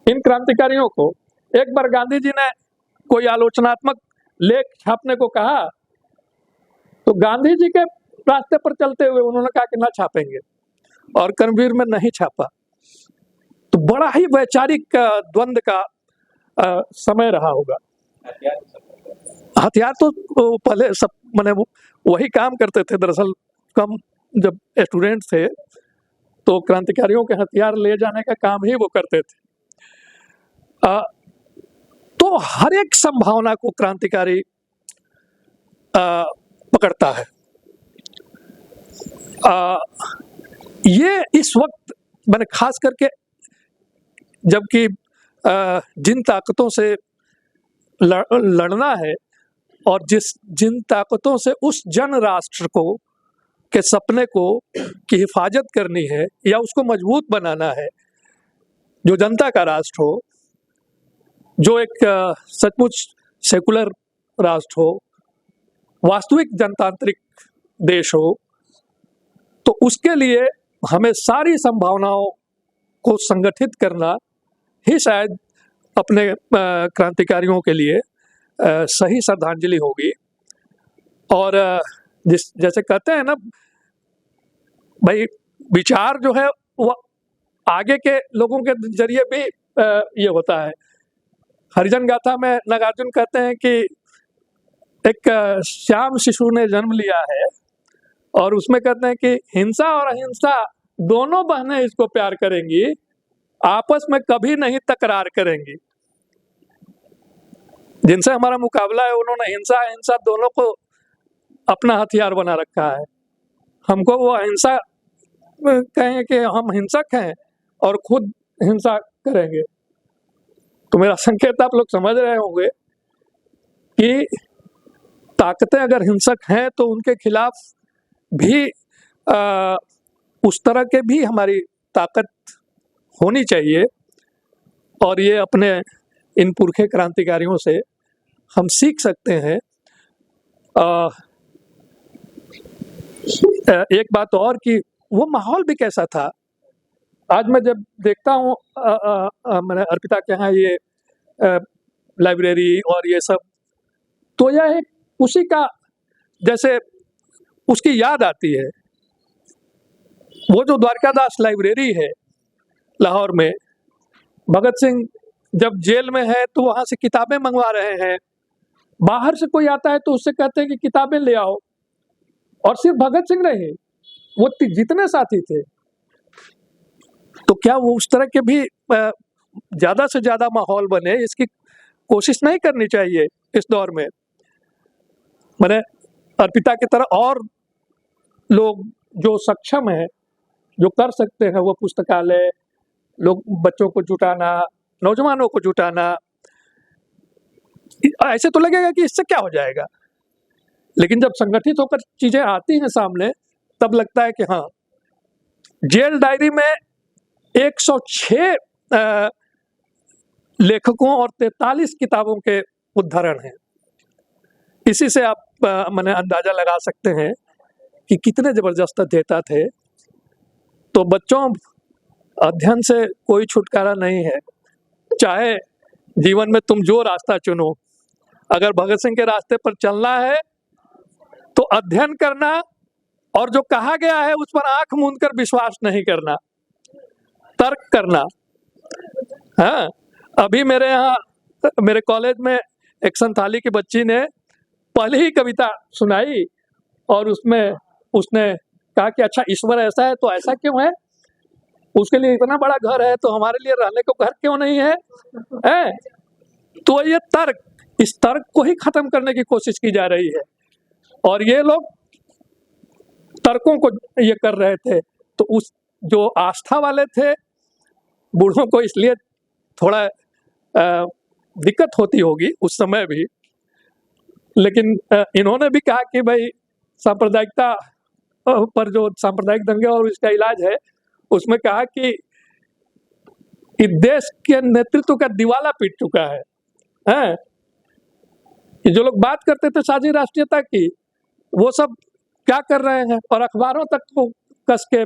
इन क्रांतिकारियों को। एक बार गांधी जी ने कोई आलोचनात्मक लेख छापने को कहा, तो गांधी जी के रास्ते पर चलते हुए उन्होंने कहा कि ना छापेंगे, और कर्मवीर में नहीं छापा। तो बड़ा ही वैचारिक द्वंद का समय रहा होगा। हथियार तो पहले सब मैंने वही काम करते थे। दरअसल कम जब स्टूडेंट थे तो क्रांतिकारियों के हथियार ले जाने का काम ही वो करते थे। तो हर एक संभावना को क्रांतिकारी पकड़ता है। ये इस वक्त मैंने खास करके, जबकि जिन ताकतों से लड़ना है और जिन ताकतों से उस जन राष्ट्र को के सपने को की हिफाजत करनी है या उसको मजबूत बनाना है, जो जनता का राष्ट्र हो, जो एक सचमुच सेकुलर राष्ट्र हो, वास्तविक जनतांत्रिक देश हो, तो उसके लिए हमें सारी संभावनाओं को संगठित करना ही शायद अपने क्रांतिकारियों के लिए सही श्रद्धांजलि होगी। और जैसे कहते हैं ना भाई, विचार जो है वो आगे के लोगों के जरिए भी ये होता है। हरिजन गाथा में नागार्जुन कहते हैं कि एक श्याम शिशु ने जन्म लिया है, और उसमें कहते हैं कि हिंसा और अहिंसा दोनों बहनें इसको प्यार करेंगी, आपस में कभी नहीं तकरार करेंगी। जिनसे हमारा मुकाबला है उन्होंने हिंसा अहिंसा दोनों को अपना हथियार बना रखा है। हमको वो अहिंसा कहें कि हम हिंसक हैं और खुद हिंसा करेंगे। तो मेरा संकेत आप लोग समझ रहे होंगे कि ताकतें अगर हिंसक हैं तो उनके खिलाफ भी उस तरह के भी हमारी ताकत होनी चाहिए। और ये अपने इन पुरखे क्रांतिकारियों से हम सीख सकते हैं। एक बात और कि वो माहौल भी कैसा था। आज मैं जब देखता हूँ मैंने अर्पिता के यहाँ ये लाइब्रेरी और ये सब, तो यह एक उसी का जैसे उसकी याद आती है। वो जो द्वारकादास लाइब्रेरी है लाहौर में, भगत सिंह जब जेल में है तो वहाँ से किताबें मंगवा रहे हैं। बाहर से कोई आता है तो उससे कहते हैं कि किताबें ले आओ। और सिर्फ भगत सिंह नहीं, वो जितने साथी थे, तो क्या वो उस तरह के भी ज्यादा से ज्यादा माहौल बने, इसकी कोशिश नहीं करनी चाहिए इस दौर में। मैंने अर्पिता की तरह और लोग जो सक्षम हैं, जो कर सकते हैं, वो पुस्तकालय, लोग बच्चों को जुटाना, नौजवानों को जुटाना। ऐसे तो लगेगा कि इससे क्या हो जाएगा, लेकिन जब संगठित होकर चीजें आती हैं सामने, तब लगता है कि हाँ, जेल डायरी में 106 लेखकों और 43 किताबों के उद्धरण हैं। इसी से आप मैंने अंदाजा लगा सकते हैं कि कितने जबरदस्त अध्येता थे। तो बच्चों, अध्ययन से कोई छुटकारा नहीं है। चाहे जीवन में तुम जो रास्ता चुनो, अगर भगत सिंह के रास्ते पर चलना है तो अध्ययन करना, और जो कहा गया है उस पर आंख मूंद कर विश्वास नहीं करना, तर्क करना। हाँ, अभी मेरे यहाँ मेरे कॉलेज में एक संथाली की बच्ची ने पहले ही कविता सुनाई, और उसमें उसने कहा कि अच्छा, ईश्वर ऐसा है तो ऐसा क्यों है, उसके लिए इतना बड़ा घर है तो हमारे लिए रहने को घर क्यों नहीं है, है? तो ये तर्क, इस तर्क को ही खत्म करने की कोशिश की जा रही है, और ये लोग तर्कों को ये कर रहे थे। तो उस जो आस्था वाले थे, बूढ़ों को इसलिए थोड़ा दिक्कत होती होगी उस समय भी, लेकिन इन्होंने भी कहा कि भाई सांप्रदायिकता पर जो सांप्रदायिक दंगे और इसका इलाज है, उसमें कहा कि देश के नेतृत्व का दिवाला पीट चुका है, हैं? कि जो लोग बात करते थे साझी राष्ट्रीयता की, वो सब क्या कर रहे हैं, और अखबारों तक को कस के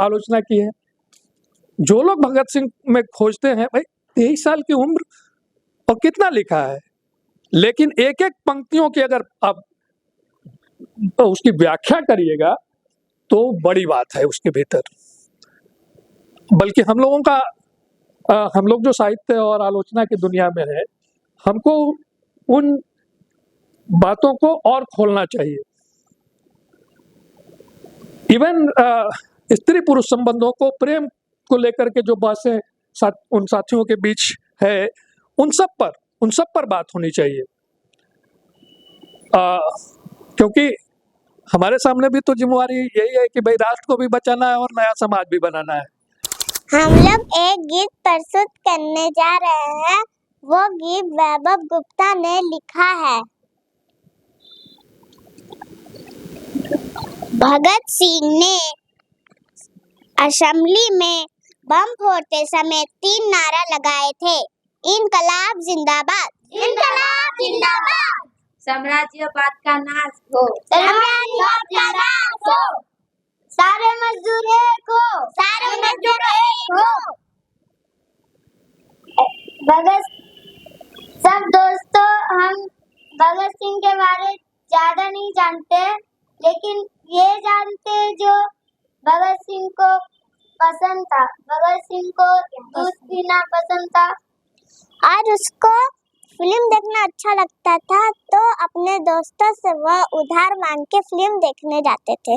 आलोचना की है। जो लोग भगत सिंह में खोजते हैं, भाई 23 साल की उम्र और कितना लिखा है, लेकिन एक एक पंक्तियों की अगर आप उसकी व्याख्या करिएगा तो बड़ी बात है उसके भीतर। बल्कि हम लोगों का हम लोग जो साहित्य और आलोचना की दुनिया में है, हमको उन बातों को और खोलना चाहिए। इवन स्त्री पुरुष संबंधों को, प्रेम को लेकर के जो बातें उन साथियों के बीच है, उन सब पर बात होनी चाहिए। क्योंकि हमारे सामने भी तो जिम्मेवारी यही है कि भाई राष्ट्र को भी बचाना है और नया समाज भी बनाना है।
हम लोग एक गीत प्रस्तुत करने जा रहे हैं। वो गीत वैभव गुप्ता ने लिखा है। भगत सिंह ने असेंबली में बम फोड़ते समय 3 नारा लगाए थे। इनकलाब जिंदाबाद, इनकलाब जिंदाबाद,
साम्राज्यवाद का नाश हो,
साम्राज्यवाद का नाश हो, सारे मजदूर एक हो, सारे मजदूर एक हो। भगत सब दोस्तों, हम भगत सिंह के बारे ज्यादा नहीं जानते, लेकिन ये जानते जो भगत सिंह को पसंद था, भगत सिंह को दूध पीना पसंद था। आज उसको फिल्म देखना अच्छा लगता था, तो अपने दोस्तों से वह उधार मांग के फिल्म देखने जाते थे।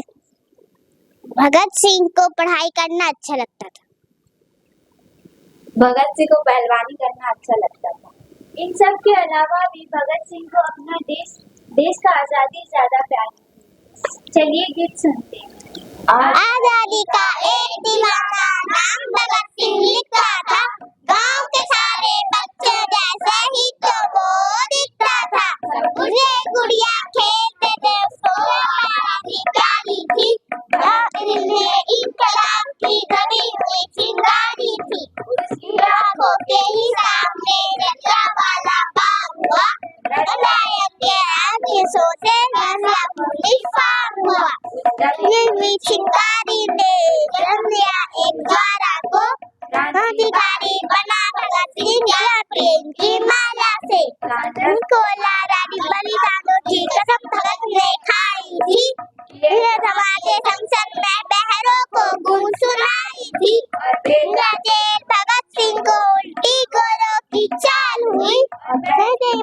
भगत सिंह को पढ़ाई करना अच्छा लगता था।
भगत सिंह को पहलवानी करना अच्छा लगता था। इन सब के अलावा भी भगत सिंह को अपना देश का आजादी ज्यादा प्यार था। चलिए गीत सुनते हैं।
आजादी का एक दीवाना नाम भगत सिंह लिखता था, गांव के सारे बच्चे जैसे ही तो वो दिखता था। मुझे गुड़िया खेलते थे, सोहरानी प्यारी थी, इनकलाब की दबी हुई चिंगारी थी। उसकी आंखों के ही सामने जलियांवाला बाग हुआ, नायक के आदेशों से नशा पुलिस हुआ। हुई चिंगारी ने जन्म दिया एक द्वारा को, क्रांतिकारी बना भगत सिंह प्रेम की माला से। उनको रानी बलिदानों की कसम भगत ने खाई थी, समाजे संसद में बहरों को गुण सुनाई थी। जेल भगत सिंह को उल्टी गोरों की चाल हुई,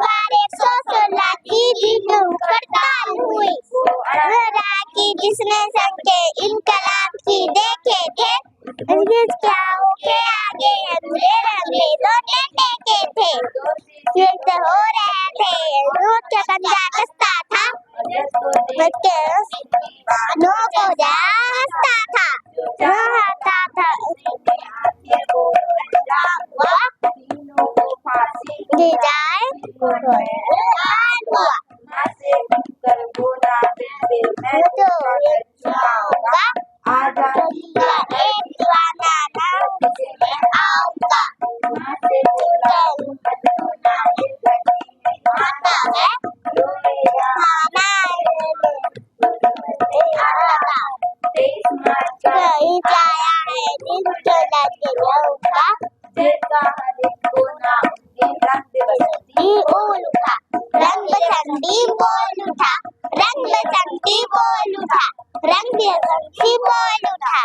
बार 116 की दिन हड़ताल हुई। की जिसने सबके इनकलाब की देखे थे, क्या होके आगे अंग्रेजों ने देखे थे। युद्ध हो रहे थे, रोज का पंजा कसता था, नो को जा हंसता था, हंसता था। ले जाए हुआ एक दीवाना नाम आऊंगा। रंग बसंती बोल उठा, रंग बसंती बोल उठा, रंग बसंती बोल उठा।